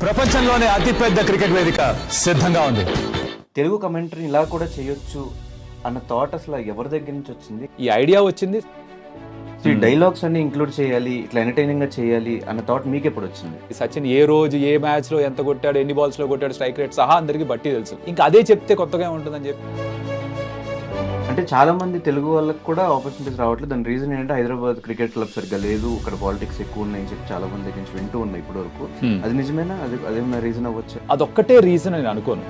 ప్రపంచంలోనే అతిపెద్ద క్రికెట్ వేదిక సిద్ధంగా ఉంది. తెలుగు కమెంటరీ ఇలా కూడా చేయొచ్చు అన్న థాట్ అసలు ఎవరి దగ్గర నుంచి వచ్చింది? ఈ ఐడియా వచ్చింది. ఈ డైలాగ్స్ అన్ని ఇంక్లూడ్ చేయాలి, ఇట్లా ఎంటర్టైనింగ్ గా చేయాలి అన్న థాట్ మీకు ఎప్పుడు వచ్చింది? సచిన్ ఏ రోజు ఏ మ్యాచ్ లో ఎంత కొట్టాడు, ఎన్ని బాల్స్ లో కొట్టాడు, స్ట్రైక్ రేట్ సహా అందరికి బట్టి తెలుసు. ఇంకా అదే చెప్తే కొత్తగా ఉంటుందని చెప్పి. అంటే చాలా మంది తెలుగు వాళ్ళకి కూడా ఆపర్చునిటీస్ రావట్లేదు. దాని రీజన్ ఏంటంటే హైదరాబాద్ క్రికెట్ క్లబ్ సరిగ్గా లేదు, ఇక్కడ పాలిటిక్స్ ఎక్కువ ఉన్నాయని చెప్పి చాలా మంది దగ్గర నుంచి వింటూ ఉన్నాయి ఇప్పటి వరకు. అది నిజమేనా? అదేమన్నా రీజన్ అవ్వచ్చు? అదొక్కటే రీజన్ అని అనుకోను.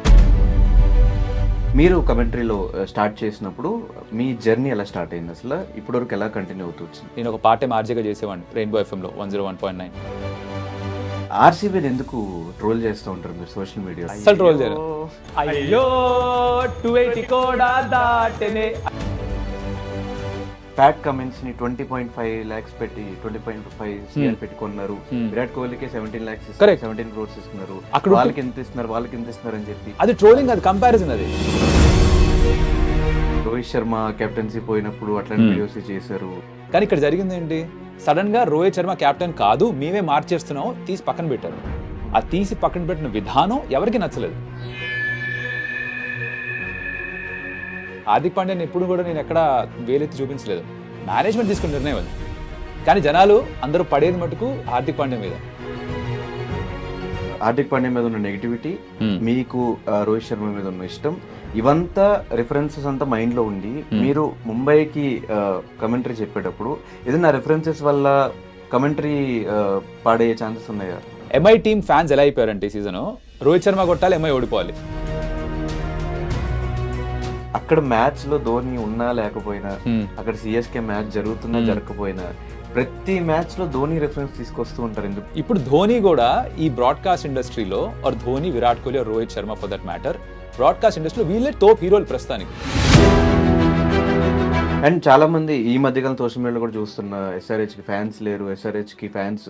మీరు కమెంటరీలో స్టార్ట్ చేసినప్పుడు మీ జర్నీ ఎలా స్టార్ట్ అయింది అసలు? ఇప్పటి వరకు ఎలా కంటిన్యూ అవుతూ వచ్చింది? నేను ఒక పార్ట్ టైం ఆర్జేగా చేసేవాడిని రెయిన్బో ఎఫ్ఎంలో 101.9. ఆర్సీబీని ఎందుకు ట్రోల్ చేస్తూ ఉంటారు మీరు సోషల్ మీడియా? అసలు ట్రోల్ చేయరు. అయ్యో 280 కూడా దాటనే. ప్యాట్ కమిన్స్ ని 20.5 lakhs పెట్టి 20.5 CR పెట్టి కొన్నారు. విరాట్ కోహ్లీకి 17 lakhs ఇస్తారు, 17 crores ఇస్తున్నారు. వాళ్ళకి ఎంత ఇస్తున్నారు అని చెప్పి అది ట్రోలింగ్, అది కంపారిజన్. అది రోహిత్ శర్మ కెప్టెన్సీ పోయినప్పుడు అట్లాంటి వీడియోస్ చేశారు. కానీ ఇక్కడ జరిగింది ఏంటి? సడన్ గా రోహిత్ శర్మ కెప్టెన్ కాదు, మేమే మార్చేస్తున్నాం, తీసి పక్కన పెట్టారు. ఆ తీసి పక్కన పెట్టిన విధానం ఎవరికి నచ్చలేదు. హార్దిక్ పాండ్యాని ఎప్పుడు కూడా నేను ఎక్కడ వేలెత్తి చూపించలేదు. మేనేజ్మెంట్ తీసుకున్న నిర్ణయం అది. కానీ జనాలు అందరూ పడేది మటుకు హార్దిక్ పాండ్యా మీద. హార్దిక్ పాండ్యా మీద ఉన్న నెగిటివిటీ, మీకు రోహిత్ శర్మ మీద ఉన్న ఇష్టం, ఇవంతా రిఫరెన్సెస్ అంతా మైండ్ లో ఉండి మీరు ముంబైకి కమెంటరీ చెప్పేటప్పుడు ఏదైనా రిఫరెన్సెస్ వల్ల కమెంటరీ పాడే ఛాన్సెస్ ఉన్నాయా? ఎంఐ టీమ్ ఫ్యాన్స్ ఎలా అయిపోయారంటే ఈ సీజన్ రోహిత్ శర్మ కొట్టాలి, ఎంఐ ఓడిపోవాలి. అక్కడ మ్యాచ్ లో ధోని ఉన్నా లేకపోయినా, అక్కడ సిఎస్కే మ్యాచ్ జరుగుతున్నా జరగకపోయినా ప్రతి మ్యాచ్ లో ధోని రెఫరెన్స్ తీసుకొస్తూ ఉంటారు. ఎందుకు? ఇప్పుడు ధోని కూడా ఈ బ్రాడ్కాస్ట్ ఇండస్ట్రీలో or Dhoni, Virat Kohli, Rohit Sharma for that matter, broadcast ఇండస్ట్రీలో వీళ్ళే టాప్ హీరోలు ప్రస్తుతానికి. అండ్ చాలా మంది ఈ మధ్యకాలం సోషల్ మీడియాలో కూడా చూస్తున్న ఎస్ఆర్హెచ్ కి ఫ్యాన్స్ లేరు, ఎస్ఆర్హెచ్ కి ఫ్యాన్స్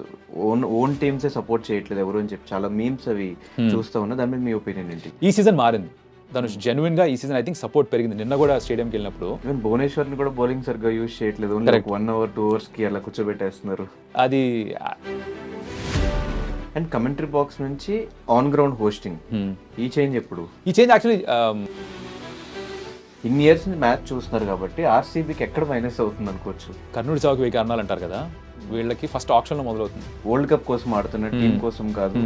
ఓన్ టీమ్సే సపోర్ట్ చేయట్లేదు ఎవరు అని చెప్పి చాలా మీమ్స్ అవి చూస్తూ ఉన్నా. దాని మీద మీ ఒపీనియన్ ఏంటి? ఈ సీజన్ మారింది ధనుష్, జెన్యున్ గా ఈ సీజన్ ఐ థింక్ సపోర్ట్ పెరిగింది. నిన్న కూడా స్టేడియంకి వెళ్ళినప్పుడు ఈవెన్ భువనేశ్వర్ ని కూడా బౌలింగ్ సరిగ్గా యూజ్ చేయట్లేదు, 1 hour 2 hours కి అలా కూర్చోబెట్టేస్తున్నారు. అది అండ్ కమెంటరీ బాక్స్ నుంచి ఆన్ గ్రౌండ్ హోస్టింగ్, ఈ చేంజ్ ఎప్పుడు? ఈ చేంజ్ యాక్చువల్లీ ఇన్ని ఇయర్స్ మ్యాచ్ చూస్తున్నారు కాబట్టి ఆర్సీబీకి ఎక్కడ మైనస్ అవుతుంది అనుకోవచ్చు? కర్నూలు చావుకి వెయ్యి కారణాలు అంటారు కదా, వీళ్ళకి ఫస్ట్ ఆప్షన్ లో మొదలవుతుంది. వరల్డ్ కప్ కోసం ఆడుతున్న టీం కోసం కాదు,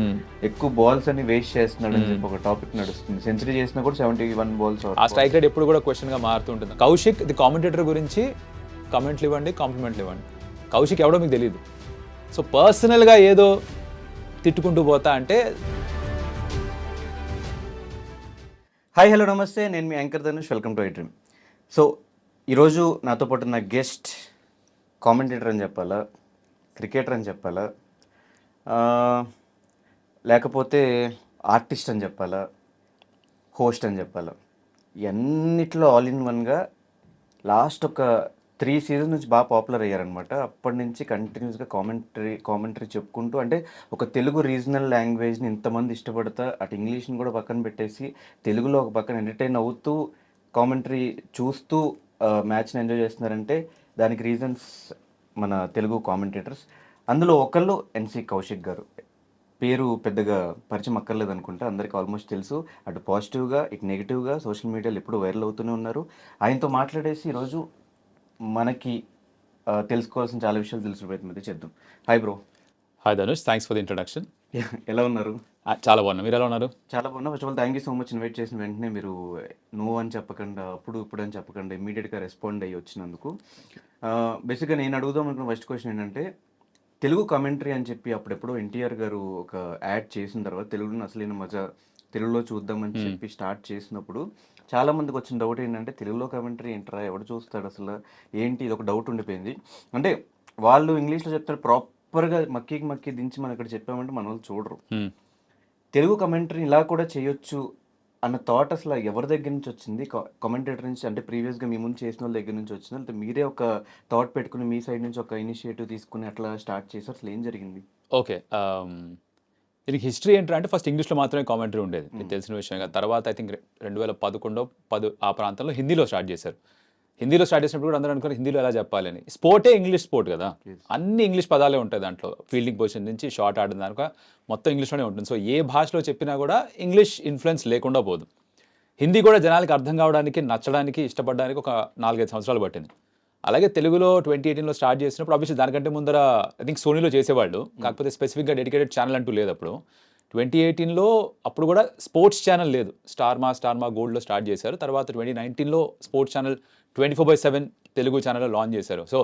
ఎక్కువ బాల్స్ అని వేస్ట్ చేస్తున్నాడు అని చెప్పి ఒక టాపిక్ నడుస్తుంది. సెంచరీ చేసినా కూడా 71 balls. ఆ స్ట్రైక్ రేట్ ఎప్పుడు కూడా క్వశ్చన్ గా మారుతూ ఉంటుంది. కౌశిక్ ది కామెంటేటర్ గురించి కామెంట్లు ఇవ్వండి, కాంప్లిమెంట్లు ఇవ్వండి. కౌశిక్ ఎవడో మీకు తెలియదు. సో పర్సనల్ గా ఏదో తిట్టుకుంటూ పోతా అంటే. హాయ్, హలో, నమస్తే. నేను మీ anchor Dhanush. Welcome to iDream. So ఈరోజు నాతో పాటు ఉన్న గెస్ట్ కామెంటేటర్ అని చెప్పాలా, క్రికెటర్ అని చెప్పాలా, లేకపోతే ఆర్టిస్ట్ అని చెప్పాలా, హోస్ట్ అని చెప్పాలా, ఇవన్నిట్లో ఆల్ ఇన్ వన్గా లాస్ట్ ఒక 3 seasons నుంచి బాగా పాపులర్ అయ్యారనమాట. అప్పటి నుంచి కంటిన్యూస్గా కామెంటరీ చెప్పుకుంటూ, అంటే ఒక తెలుగు రీజనల్ లాంగ్వేజ్ని ఇంతమంది ఇష్టపడతా అటు ఇంగ్లీష్ని కూడా పక్కన పెట్టేసి తెలుగులో ఒక పక్కన ఎంటర్టైన్ అవుతూ కామెంటరీ చూస్తూ మ్యాచ్ని ఎంజాయ్ చేస్తున్నారంటే దానికి రీజన్స్ మన తెలుగు కామెంటేటర్స్. అందులో ఒకళ్ళు ఎన్సి కౌశిక్ గారు. పేరు పెద్దగా పరిచయం అక్కర్లేదు అనుకుంటా, అందరికీ ఆల్మోస్ట్ తెలుసు. అటు పాజిటివ్గా ఇటు నెగిటివ్గా సోషల్ మీడియాలో ఎప్పుడు వైరల్ అవుతూనే ఉన్నారు. ఆయనతో మాట్లాడేసి ఈరోజు మనకి తెలుసుకోవాల్సిన చాలా విషయాలు తెలుసు ప్రయత్నం చేద్దాం. Hi bro. Hi Dhanush, thanks for the introduction. ఎలా ఉన్నారు? చాలా బాగున్నా, మీరు ఎలా ఉన్నారు? చాలా బాగున్నా. First of all thank you so much. Invite చేసిన వెంటనే మీరు నో అని చెప్పకుండా, ఇప్పుడు అని చెప్పకుండా ఇమీడియట్గా రెస్పాండ్ అయ్యి వచ్చినందుకు. బేసిక్గా నేను అడుగుదాం అనుకున్న ఫస్ట్ క్వశ్చన్ ఏంటంటే, తెలుగు కమెంటరీ అని చెప్పి అప్పుడెప్పుడో ఎన్టీఆర్ గారు ఒక యాడ్ చేసిన తర్వాత తెలుగులో అసలైన మజా తెలుగులో చూద్దామని చెప్పి స్టార్ట్ చేసినప్పుడు చాలా మందికి వచ్చిన డౌట్ ఏంటంటే, తెలుగులో కమెంటరీ ఏంట్రా, ఎవడు చూస్తాడు అసలు ఏంటి, ఇది ఒక డౌట్ ఉండిపోయింది. అంటే వాళ్ళు ఇంగ్లీష్లో చెప్తారు, ప్రాపర్గా మక్కి దించి మనం ఇక్కడ చెప్పామంటే మన వాళ్ళు చూడరు. తెలుగు కమెంటరీ ఇలా కూడా చేయొచ్చు అన్న థాట్ అసలు ఎవరి దగ్గర నుంచి వచ్చింది? కామెంటేటర్ నుంచి, అంటే ప్రీవియస్గా మీ ముందు చేసిన వాళ్ళ దగ్గర నుంచి వచ్చిందా, లేకపోతే మీరే ఒక థాట్ పెట్టుకుని మీ సైడ్ నుంచి ఒక ఇనిషియేటివ్ తీసుకుని అట్లా స్టార్ట్ చేసి అసలు ఏం జరిగింది? ఓకే, దీనికి హిస్టరీ ఏంటంటే ఫస్ట్ ఇంగ్లీష్లో మాత్రమే కామెంటరీ ఉండేది, మీకు తెలిసిన విషయంగా. తర్వాత ఐ థింక్ 2011 ఆ ప్రాంతంలో హిందీలో స్టార్ట్ చేశారు. హిందీలో స్టార్ట్ చేసినప్పుడు కూడా అందరూ అనుకుని హిందీలో ఎలా చెప్పాలని. స్పోర్టే ఇంగ్లీష్ స్పోర్ట్ కదా, అన్ని ఇంగ్లీష్ పదాలే ఉంటాయి దాంట్లో. ఫీల్డింగ్ పొజిషన్ నుంచి షాట్ ఆడిన దానిక మొత్తం ఇంగ్లీష్లోనే ఉంటుంది. సో ఏ భాషలో చెప్పినా కూడా ఇంగ్లీష్ ఇన్ఫ్లుయెన్స్ లేకుండా పోదు. హిందీ కూడా జనాలకి అర్థం కావడానికి, నచ్చడానికి, ఇష్టపడడానికి ఒక 4-5 సంవత్సరాలు పట్టింది. అలాగే తెలుగులో 2018లో స్టార్ట్ చేసినప్పుడు ఆబ్వియస్లీ దానికంటే ముందర ఐ థింక్ సోనీలో చేసేవాళ్ళు, కాకపోతే స్పెసిఫిక్గా డెడికేటెడ్ ఛానల్ అంటూ లేదు అప్పుడు. 2018లో అప్పుడు కూడా స్పోర్ట్స్ ఛానల్ లేదు, స్టార్మా గోల్డ్లో స్టార్ట్ చేశారు. తర్వాత 2019లో స్పోర్ట్స్ ఛానల్ 24/7 తెలుగు ఛానల్లో లాంచ్ చేశారు. సో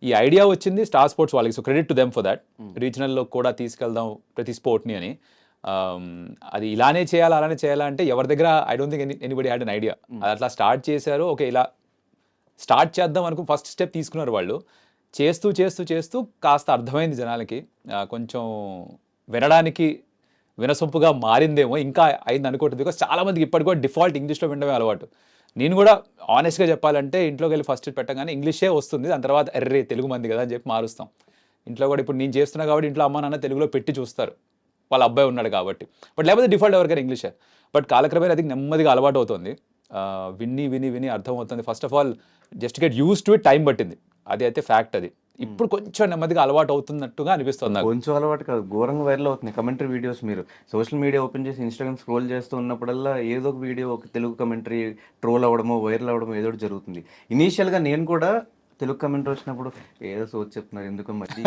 ఈ ఐడియా వచ్చింది స్టార్ స్పోర్ట్స్ వాళ్ళకి. So credit to them for that. రీజనల్లో కూడా తీసుకెళ్దాం ప్రతి స్పోర్ట్ని అని. అది ఇలానే చేయాలా అలానే చేయాలా అంటే ఎవరి దగ్గర I don't think anybody had an idea. అది అట్లా స్టార్ట్ చేశారు. ఓకే ఇలా స్టార్ట్ చేద్దాం అనుకో ఫస్ట్ స్టెప్ తీసుకున్నారు వాళ్ళు. చేస్తూ చేస్తూ చేస్తూ కాస్త అర్థమైంది జనాలకి, కొంచెం వినడానికి వినసొంపుగా మారిందేమో, ఇంకా అయింది అనుకోవట్లేదు. బికాస్ చాలామందికి ఇప్పటికి కూడా డిఫాల్ట్ ఇంగ్లీష్లో వినడమే అలవాటు. నేను కూడా ఆనెస్ట్గా చెప్పాలంటే ఇంట్లోకి వెళ్ళి ఫస్ట్ పెట్టగానే ఇంగ్లీషే వస్తుంది, దాని తర్వాత ఎర్రే తెలుగు మంది కదా అని చెప్పి మారుస్తాం. ఇంట్లో కూడా ఇప్పుడు నేను చేస్తున్నా కాబట్టి ఇంట్లో అమ్మ నాన్న తెలుగులో పెట్టి చూస్తారు, వాళ్ళ అబ్బాయి ఉన్నాడు కాబట్టి. బట్ లేకపోతే డిఫాల్ట్ ఎవరికైనా ఇంగ్లీషే. బట్ కాలక్రమేణా అది నెమ్మదిగా అలవాటు అవుతుంది. విని విని విని అర్థమవుతుంది. First of all just get use to it time పట్టింది, అది అయితే ఫ్యాక్ట్. అది ఇప్పుడు కొంచెం నెమ్మదిగా అలవాటు అవుతున్నట్టుగా అనిపిస్తుంది నాకు. కొంచెం అలవాటు కాదు, ఘోరంగా వైరల్ అవుతున్నాయి కమెంటరీ వీడియోస్. మీరు సోషల్ మీడియా ఓపెన్ చేసి ఇన్స్టాగ్రామ్ స్క్రోల్ చేస్తూ ఉన్నప్పుడల్లా ఏదో ఒక వీడియో, ఒక తెలుగు కమెంటరీ ట్రోల్ అవ్వడమో వైరల్ అవ్వడమో ఏదో ఒకటి జరుగుతుంది. ఇనీషియల్గా నేను కూడా తెలుగు కమెంటరీ వచ్చినప్పుడు ఏదో సోచ్ చెప్తున్నారు ఎందుకు మళ్ళీ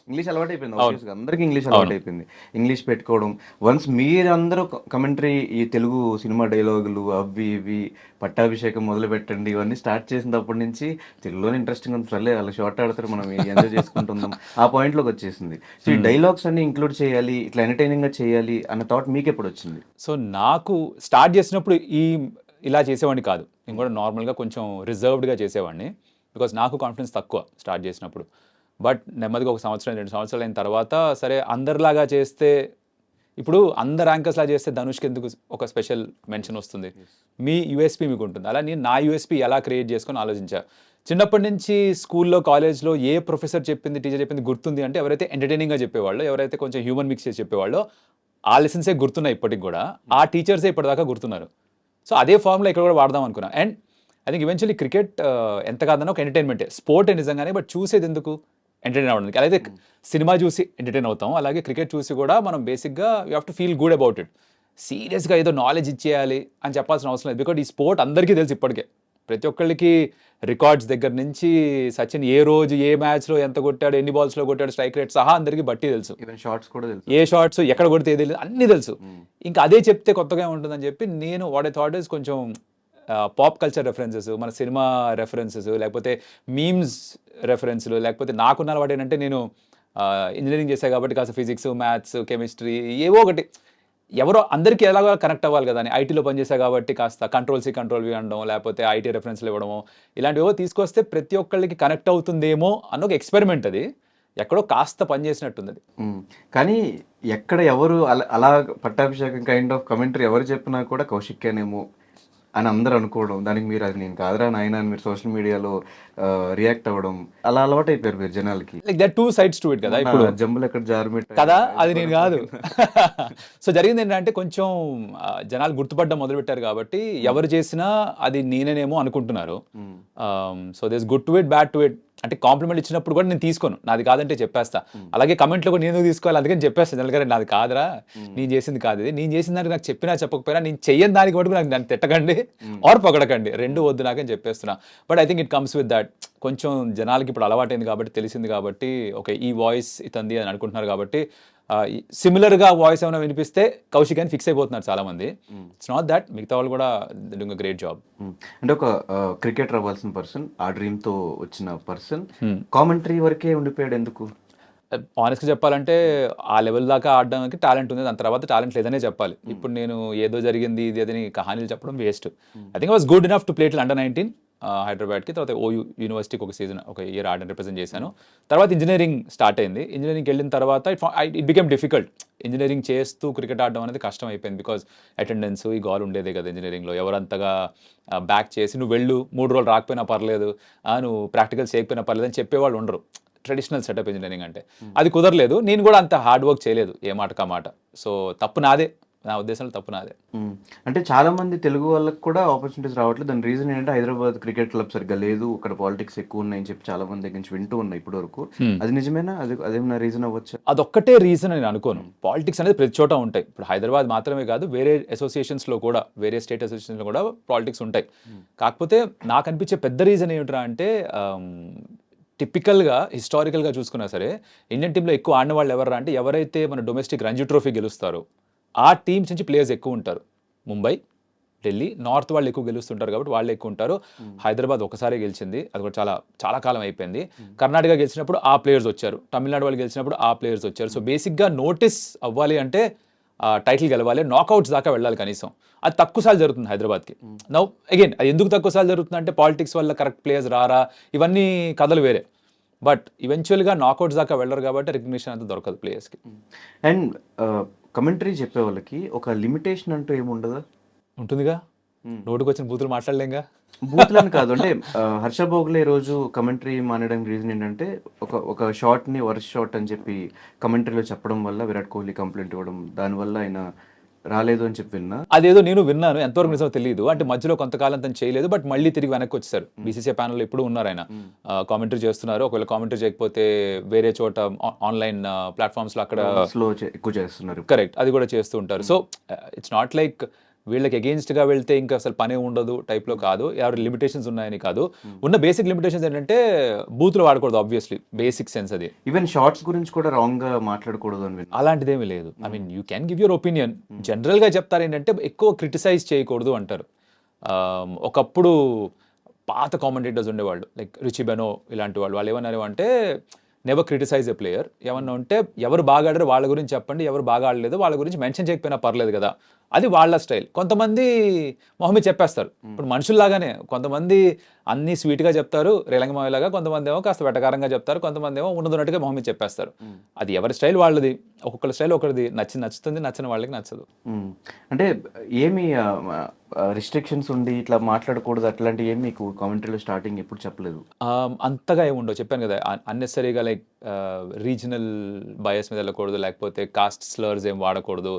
ఇంగ్లీష్ అలవాటు అయిపోయింది. ఆబ్వియస్గా అందరికీ ఇంగ్లీష్ అలవాటు అయిపోయింది. ఇంగ్లీష్ పెట్టుకోవడం వన్స్ మీరందరూ కమెంటరీ ఈ తెలుగు సినిమా డైలాగులు అవి ఇవి పట్టాభిషేకం మొదలు పెట్టండి ఇవన్నీ స్టార్ట్ చేసినప్పటి నుంచి తెలుగులోనే ఇంట్రెస్టింగ్ ఉంది, సర్లే వాళ్ళు షార్ట్ ఆడతారు మనం ఎంజాయ్ చేసుకుంటున్నాం ఆ పాయింట్లోకి వచ్చేసింది. సో ఈ డైలాగ్స్ అన్ని ఇంక్లూడ్ చేయాలి, ఇట్లా ఎంటర్టైనింగ్గా చేయాలి అన్న థాట్ మీకు ఎప్పుడు వచ్చింది? సో నాకు స్టార్ట్ చేసినప్పుడు ఇలా చేసేవాడిని కాదు. నేను కూడా నార్మల్గా కొంచెం రిజర్వ్డ్గా చేసేవాడిని, బికాస్ నాకు కాన్ఫిడెన్స్ తక్కువ స్టార్ట్ చేసినప్పుడు. బట్ నెమ్మదిగా 1 సంవత్సరం 2 సంవత్సరాలు అయిన తర్వాత సరే అందరిలాగా చేస్తే, ఇప్పుడు అందరు యాంకర్స్లా చేస్తే ధనుష్కి ఎందుకు ఒక స్పెషల్ మెన్షన్ వస్తుంది, మీ యూఎస్పీ మీకు ఉంటుంది. అలా నేను నా యూఎస్పీ ఎలా క్రియేట్ చేసుకొని ఆలోచించా. చిన్నప్పటి నుంచి స్కూల్లో కాలేజ్లో ఏ ప్రొఫెసర్ చెప్పింది, టీచర్ చెప్పింది గుర్తుంది అంటే ఎవరైతే ఎంటర్టైనింగ్గా చెప్పేవాళ్ళు, ఎవరైతే కొంచెం హ్యూమన్ మిక్స్ చేసి చెప్పేవాళ్ళో ఆ లెసన్సే గుర్తున్నాయి ఇప్పటికి కూడా, ఆ టీచర్సే ఇప్పటిదాకా గుర్తున్నారు. సో అదే ఫార్ములా ఇక్కడ కూడా వాడదాం అనుకున్నా. And I think eventually cricket ఎంత కాదన్నా ఒక ఎంటర్టైన్మెంటే, స్పోర్టే నిజంగానే. బట్ చూసేది ఎందుకు, ఎంటర్టైన్ అవ్వడానికి. అలాగే సినిమా చూసి ఎంటర్టైన్ అవుతాం, అలాగే క్రికెట్ చూసి కూడా మనం బేసిక్గా you have to feel good about it. సీరియస్గా ఏదో నాలెడ్జ్ ఇచ్చేయాలి అని చెప్పాల్సిన అవసరం లేదు. బికాజ్ ఈ స్పోర్ట్ అందరికీ తెలుసు ఇప్పటికే. ప్రతి ఒక్కళ్ళకి రికార్డ్స్ దగ్గర నుంచి సచిన్ ఏ రోజు ఏ మ్యాచ్లో ఎంత కొట్టాడు, ఎన్ని బాల్స్లో కొట్టాడు, స్ట్రైక్ రేట్ సహా అందరికీ బట్టి తెలుసు. షార్ట్స్ కూడా తెలుసు, ఏ షార్ట్స్ ఎక్కడ కొడితే ఏది అన్నీ తెలుసు. ఇంకా అదే చెప్తే కొత్తగా ఉంటుందని చెప్పి నేను వాట్ ఐ థాట్ ఇస్ కొంచెం పాప్ కల్చర్ రెఫరెన్సెస్, మన సినిమా రెఫరెన్సెస్, లేకపోతే మీమ్స్ రెఫరెన్స్లు, లేకపోతే నాకున్న అలవాటు ఏంటంటే నేను ఇంజనీరింగ్ చేశాను కాబట్టి కాస్త ఫిజిక్స్, మ్యాథ్స్, కెమిస్ట్రీ ఏవో ఒకటి ఎవరో అందరికీ ఎలాగో కనెక్ట్ అవ్వాలి కదా అని ఐటీలో పనిచేసా కాబట్టి కాస్త కంట్రోల్ సి కంట్రోల్ వి అనడం, లేకపోతే ఐటీ రెఫరెన్స్లు ఇవ్వడము, ఇలాంటివో తీసుకొస్తే ప్రతి ఒక్కళ్ళకి కనెక్ట్ అవుతుందేమో అన్న ఒక ఎక్స్పెరిమెంట్. అది ఎక్కడో కాస్త పనిచేసినట్టుంది. కానీ ఎక్కడ ఎవరు అలా పట్టాభిషేకం కైండ్ ఆఫ్ కమెంటరీ ఎవరు చెప్పినా కూడా కౌశిక్కేనేమో అని అందరూ అనుకోవడం, దానికి మీరు అది నేను కాదురా నాయన అని మీరు సోషల్ మీడియాలో రియాక్ట్ అవ్వడం, అలా అలవాటు అయిపోయారు మీరు జనాలకి. Like that two sides to it కదా. ఇప్పుడు జంబులు ఎక్కడ జారుమిట్ కదా, అది నేను కాదు. సో జరిగింది ఏంటంటే కొంచెం జనాలు గుర్తుపడ్డం మొదలుపెట్టారు కాబట్టి ఎవరు చేసినా అది నేనేనేమో అనుకుంటున్నారు. So this good to it, bad to it. అంటే కాంప్లిమెంట్ ఇచ్చినప్పుడు కూడా నేను తీసుకోను, నాది కాదంటే చెప్పేస్తా. అలాగే కమెంట్లో కూడా నేను తీసుకోవాలి, అందుకని చెప్పేస్తాను జనరల్గా నాది కాదురా, నేను చేసింది కాదు ఇది. నేను చేసిన దానికి నాకు చెప్పినా చెప్పకపోయినా నేను చెయ్యని దానికి మటుకు నాకు దాన్ని తిట్టకండి ఆర్ పొగడకండి, రెండు వద్దు నాకని చెప్పేస్తున్నా. But I think it comes with that. కొంచెం జనాలకి ఇప్పుడు అలవాటైంది కాబట్టి, తెలిసింది కాబట్టి, ఓకే ఈ వాయిస్ ఇతంది అని అనుకుంటున్నారు కాబట్టి సిమిలర్గా వాయిస్ ఏమైనా వినిపిస్తే కౌశిక్ అని ఫిక్స్ అయిపోతున్నారు చాలామంది. ఇట్స్ నాట్ దట్, మిగతా వాళ్ళు కూడా డూయింగ్ అ గ్రేట్ జాబ్. అంటే ఒక క్రికెటర్ అవ్వాల్సిన పర్సన్, ఆ డ్రీమ్తో వచ్చిన పర్సన్ కామెంటరీ వరకే ఉండిపోయాడు ఎందుకు? ఆనెస్ట్గా చెప్పాలంటే ఆ లెవెల్ దాకా ఆడడానికి టాలెంట్ ఉంది, దాని తర్వాత టాలెంట్ లేదనే చెప్పాలి. ఇప్పుడు నేను ఏదో జరిగింది ఇది అదని కహానీలు చెప్పడం waste. I think I was good enough to play till under-19 హైదరాబాద్కి. తర్వాత ఓయూ యూనివర్సిటీకి ఒక సీజన్, ఒక ఇయర్ ఆడని రిప్రజెంట్ చేశాను. తర్వాత ఇంజనీరింగ్ స్టార్ట్ అయింది. ఇంజనీరింగ్కి వెళ్ళిన తర్వాత ఇట్ బికెమ్ డిఫికల్ట్. ఇంజనీరింగ్ చేస్తూ క్రికెట్ ఆడడం అనేది కష్టం అయిపోయింది. బికాజ్ అటెండెన్స్ ఈ గోల్ ఉండేదే కదా ఇంజనీరింగ్లో. ఎవరంతగా బ్యాక్ చేసి నువ్వు వెళ్ళు 3 రోజులు రాకపోయినా పర్లేదు, నువ్వు ప్రాక్టికల్స్ చేయకపోయినా పర్లేదు అని చెప్పేవాళ్ళు ఉండరు ట్రెడిషనల్ సెటప్ ఇంజనీరింగ్ అంటే. అది కుదరలేదు. నేను కూడా అంత హార్డ్ వర్క్ చేయలేదు ఏ మాటకా మాట. సో తప్పు నాదే, నా ఉద్దేశంలో తప్పు నాదే. అంటే చాలా మంది తెలుగు వాళ్ళకి కూడా ఆపర్చునిటీస్ రావట్లేదు. దాని రీజన్ ఏంటంటే హైదరాబాద్ క్రికెట్ క్లబ్ సరిగ్గా లేదు, అక్కడ పాలిటిక్స్ ఎక్కువ ఉన్నాయని చెప్పి చాలా మంది దగ్గర నుంచి వింటూ ఉన్నాయి ఇప్పటి వరకు. అది నిజమేనా? అదేమన్నా రీజన్ అవ్వచ్చు? అదొక్కటే రీజన్ నేను అనుకోను. పాలిటిక్స్ అనేది ప్రతి చోట ఉంటాయి. ఇప్పుడు హైదరాబాద్ మాత్రమే కాదు, వేరే అసోసియేషన్స్లో కూడా, వేరే స్టేట్ అసోసియేషన్స్లో కూడా పాలిటిక్స్ ఉంటాయి. కాకపోతే నాకు అనిపించే పెద్ద రీజన్ ఏమిట్రా అంటే టిపికల్గా హిస్టారికల్గా చూసుకున్నా సరే ఇండియన్ టీంలో ఎక్కువ ఆడిన వాళ్ళు ఎవరు అంటే ఎవరైతే మన డొమెస్టిక్ రంజీ ట్రోఫీ గెలుస్తారో ఆ టీమ్స్ నుంచి ప్లేయర్స్ ఎక్కువ ఉంటారు. ముంబై, ఢిల్లీ, నార్త్ వాళ్ళు ఎక్కువ గెలుస్తుంటారు కాబట్టి వాళ్ళు ఎక్కువ ఉంటారు. హైదరాబాద్ ఒకసారి గెలిచింది, అది కూడా చాలా చాలా కాలం అయిపోయింది. కర్ణాటక గెలిచినప్పుడు ఆ ప్లేయర్స్ వచ్చారు, తమిళనాడు వాళ్ళు గెలిచినప్పుడు ఆ ప్లేయర్స్ వచ్చారు. సో బేసిక్గా నోటీస్ అవ్వాలి అంటే టైటిల్ గెలవాలి, నాకౌట్స్ దాకా వెళ్ళాలి కనీసం. అది తక్కువ సార్లు జరుగుతుంది హైదరాబాద్కి. నౌ అగైన్ అది ఎందుకు తక్కువ సార్లు జరుగుతుంది అంటే పాలిటిక్స్ వల్ల కరెక్ట్ ప్లేయర్స్ రారా, ఇవన్నీ కథలు వేరే. బట్ ఈవెన్చువల్గా నాకౌట్స్ దాకా వెళ్ళరు కాబట్టి రికగ్నిషన్ అంతా దొరకదు ప్లేయర్స్కి. అండ్ కమెంటరీ చెప్పే వాళ్ళకి ఒక లిమిటేషన్ అంటూ ఏముండదా? ఉంటుందిగా, నోటుకు వచ్చిన బూతులు మాట్లాడలేంగా. బూత్లని కాదు అంటే హర్ష భోగ్లే రోజు కమెంటరీ మానేయడానికి రీజన్ ఏంటంటే ఒక షాట్ని వర్స్ షాట్ అని చెప్పి కమెంటరీలో చెప్పడం వల్ల విరాట్ కోహ్లీ కంప్లైంట్ ఇవ్వడం, దానివల్ల ఆయన రాలేదు అని చెప్పి విన్నా. అదేదో నేను విన్నాను, ఎంతవరకు నిజమో తెలియదు. అంటే మధ్యలో కొంతకాలం తను చేయలేదు, బట్ మళ్ళీ తిరిగి వెనక్కి వచ్చారు. బీసీసీఐ ప్యానల్లో ఇప్పుడు ఉన్నారు ఆయన, కామెంటరీ చేస్తున్నారు. ఒకవేళ కామెంటరీ చేయకపోతే వేరే చోట ఆన్లైన్ ప్లాట్ఫామ్స్లో అక్కడ స్లో ఎక్కువ చేస్తున్నారు. కరెక్ట్, అది కూడా చేస్తూ ఉంటారు. సో ఇట్స్ నాట్ లైక్ వీళ్ళకి అగెయిన్స్ట్గా వెళ్తే ఇంకా అసలు పనే ఉండదు టైప్లో కాదు, ఎవరి లిమిటేషన్స్ ఉన్నాయని కాదు. ఉన్న బేసిక్ లిమిటేషన్స్ ఏంటంటే బూతులు వాడకూడదు, ఆబ్వియస్లీ బేసిక్ సెన్స్ అది. ఈవెన్ షార్ట్స్ గురించి కూడా రాంగ్గా మాట్లాడకూడదు అని విన్నా. అలాంటిదేమీ లేదు. I mean you can give your opinion. జనరల్గా చెప్తారు ఏంటంటే ఎక్కువ క్రిటిసైజ్ చేయకూడదు అంటారు. ఒకప్పుడు పాత కామెంటేటర్స్ ఉండేవాళ్ళు లైక్ రిచి బెనో ఇలాంటి వాళ్ళు ఏమన్నారు అంటే నెవర్ క్రిటిసైజ్ ఎ ప్లేయర్. ఏమన్నా ఉంటే ఎవరు బాగా ఆడారో వాళ్ళ గురించి చెప్పండి, ఎవరు బాగా ఆడలేదు వాళ్ళ గురించి మెన్షన్ చేయకపోయినా పర్లేదు కదా, అది వాళ్ళ స్టైల్. కొంతమంది మొహమ్మద్ చెప్పేస్తారు, ఇప్పుడు మనుషుల్లాగానే కొంతమంది అన్నీ స్వీట్గా చెప్తారు రేలంగమావిలాగా, కొంతమంది ఏమో కాస్త వెటకారంగా చెప్తారు, కొంతమంది ఏమో ఉన్నట్టుగా మొహమ్మద్ చెప్పేస్తారు. అది ఎవరి స్టైల్ వాళ్ళది, ఒక్కొక్కరి స్టైల్ ఒకరిది. నచ్చుతుంది, నచ్చిన వాళ్ళకి నచ్చదు. అంటే ఏమి రిస్ట్రిక్షన్స్ ఉండి ఇట్లా మాట్లాడకూడదు అట్లాంటివి ఏమి మీకు కామెంటరీలో స్టార్టింగ్ ఎప్పుడు చెప్పలేదు? అంతగా ఏముండవు, చెప్పాను కదా, అన్నెసరీగా లైక్ రీజనల్ బయస్ మీద వెళ్ళకూడదు, లేకపోతే కాస్ట్ స్లర్స్ ఏం వాడకూడదు,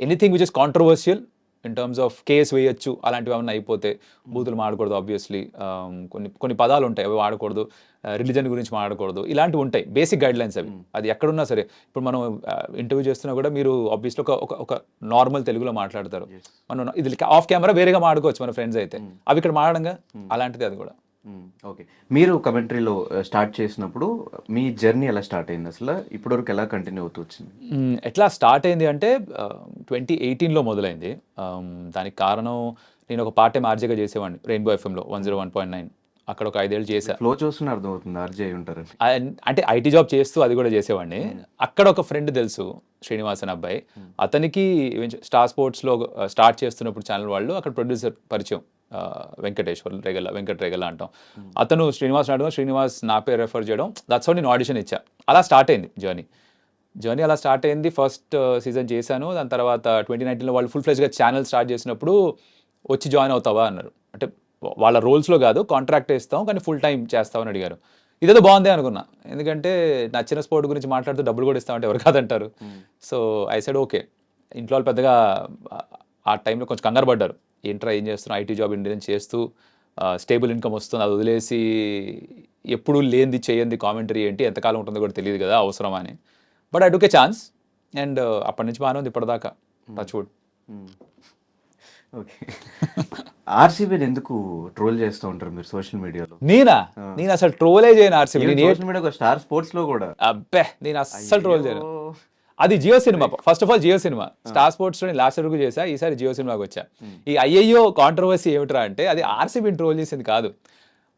anything which is controversial in terms of case వేయచ్చు అలాంటివి ఏమైనా అయిపోతే బూతులు మాడకూడదు. ఆబ్వియస్లీ కొన్ని పదాలు ఉంటాయి అవి వాడకూడదు, రిలీజన్ గురించి మాడకూడదు, ఇలాంటివి ఉంటాయి బేసిక్ గైడ్ లైన్స్ అవి. అది ఎక్కడున్నా సరే, ఇప్పుడు మనం ఇంటర్వ్యూ చేస్తున్నా కూడా మీరు ఆబ్వియస్లీ ఒక నార్మల్ తెలుగులో మాట్లాడతారు, మనం ఇది ఆఫ్ కెమెరా వేరేగా మాడుకోవచ్చు మన ఫ్రెండ్స్ అయితే, అవి ఇక్కడ మాడడంగా అలాంటిది అది కూడా. ఓకే, మీరు కమెంటరీలో స్టార్ట్ చేసినప్పుడు మీ జర్నీ ఎలా స్టార్ట్ అయింది అసలు, ఇప్పటివరకు ఎలా కంటిన్యూ అవుతూ వచ్చింది? ఎట్లా స్టార్ట్ అయింది అంటే 2018లో మొదలైంది. దానికి కారణం నేను ఒక పార్ట్ టైం ఆర్జేగా చేసేవాడిని రెయిన్బో ఎఫ్ఎంలో 101.9. అక్కడ ఒక 5 ఏళ్ళు చేశా. ఫ్లో చూస్తున్న అర్థమవుతుంది ఆర్జే ఉంటారు అంటే ఐటీ జాబ్ చేస్తూ అది కూడా చేసేవాడిని. అక్కడ ఒక ఫ్రెండ్ తెలుసు, శ్రీనివాస్ అని అబ్బాయి, అతనికి స్టార్ స్పోర్ట్స్లో స్టార్ట్ చేస్తున్నప్పుడు ఛానల్ వాళ్ళు అక్కడ ప్రొడ్యూసర్ పరిచయం, వెంకట్ రేగల అంటాం. అతను శ్రీనివాస్ నా పేరు రెఫర్ చేయడం, దట్స్ హౌ నేను ఆడిషన్ ఇచ్చా. అలా స్టార్ట్ అయింది జర్నీ అలా స్టార్ట్ అయింది. ఫస్ట్ సీజన్ చేశాను. దాని తర్వాత 2019లో వాళ్ళు ఫుల్ ఫ్లెజ్గా ఛానల్ స్టార్ట్ చేసినప్పుడు వచ్చి జాయిన్ అవుతావా అన్నారు. అంటే వాళ్ళ రోల్స్లో కాదు, కాంట్రాక్ట్ ఇస్తాం కానీ ఫుల్ టైం చేస్తామని అడిగారు. ఇదేదో బాగుంది అనుకున్నా, ఎందుకంటే నచ్చిన స్పోర్ట్ గురించి మాట్లాడుతూ డబ్బులు కూడా ఇస్తామంటే ఎవరు కాదంటారు. So I said okay. ఇంట్లో వాళ్ళు పెద్దగా ఆ టైంలో కొంచెం కంగారు పడ్డారు, ఏంట్రా ఏం చేస్తున్నావు, ఐటీ జాబ్ ఇండియన్ చేస్తూ స్టేబుల్ ఇన్కమ్ వస్తుంది, అది వదిలేసి ఎప్పుడు లేనిది చేయండి కామెంటరీ ఏంటి, ఎంతకాలం ఉంటుందో కూడా తెలియదు కదా, అవసరమా అని. But I took A chance and అప్పటి నుంచి బాగానే ఉంది ఇప్పటిదాకా, టచ్ వుడ్. ఓకే, ఆర్సీబీని ఎందుకు ట్రోల్ చేస్తూ ఉంటారు మీరు సోషల్ మీడియాలో? నేను అసలు ట్రోలే చేయను RCB. Social media Star Sports లో కూడా అబ్బే నేను అస్సలు ట్రోల్ చేయను. అది Jio Cinema, first of all Jio Cinema. Star Sports లో లాస్ట్ వరకు చేశా, ఈసారి జియో సినిమాకి వచ్చా. ఈ అయ్యయ్యో కాంట్రవర్సీ ఏమిట్రా అంటే అది ఆర్సీబీని ట్రోల్ చేసింది కాదు.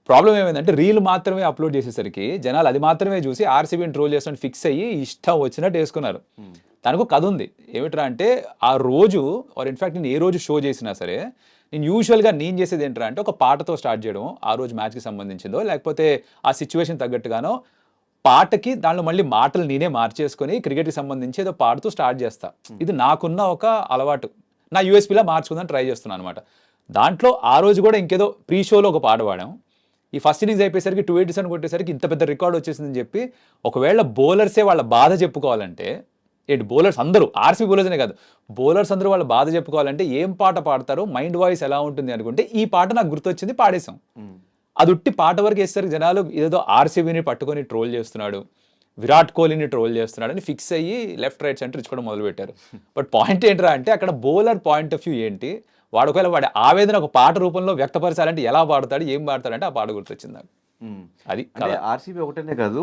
ప్రాబ్లం ఏమైందంటే రీల్ మాత్రమే అప్లోడ్ చేసేసరికి జనాలు అది మాత్రమే చూసి ఆర్సీబీని ట్రోల్ చేస్తున్నట్టు ఫిక్స్ అయ్యి ఇష్టం వచ్చినట్టు వేసుకున్నారు. దానికి కథ ఉంది. ఏమిట్రా అంటే ఆ రోజు ఆర్ ఇన్ఫాక్ట్ నేను ఏ రోజు షో చేసినా సరే నేను యూజువల్గా నేను చేసేది ఏంట్రా అంటే ఒక పాటతో స్టార్ట్ చేయడం, ఆ రోజు మ్యాచ్కి సంబంధించిందో లేకపోతే ఆ సిచ్యువేషన్ తగ్గట్టుగానో పాటకి దాంట్లో మళ్ళీ మాటలు నేనే మార్చేసుకొని క్రికెట్కి సంబంధించి ఏదో పాడుతూ స్టార్ట్ చేస్తా. ఇది నాకున్న ఒక అలవాటు, నా యూఎస్పీలా మార్చుకుందని ట్రై చేస్తున్నాను అనమాట. దాంట్లో ఆ రోజు కూడా ఇంకేదో ప్రీ షోలో ఒక పాట పాడాం. ఈ ఫస్ట్ ఇన్నింగ్స్ అయిపోయేసరికి 287 కొట్టేసరికి ఇంత పెద్ద రికార్డ్ వచ్చేసిందని చెప్పి, ఒకవేళ బౌలర్సే వాళ్ళ బాధ చెప్పుకోవాలంటే ఏంటి బౌలర్స్ అందరూ ఆర్సీబీ బౌలర్స్ అనే కాదు, బౌలర్స్ అందరూ వాళ్ళ బాధ చెప్పుకోవాలంటే ఏం పాట పాడతారో, మైండ్ వాయిస్ ఎలా ఉంటుంది అనుకుంటే ఈ పాట నాకు గుర్తొచ్చింది పాడేశాం. అది ఉట్టి పాట వరకు వేస్తారు జనాలు, ఏదో ఆర్సీబీని పట్టుకొని ట్రోల్ చేస్తున్నాడు, విరాట్ కోహ్లీని ట్రోల్ చేస్తున్నాడు అని ఫిక్స్ అయ్యి లెఫ్ట్ రైట్ సెంటర్ ఇచ్చుకోవడం మొదలుపెట్టారు. బట్ పాయింట్ ఏంట్రా అంటే అక్కడ బౌలర్ పాయింట్ ఆఫ్ వ్యూ ఏంటి, వాడు ఒకవేళ వాడి ఆవేదన ఒక పాట రూపంలో వ్యక్తపరచాలంటే ఎలా పాడతాడు, ఏం పాడతాడంటే ఆ పాట గుర్తొచ్చింది నాకు. అది ఆర్సీబీ ఒకటేనే కాదు,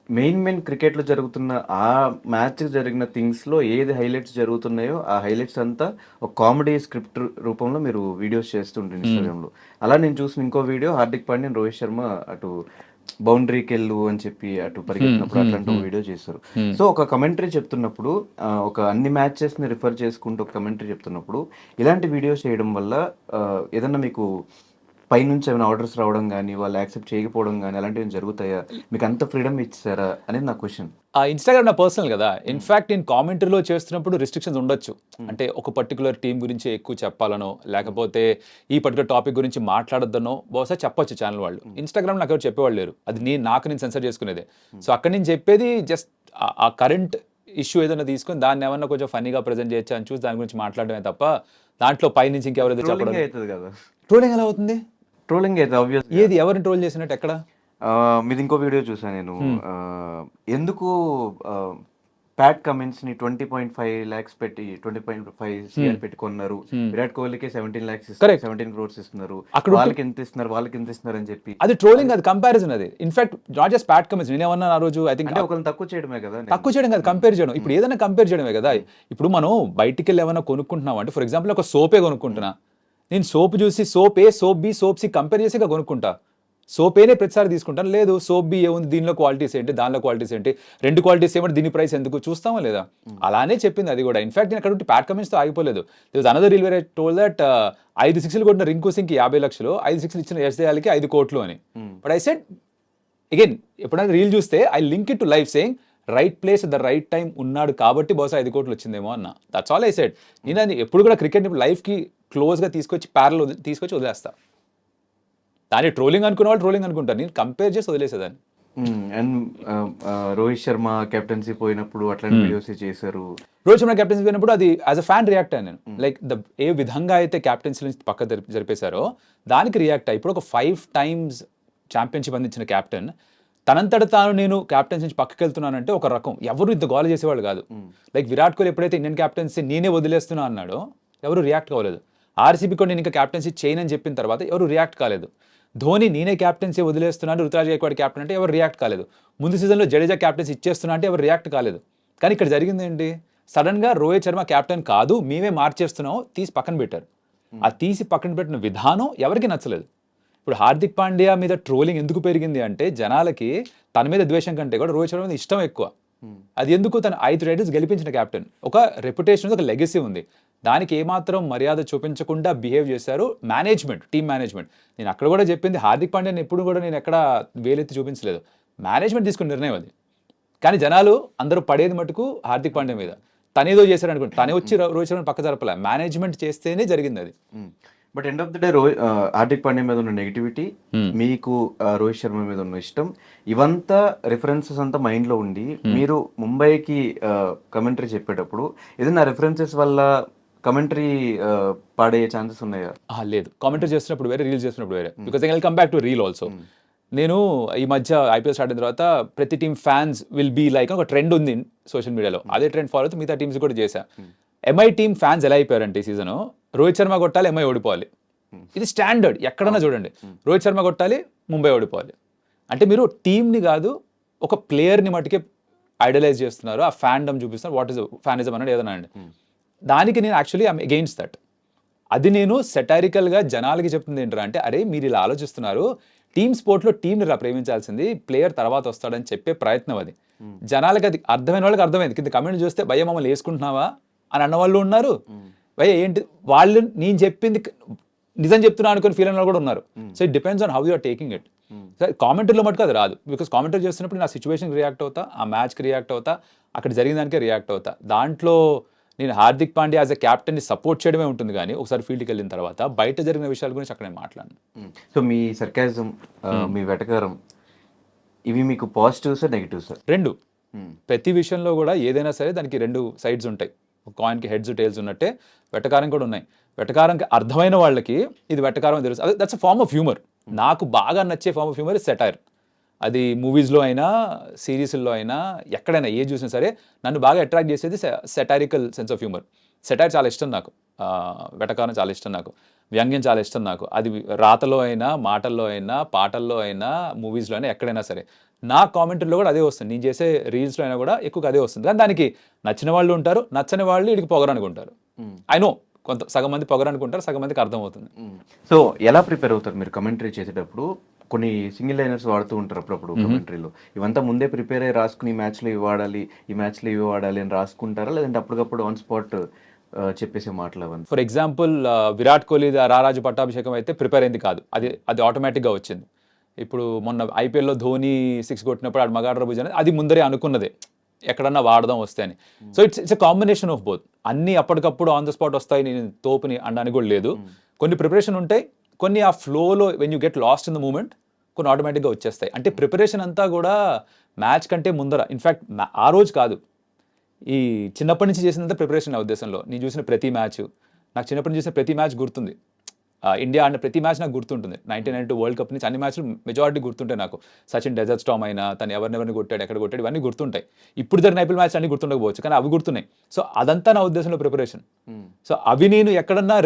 మెయిన్ క్రికెట్లో జరుగుతున్న ఆ మ్యాచ్ జరిగిన థింగ్స్లో ఏది హైలైట్స్ జరుగుతున్నాయో ఆ హైలైట్స్ అంతా ఒక కామెడీ స్క్రిప్ట్ రూపంలో మీరు వీడియోస్ చేస్తుంటారు ఇన్స్టాగ్రామ్లో. అలా నేను చూసిన ఇంకో వీడియో, హార్దిక్ పాండ్యా రోహిత్ శర్మ అటు బౌండరీకి వెళ్ళు అని చెప్పి అటు పరిగెత్తినప్పుడు అట్లాంటి వీడియో చేస్తారు. సో ఒక కమెంటరీ చెప్తున్నప్పుడు, ఒక అన్ని మ్యాచెస్ని రిఫర్ చేసుకుంటూ ఒక కమెంటరీ చెప్తున్నప్పుడు ఇలాంటి వీడియోస్ చేయడం వల్ల ఏదన్నా మీకు పైనుంచి ఏమైనా ఆర్డర్స్ రావడం కానీ, వాళ్ళు యాక్సెప్ట్ చేయకపోవడం కానీ అలాంటివి జరుగుతాయా? మీకు అంత ఫ్రీడమ్ ఇచ్చారా అనేది నా క్వశ్చన్. ఆ ఇన్స్టాగ్రామ్ నా పర్సనల్ కదా, ఇన్ఫాక్ట్ నేను కామెంటరీలో చేస్తున్నప్పుడు రిస్ట్రిక్షన్స్ ఉండొచ్చు. అంటే ఒక పర్టికులర్ టీం గురించి ఎక్కువ చెప్పాలనో, లేకపోతే ఈ పర్టికులర్ టాపిక్ గురించి మాట్లాడొద్దనో బహుశా చెప్పొచ్చు ఛానల్ వాళ్ళు. ఇన్స్టాగ్రామ్ నాకు ఎవరు చెప్పేవాళ్ళు లేరు, అది నేను సెన్సర్ చేసుకునేదే. సో అక్కడ నేను చెప్పేది జస్ట్ ఆ కరెంట్ ఇష్యూ ఏదైనా తీసుకొని దాన్ని ఏమన్నా కొంచెం ఫన్నీగా ప్రజెంట్ చేయొచ్చు అని చూసి దాని గురించి మాట్లాడమే తప్ప దాంట్లో పైనుంచి ఇంకెవరైతే చెప్పడం. ట్రోలింగ్ ఎలా అవుతుంది? ట్రోలింగ్ అయితే ఆబ్వియస్. ఏది ఎవరిని ట్రోల్ చేసినట్టు ఎక్కడ? మీది ఇంకో వీడియో చూసాను నేను. ఎందుకు ప్యాట్ కమిన్స్ ని 20.5 lakhs పెట్టి 20.5 CR పెట్టి కొన్నారు, విరాట్ కోహ్లీకి 17 lakhs ఇస్తారు, 17 crores ఇస్తున్నారు, వాళ్ళకి ఎంత ఇస్తున్నారు అని చెప్పి. అది ట్రోలింగ్, అది కంపారిజన్. అది in fact not just Pat Cummins. నేనేమన్నా ఆ రోజు ఐ థింక్ అంటే ఒకరిని తక్కువ చేయడమే కదా, తక్కువ చేయడం కాదు, కంపేర్ చేయడం. ఇప్పుడు ఏదైనా కంపేర్ చేయడమే కదా. ఇప్పుడు మనం బయటికి వెళ్ళి ఏమైనా కొనుక్కుంటున్నాం అంటే, ఫర్ ఎగ్జాంపుల్ ఒక సోపే కొనుక్కుంటున్నా, నేను సోప్ చూసి soap A, soap B, soap C compare చేసి కొనుక్కుంటా. సోప్ ఏనే ప్రతిసారి తీసుకుంటాను, లేదు సోప్ బి ఏముంది, దీనిలో క్వాలిటీస్ ఏంటి, దానిలో క్వాలిటీస్ ఏంటి, రెండు క్వాలిటీస్ ఏమంటే దీని ప్రైస్ ఎందుకు చూస్తామా లేదా? అలానే చెప్పింది అది కూడా. ఇన్ఫాక్ట్ నేను అక్కడ ప్యాట్ కమిన్స్తో ఆగిపోలేదు. Another reel where I told that 5 6లు కొట్టిన రింకు సింగ్కి 50 లక్షలు, 5 6లు ఇచ్చిన ఎస్దేయాలకి 5 కోట్లు అని. బట్ ఐ సెడ్ అగైన్, ఎప్పుడైనా రీల్ చూస్తే I link it to life saying right place at the right time ఉన్నాడు కాబట్టి బహుశా 5 కోట్లు వచ్చిందేమో అన్న. That's all I said. నేను ఎప్పుడు కూడా క్రికెట్ లైఫ్కి క్లోజ్గా తీసుకొచ్చి ప్యారల్ తీసుకొచ్చి వదిలేస్తా. దాన్ని ట్రోలింగ్ అనుకున్న వాళ్ళు ట్రోలింగ్ అనుకుంటారు, నేను కంపేర్ చేసి వదిలేసేదాన్ని. అండ్ రోహిత్ శర్మ కెప్టెన్సీ పోయినప్పుడు అట్లాంటి వీడియోస్ చేశారు. రోహిత్ శర్మ కెప్టెన్సీ పోయినప్పుడు అది యాజ్ అ ఫ్యాన్ రియాక్ట్ అయ్యాను నేను. లైక్ ఏ విధంగా అయితే కెప్టెన్సీ నుంచి పక్క జరిపేశారో దానికి రియాక్ట్ అయ్యి. ఇప్పుడు ఒక 5 times ఛాంపియన్షిప్ అందించిన కెప్టెన్ తనంతట తాను నేను కెప్టెన్సీ నుంచి పక్కకి వెళ్తున్నానంటే ఒక రకం, ఎవరు ఇంత గోల చేసేవాళ్ళు కాదు. లైక్ విరాట్ కోహ్లీ ఎప్పుడైతే ఇండియన్ కెప్టెన్సీ నేనే వదిలేస్తున్నా అన్నాడో ఎవరు రియాక్ట్ కాలేదు. ఆర్సీబీ కూడా నేను ఇంకా కెప్టెన్సీ చేయనని చెప్పిన తర్వాత ఎవరు రియాక్ట్ కాలేదు. ధోని నేనే క్యాప్టెన్సీ వదిలేస్తున్నాను, రుతురాజ్ గైక్వాడ్ క్యాప్టెన్ అంటే ఎవరు రియాక్ట్ కాలేదు. ముందు సీజన్లో జడేజా క్యాప్టెన్సీ ఇచ్చేస్తున్నా అంటే ఎవరు రియాక్ట్ కాలేదు. కానీ ఇక్కడ జరిగింది ఏంటి, సడన్గా రోహిత్ శర్మ క్యాప్టెన్ కాదు మేమే మార్చేస్తున్నాం తీసి పక్కన పెట్టారు. ఆ తీసి పక్కన పెట్టిన విధానం ఎవరికి నచ్చలేదు. ఇప్పుడు హార్దిక్ పాండ్యా మీద ట్రోలింగ్ ఎందుకు పెరిగింది అంటే జనాలకి తన మీద ద్వేషం కంటే కూడా రోహిత్ శర్మ మీద ఇష్టం ఎక్కువ. అది ఎందుకు, తను 5 titles గెలిపించిన క్యాప్టెన్, ఒక రెప్యుటేషన్, ఒక లెగసీ ఉంది. దానికి ఏమాత్రం మర్యాద చూపించకుండా బిహేవ్ చేశారు మేనేజ్మెంట్, టీమ్ మేనేజ్మెంట్. నేను అక్కడ కూడా చెప్పింది, హార్దిక్ పాండ్యాని ఎప్పుడు కూడా నేను ఎక్కడ వేలెత్తి చూపించలేదు, మేనేజ్మెంట్ తీసుకున్న నిర్ణయం అది. కానీ జనాలు అందరూ పడేది మటుకు హార్దిక్ పాండ్యా మీద. తనేదో చేశారు అనుకోండి, తనే వచ్చి రోహిత్ శర్మ పక్క జరపలే, మేనేజ్మెంట్ చేస్తేనే జరిగింది అది. But end of the day Hardik Pandya మీద ఉన్న నెగిటివిటీ, మీకు రోహిత్ శర్మ మీద ఉన్న ఇష్టం, ఇవంతా రిఫరెన్సెస్ అంతా మైండ్లో ఉండి మీరు ముంబైకి కమెంటరీ చెప్పేటప్పుడు ఏదైనా రిఫరెన్సెస్ వల్ల కమెంటరీ పాడే ఛాన్సెస్ ఉన్నాయా? లేదు, కామెంటరీ చేస్తున్నప్పుడు వేరే, రీల్స్ చేస్తున్నప్పుడు వేరే. Because I will come back to reel also. నేను ఈ మధ్య ఐపీఎల్ స్టార్ట్ అయిన తర్వాత ప్రతి team fans will be like ఒక ట్రెండ్ ఉంది సోషల్ మీడియాలో, అదే ట్రెండ్ ఫాలో అవుతూ మిగతా టీమ్స్ కూడా చేశా. ఎంఐ టీమ్ ఫ్యాన్స్ ఎలా అయిపోయారంటే ఈ సీజన్ రోహిత్ శర్మ కొట్టాలి ఎంఐ ఓడిపోవాలి, ఇది స్టాండర్డ్. ఎక్కడన్నా చూడండి, రోహిత్ శర్మ కొట్టాలి ముంబై ఓడిపోవాలి. అంటే మీరు టీంని కాదు ఒక ప్లేయర్ని మటుకే ఐడలైజ్ చేస్తున్నారు, ఆ ఫ్యాన్డమ్ చూపిస్తున్నారు. వాట్ ఈస్ ఫ్యానిజం అనేది ఏదన్నా అండి. దానికి నేను యాక్చువల్లీ ఐఎమ్ అగెయిన్స్ట్ దట్. అది నేను సెటారికల్గా జనాలకి చెప్తుంది ఏంటంటే, అంటే అరే మీరు ఇలా ఆలోచిస్తున్నారు, టీమ్ స్పోర్ట్లో టీంని ఇలా ప్రేమించాల్సింది, ప్లేయర్ తర్వాత వస్తాడని చెప్పే ప్రయత్నం అది. జనాలకి అది అర్థమైన వాళ్ళకి అర్థమైంది. కింద కమెంట్ చూస్తే భయ్య మమ్మల్ని వేసుకుంటున్నావా అని అన్నవాళ్ళు ఉన్నారు, భయ్య ఏంటి వాళ్ళు నేను చెప్పింది నిజం చెప్తున్నా అనుకుని ఫీల్ అయిన కూడా ఉన్నారు. So it depends on how you are taking it. కామెంటరీలో మటుకు అది రాదు, బికాస్ కామెంటరీ చేస్తున్నప్పుడు నా సిచ్యువేషన్కి రియాక్ట్ అవుతా, ఆ మ్యాచ్కి రియాక్ట్ అవుతా, అక్కడ జరిగిన దానికే రియాక్ట్ అవుతా. దాంట్లో నేను హార్దిక్ పాండ్యా యాజ్ అ క్యాప్టెన్ని సపోర్ట్ చేయడమే ఉంటుంది, కానీ ఒకసారి ఫీల్డ్కి వెళ్ళిన తర్వాత బయట జరిగిన విషయాల గురించి అక్కడ నేను మాట్లాడను. సో మీ సర్కాజం, మీ వెటకారం, ఇవి మీకు పాజిటివ్స్ నెగిటివ్స్? రెండు. ప్రతి విషయంలో కూడా ఏదైనా సరే దానికి 2 సైడ్స్ ఉంటాయి. కాయిన్కి హెడ్స్ టైల్స్ ఉన్నట్టే వెటకారం కూడా ఉన్నాయి. వెటకారంకి అర్థమైన వాళ్ళకి ఇది వెటకారం అని తెలుసు. That's a form of humour. నాకు బాగా నచ్చే form of humour is satire. అది మూవీస్లో అయినా సిరీస్లో అయినా ఎక్కడైనా ఏ చూసినా సరే నన్ను బాగా అట్రాక్ట్ చేసేది satirical sense of humour. Satire చాలా ఇష్టం నాకు, వెటకారం చాలా ఇష్టం నాకు, వ్యంగ్యం చాలా ఇష్టం నాకు. అది రాతలో అయినా, మాటల్లో అయినా, పాటల్లో అయినా, మూవీస్లో అయినా ఎక్కడైనా సరే నా కామెంటరీలో కూడా అదే వస్తుంది. నేను చేసే రీల్స్లో అయినా కూడా ఎక్కువగా అదే వస్తుంది. కానీ దానికి నచ్చిన వాళ్ళు ఉంటారు, నచ్చని వాళ్ళు వీడికి పొగరనుకుంటారు. ఐ నో కొంత సగం మంది పొగరనుకుంటారు, సగం మందికి అర్థమవుతుంది. సో ఎలా ప్రిపేర్ అవుతారు మీరు కమెంటరీ చేసేటప్పుడు? కొన్ని సింగిల్ లైనర్స్ వాడుతూ ఉంటారు అప్పుడప్పుడు కమెంటరీలో. ఇవంతా ముందే ప్రిపేర్ అయ్యి రాసుకుని ఈ మ్యాచ్లో ఇవి వాడాలి, ఈ మ్యాచ్లో ఇవి వాడాలి అని రాసుకుంటారా, లేదంటే అప్పటికప్పుడు ఆన్ స్పాట్ చెప్పేసే మాటలు అవన్నీ? ఫర్ ఎగ్జాంపుల్ విరాట్ కోహ్లీ రారాజు పట్టాభిషేకం అయితే ప్రిపేర్ అయింది కాదు, అది ఆటోమేటిక్గా వచ్చింది. ఇప్పుడు మొన్న ఐపీఎల్లో ధోని 6 కొట్టినప్పుడు ఆడు మగాడ్ర భుజ అనేది అది ముందరే అనుకున్నదే, ఎక్కడన్నా వాడదాం వస్తే అని. So it's a combination of both. అన్నీ అప్పటికప్పుడు ఆన్ ద స్పాట్ వస్తాయి, నేను తోపుని అనడానికి కూడా లేదు. కొన్ని ప్రిపరేషన్ ఉంటాయి, కొన్ని ఆ ఫ్లోలో when you get lost in the moment కొన్ని ఆటోమేటిక్గా వచ్చేస్తాయి. అంటే ప్రిపరేషన్ అంతా కూడా మ్యాచ్ కంటే ముందర, ఇన్ఫ్యాక్ట్ ఆ రోజు కాదు, ఈ చిన్నప్పటి నుంచి చేసినంత ప్రిపరేషన్ నా ఉద్దేశంలో. నేను చూసిన ప్రతి మ్యాచ్, నాకు చిన్నప్పటి నుంచి చూసిన ప్రతి మ్యాచ్ గుర్తుంది. ఇండియా ఆడిన ప్రతి మ్యాచ్ నాకు గుర్తుంటుంది. 1992 వరల్డ్ కప్ నుంచి అన్ని మ్యాచ్లు మెజారిటీ గుర్తుంటాయి నాకు. సచిన్ డెజర్ట్ స్టామ్ అయినా, తను ఎవరినెవరిని కొట్టాడు, ఎక్కడ కొట్టాడు, ఇవన్నీ గుర్తుంటాయి. ఇప్పుడు జరిగిన ఐపీఎల్ మ్యాచ్ అన్ని గుర్తుండకపోవచ్చు, కానీ అవి గుర్తున్నాయి. సో అదంతా నా ఉద్దేశంలో ప్రిపరేషన్. సో అవి నేను ఎక్కడన్నా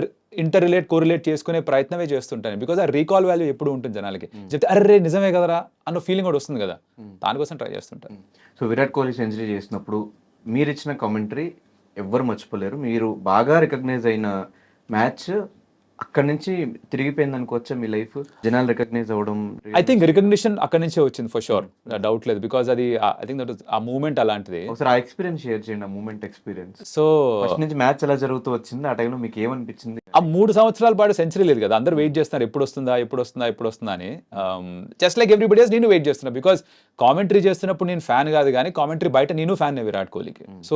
కోరిలేట్ చేసుకునే ప్రయత్నమే చేస్తుంటాను. బికాజ్ ఆ రీకాల్ వాల్యూ ఎప్పుడు ఉంటుంది జనాలకి. చెప్తే అర్రే నిజమే కదరా అన్న ఫీలింగ్ కూడా వస్తుంది కదా, దానికోసం ట్రై చేస్తుంటాను. సో విరాట్ కోహ్లీ సెంచరీ చేసినప్పుడు మీరు ఇచ్చిన కామెంటరీ ఎవ్వరు మర్చిపోలేరు. మీరు బాగా రికగ్నైజ్ అయిన మ్యాచ్ అక్కడి నుంచి తిరిగిపోయింది అనుకోవచ్చా మీ లైఫ్? జనాలు రికగ్నైజ్ అవ్వడం, ఐ థింక్ రికగ్నిషన్ అక్కడి నుంచే వచ్చింది ఫర్ షూర్, డౌట్ లేదు. బికాజ్ అది ఐ థింక్ దట్ ఆ మూమెంట్ అలాంటిది. ఒకసారి ఆ ఎక్స్పీరియన్స్ షేర్ చేయండి, ఆ మూమెంట్ ఎక్స్పీరియన్స్. సో ఫస్ట్ నుంచి మ్యాచ్ ఎలా జరుగుతూ వచ్చింది, ఆ టైంలో మీకు ఏమనిపించింది? ఆ 3 సంవత్సరాల పాటు సెంచరీ లేదు కదా, అందరూ వెయిట్ చేస్తున్నారు ఎప్పుడు వస్తుందా అని. జస్ట్ లైక్ ఎవ్రీబడి ఎల్స్ నేను వెయిట్ చేస్తున్నా. బికాజ్ కామెంటరీ చేస్తున్నప్పుడు నేను ఫ్యాన్ కాదు, కానీ కామెంటరీ బయట నేను ఫ్యాన్ విరాట్ కోహ్లీకి. సో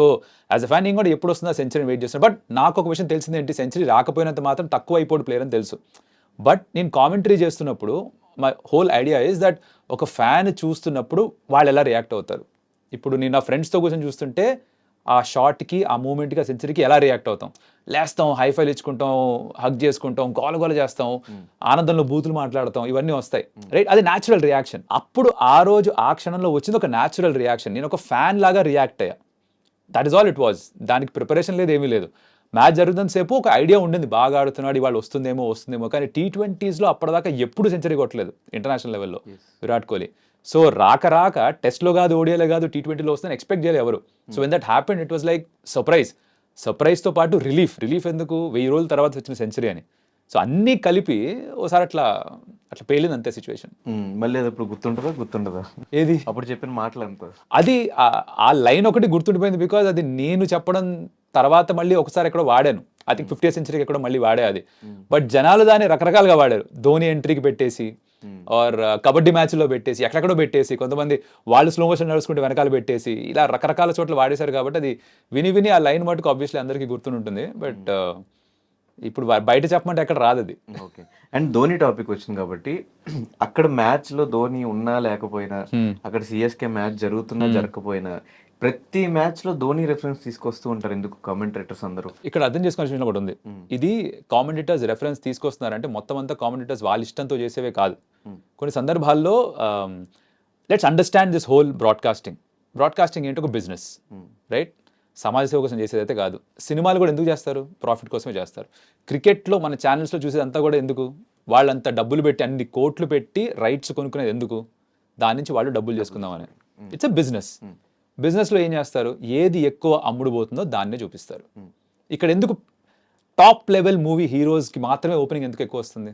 యాజ్ అ ఫ్యాన్ నేను కూడా ఎప్పుడు వస్తుందా సెంచరీ వెయిట్ చేస్తున్నా. బట్ నాకు ఒక విషయం తెలిసింది ఏంటి, సెంచరీ రాకపోయినంత మాత్రం తక్కువ అయిపోడు ప్లేయర్ అని తెలుసు. బట్ నేను కామెంటరీ చేస్తున్నప్పుడు my whole idea is that ఒక ఫ్యాన్ చూస్తున్నప్పుడు వాళ్ళు ఎలా రియాక్ట్ అవుతారు. ఇప్పుడు నేను నా ఫ్రెండ్స్తో కూర్చొని చూస్తుంటే ఆ షాట్కి, ఆ మూమెంట్కి, ఆ సెంచరీకి ఎలా రియాక్ట్ అవుతాం, లేస్తాం, హైఫైలు ఇచ్చుకుంటాం, హగ్ చేసుకుంటాం, గోల చేస్తాం, ఆనందంలో బూతులు మాట్లాడతాం, ఇవన్నీ వస్తాయి రైట్. అది న్యాచురల్ రియాక్షన్. అప్పుడు ఆ రోజు ఆ క్షణంలో వచ్చింది ఒక న్యాచురల్ రియాక్షన్. నేను ఒక ఫ్యాన్ లాగా రియాక్ట్ అయ్యా. That is all it was. దానికి ప్రిపరేషన్ లేదు, ఏమీ లేదు. మ్యాచ్ జరుగుతున్న సేపు ఒక ఐడియా ఉండింది, బాగా ఆడుతున్నాడు, ఇవాళ వస్తుందేమో. కానీ T20స్లో అప్పటిదాకా ఎప్పుడు సెంచరీ కొట్టలేదు ఇంటర్నేషనల్ లెవెల్లో విరాట్ కోహ్లీ. సో రాక టెస్ట్లో కాదు, ఓడియాలో కాదు, T20లో వస్తుందని ఎక్స్పెక్ట్ చేయలేదు ఎవరు. So when that happened it was like సర్ప్రైజ్తో పాటు రిలీఫ్ ఎందుకు, 1000 రోజుల తర్వాత వచ్చిన సెంచరీ అని. సో అన్నీ కలిపి ఒకసారి అట్లా పేలింది అంతే సిచ్యువేషన్. మళ్ళీ అది ఇప్పుడు గుర్తుండదా ఏది అప్పుడు చెప్పిన మాటలు అంతా? అది ఆ లైన్ ఒకటి గుర్తుండిపోయింది. బికాజ్ అది నేను చెప్పడం తర్వాత మళ్ళీ ఒకసారి ఎక్కడో వాడాను. ఐ థింక్ 50th సెంచరీకి ఎక్కడో మళ్ళీ వాడే అది. బట్ జనాలు దాన్ని రకరకాలుగా వాడారు. ధోని ఎంట్రీకి పెట్టేసి, ఆర్ కబడ్డీ మ్యాచ్లో పెట్టేసి, ఎక్కడెక్కడో పెట్టేసి, కొంతమంది వాళ్ళు స్లో మోషన్ నడుచుకుంటే వెనకాల పెట్టేసి, ఇలా రకరకాల చోట్ల వాడేశారు. కాబట్టి అది విని ఆ లైన్ మటుకు ఆబ్వియస్లీ అందరికీ గుర్తుంటుంది. బట్ ఇప్పుడు బయట చెప్పమంటే ఎక్కడ రాదు అది. ఓకే. అండ్ ధోని టాపిక్ వచ్చింది కాబట్టి, అక్కడ మ్యాచ్లో ధోని ఉన్నా లేకపోయినా, అక్కడ సిఎస్కే మ్యాచ్ జరుగుతున్నా జరగకపోయినా, ప్రతి మ్యాచ్లో ధోని రెఫరెన్స్ తీసుకొస్తూ ఉంటారు. ఎందుకు కామెంటేటర్స్ అందరూ? ఇక్కడ అర్థం చేసుకోవాల్సిన విషయం ఒకటి ఉంది. ఇది కామెంటేటర్స్ రెఫరెన్స్ తీసుకొస్తున్నారంటే మొత్తం అంతా కామెంటేటర్స్ వాళ్ళ ఇష్టంతో చేసేవే కాదు. కొన్ని సందర్భాల్లో let's understand this whole broadcasting ఏంటి, ఒక బిజినెస్ రైట్. సమాజ సేవ కోసం చేసేదైతే కాదు. సినిమాలు కూడా ఎందుకు చేస్తారు, ప్రాఫిట్ కోసమే చేస్తారు. క్రికెట్లో మన ఛానల్స్లో చూసేదంతా కూడా ఎందుకు, వాళ్ళంతా డబ్బులు పెట్టి, అన్ని కోట్లు పెట్టి రైట్స్ కొనుక్కునేది ఎందుకు, దాని నుంచి వాళ్ళు డబ్బులు చేసుకుందామని. ఇట్స్ ఎ బిజినెస్లో ఏం చేస్తారు, ఏది ఎక్కువ అమ్ముడు పోతుందో దాన్నే చూపిస్తారు. ఇక్కడ ఎందుకు టాప్ లెవెల్ మూవీ హీరోస్కి మాత్రమే ఓపెనింగ్ ఎందుకు ఎక్కువ వస్తుంది,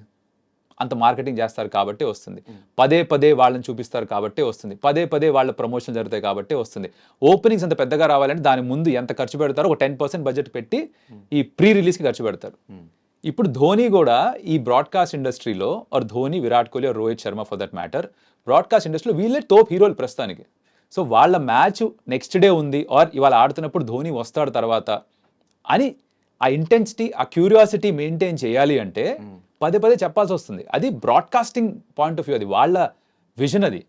అంత మార్కెటింగ్ చేస్తారు కాబట్టి వస్తుంది. పదే వాళ్ళని చూపిస్తారు కాబట్టి వస్తుంది. పదే వాళ్ళ ప్రమోషన్ జరుగుతాయి కాబట్టి వస్తుంది. ఓపెనింగ్స్ అంత పెద్దగా రావాలంటే దాని ముందు ఎంత ఖర్చు పెడతారో ఒక 10% బడ్జెట్ పెట్టి ఈ ప్రీ రిలీజ్కి ఖర్చు పెడతారు. ఇప్పుడు ధోని కూడా ఈ బ్రాడ్కాస్ట్ ఇండస్ట్రీలో, or Dhoni, Virat Kohli, or Rohit Sharma for that matter, broadcast ఇండస్ట్రీలో వీళ్ళే టాప్ హీరోలు ప్రస్తుతానికి. సో వాళ్ళ మ్యాచ్ నెక్స్ట్ డే ఉంది, ఆర్ ఇవాళ ఆడుతున్నప్పుడు ధోని వస్తాడు తర్వాత అని ఆ ఇంటెన్సిటీ, ఆ క్యూరియాసిటీ మెయింటైన్ చేయాలి అంటే పదే చెప్పాల్సి వస్తుంది. అది బ్రాడ్కాస్టింగ్ పాయింట్ ఆఫ్ వ్యూ, అది వాళ్ళ విజన్. అది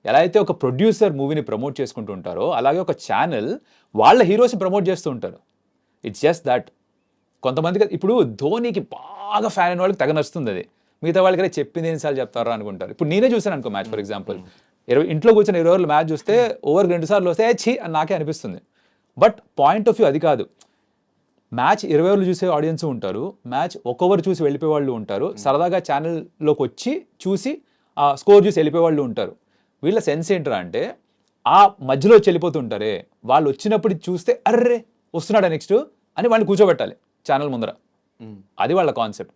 ఎలా అయితే ఒక ప్రొడ్యూసర్ మూవీని ప్రమోట్ చేసుకుంటూ ఉంటారో అలాగే ఒక ఛానల్ వాళ్ళ హీరోస్ని ప్రమోట్ చేస్తూ ఉంటారు. It's just that. కొంతమందికి ఇప్పుడు ధోనికి బాగా ఫ్యాన్ అయిన వాళ్ళకి తెగ నచ్చుతుంది అది, మిగతా వాళ్ళకి అరే చెప్పింది ఎన్నిసార్లు చెప్తారా అనుకుంటారు. ఇప్పుడు నేనే చూసాను అనుకో మ్యాచ్, ఫర్ ఎగ్జాంపుల్ ఇంట్లో కూర్చొని 20 ఓవర్లు మ్యాచ్ చూస్తే ఓవర్కి 2 సార్లు వస్తే ఛీ అని నాకే అనిపిస్తుంది. బట్ పాయింట్ ఆఫ్ వ్యూ అది కాదు. మ్యాచ్ 20 ఓవర్లు చూసే ఆడియన్స్ ఉంటారు, మ్యాచ్ 1 ఓవర్ చూసి వెళ్ళిపోయే వాళ్ళు ఉంటారు, సరదాగా ఛానల్లోకి వచ్చి చూసి ఆ స్కోర్ చూసి వెళ్ళిపోయే వాళ్ళు ఉంటారు. వీళ్ళ సెన్స్ ఏంటరా అంటే ఆ మధ్యలో వచ్చి వెళ్ళిపోతుంటారే వాళ్ళు వచ్చినప్పుడు చూస్తే అర్రే వస్తున్నాడా నెక్స్ట్ అని వాళ్ళని కూర్చోబెట్టాలి ఛానల్ ముందర. అది వాళ్ళ concept.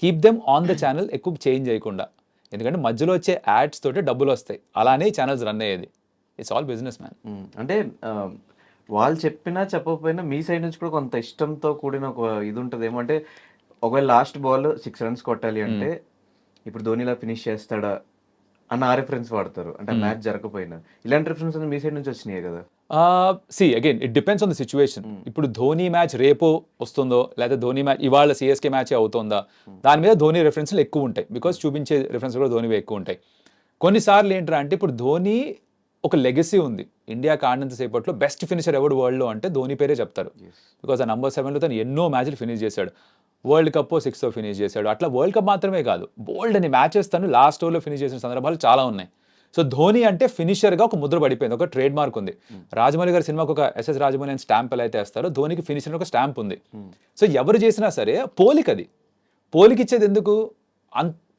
Keep them on the channel, ఎక్కువ చేంజ్ చేయకుండా. ఎందుకంటే మధ్యలో వచ్చే యాడ్స్ తోటి డబ్బులు వస్తాయి, అలానే ఛానల్స్ రన్ అయ్యేది. It's all business man. అంటే వాళ్ళు చెప్పినా చెప్పకపోయినా మీ సైడ్ నుంచి కూడా కొంత ఇష్టంతో కూడిన ఒక ఇది ఉంటుంది. ఏమంటే ఒకవేళ లాస్ట్ బాల్ 6 runs కొట్టాలి అంటే ఇప్పుడు ధోనిలా ఫినిష్ చేస్తాడా అన్న ఆ రిఫరెన్స్ వాడతారు, అంటే మ్యాచ్ జరగకపోయినా. ఇలాంటి రిఫరెన్స్ మీ సైడ్ నుంచి వచ్చినాయి కదా. Again it depends on the situation. ఇప్పుడు ధోని మ్యాచ్ రేపు వస్తుందో లేదా ధోని మ్యాచ్ ఇవాళ సిఎస్కే మ్యాచ్ అవుతుందా, దాని మీద ధోని రెఫరెన్స్లు ఎక్కువ ఉంటాయి. బికాస్ చూపించే రిఫరెన్స్ కూడా ధోనివి ఎక్కువ ఉంటాయి. కొన్నిసార్లు ఏంటంటే అంటే ఇప్పుడు ధోని ఒక లెగసీ ఉంది. ఇండియాకి ఆడినంత సేపట్లో బెస్ట్ ఫినిషర్ ఎవడు వరల్డ్లో అంటే ధోని పేరే చెప్తారు. బికాస్ ఆ నంబర్ 7లో తను ఎన్నో మ్యాచ్లు ఫినిష్ చేశాడు. వరల్డ్ కప్ 6 ఫినిష్ చేశాడు. అట్లా వరల్డ్ కప్ మాత్రమే కాదు, బోల్డ్ అని మ్యాచెస్ తను లాస్ట్ ఓవర్లో ఫినిష్ చేసిన సందర్భాలు చాలా ఉన్నాయి. సో ధోని అంటే ఫినిషర్గా ఒక ముద్ర పడిపోయింది, ఒక ట్రేడ్ మార్క్ ఉంది. రాజమౌళి గారి సినిమాకి ఒక ఎస్ఎస్ రాజమౌళి అని స్టాంప్ ఎలా అయితే వేస్తారో ధోనికి ఫినిషర్ ఒక స్టాంప్ ఉంది. సో ఎవరు చేసినా సరే పోలికది. పోలికిచ్చేది ఎందుకు?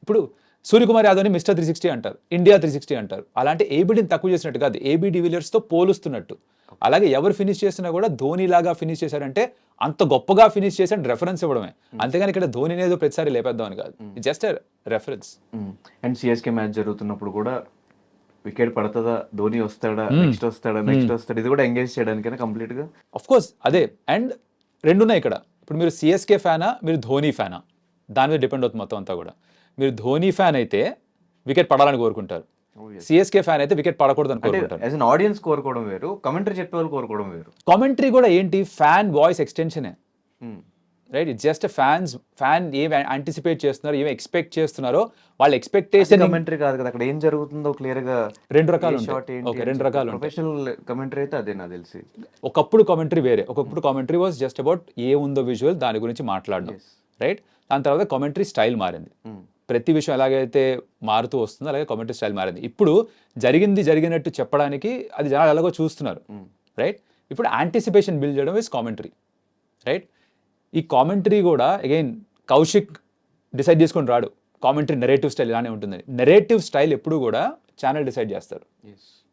ఇప్పుడు సూర్యకుమార్ యాదవ్ని మిస్టర్ 360 అంటారు, ఇండియా 360 అంటారు. అలాంటి ఏబిడిని తక్కువ చేసినట్టు కాదు, ఏబీ డివిలియర్స్తో పోలుస్తున్నట్టు. అలాగే ఎవరు ఫినిష్ చేసినా కూడా ధోని లాగా ఫినిష్ చేశారంటే అంత గొప్పగా ఫినిష్ చేశాడు రెఫరెన్స్ ఇవ్వడమే. అంతేగాని ఇక్కడ ధోని ఏదో ప్రతిసారి లేపేద్దాం అని కాదు, just reference. And CSK match జరుగుతున్నప్పుడు కూడా వికెట్ పడుతుందా, ధోని వస్తాడా, నెక్స్ట్ వస్తాడా, ఇది కూడా ఎంగేజ్ చేయడానికైనా కంప్లీట్ గా. ఆఫ్ కోర్స్ అదే. అండ్ రెండున్నాయి ఇక్కడ. ఇప్పుడు మీరు సిఎస్కే ఫ్యానా, మీరు ధోని ఫ్యానా, దాని మీద డిపెండ్ అవుతుంది మొత్తం అంతా కూడా. మీరు ధోని ఫ్యాన్ అయితే వికెట్ పడాలని కోరుకుంటారు, సిఎస్కే ఫ్యాన్ అయితే వికెట్ పడకూడదు అని కోరుకుంటారు. యాజ్ అన్ ఆడియన్స్ కోరుకోవడం వేరు, కామెంటరీ చెప్పే వాళ్ళు కోరుకోవడం వేరు. కామెంటరీ కూడా ఏంటి, ఫ్యాన్ వాయిస్ ఎక్స్టెన్షనే, రైట్? ఇట్స్ జస్ట్ ఫ్యాన్ ఏం యాంటిసిపేట్ చేస్తున్నారు, ఏం ఎక్స్పెక్ట్ చేస్తున్నారో వాళ్ళ ఎక్స్పెక్టేషన్. కమెంటరీ కాదు కదా, అక్కడ ఏం జరుగుతుందో క్లియర్ గా రెండు రకాలు ఉంటాయి. ప్రొఫెషనల్ కమెంటరీ అయితే అదే నాకు తెలిసి. ఒకప్పుడు కామెంటరీ వేరే, ఒకప్పుడు కామెంటరీ వాజ్ జస్ట్ అబౌట్ ఏముందో విజువల్ దాని గురించి మాట్లాడడం, రైట్? దాని తర్వాత కామెంటరీ స్టైల్ మారింది. ప్రతి విషయం ఎలాగైతే మారుతూ వస్తుందో అలాగే కామెంటరీ స్టైల్ మారింది. ఇప్పుడు జరిగినట్టు చెప్పడానికి అది జనాలు ఎలాగో చూస్తున్నారు, రైట్? ఇప్పుడు యాంటిసిపేషన్ బిల్డ్ చేయడం ఇస్ కామెంటరీ, రైట్? ఈ కామెంటరీ కూడా అగైన్ కౌశిక్ డిసైడ్ చేసుకొని రాడు, కామెంటరీ నెరేటివ్ స్టైల్ ఇలానే ఉంటుందని. నెరేటివ్ స్టైల్ ఎప్పుడు కూడా ఛానల్ డిసైడ్ చేస్తారు.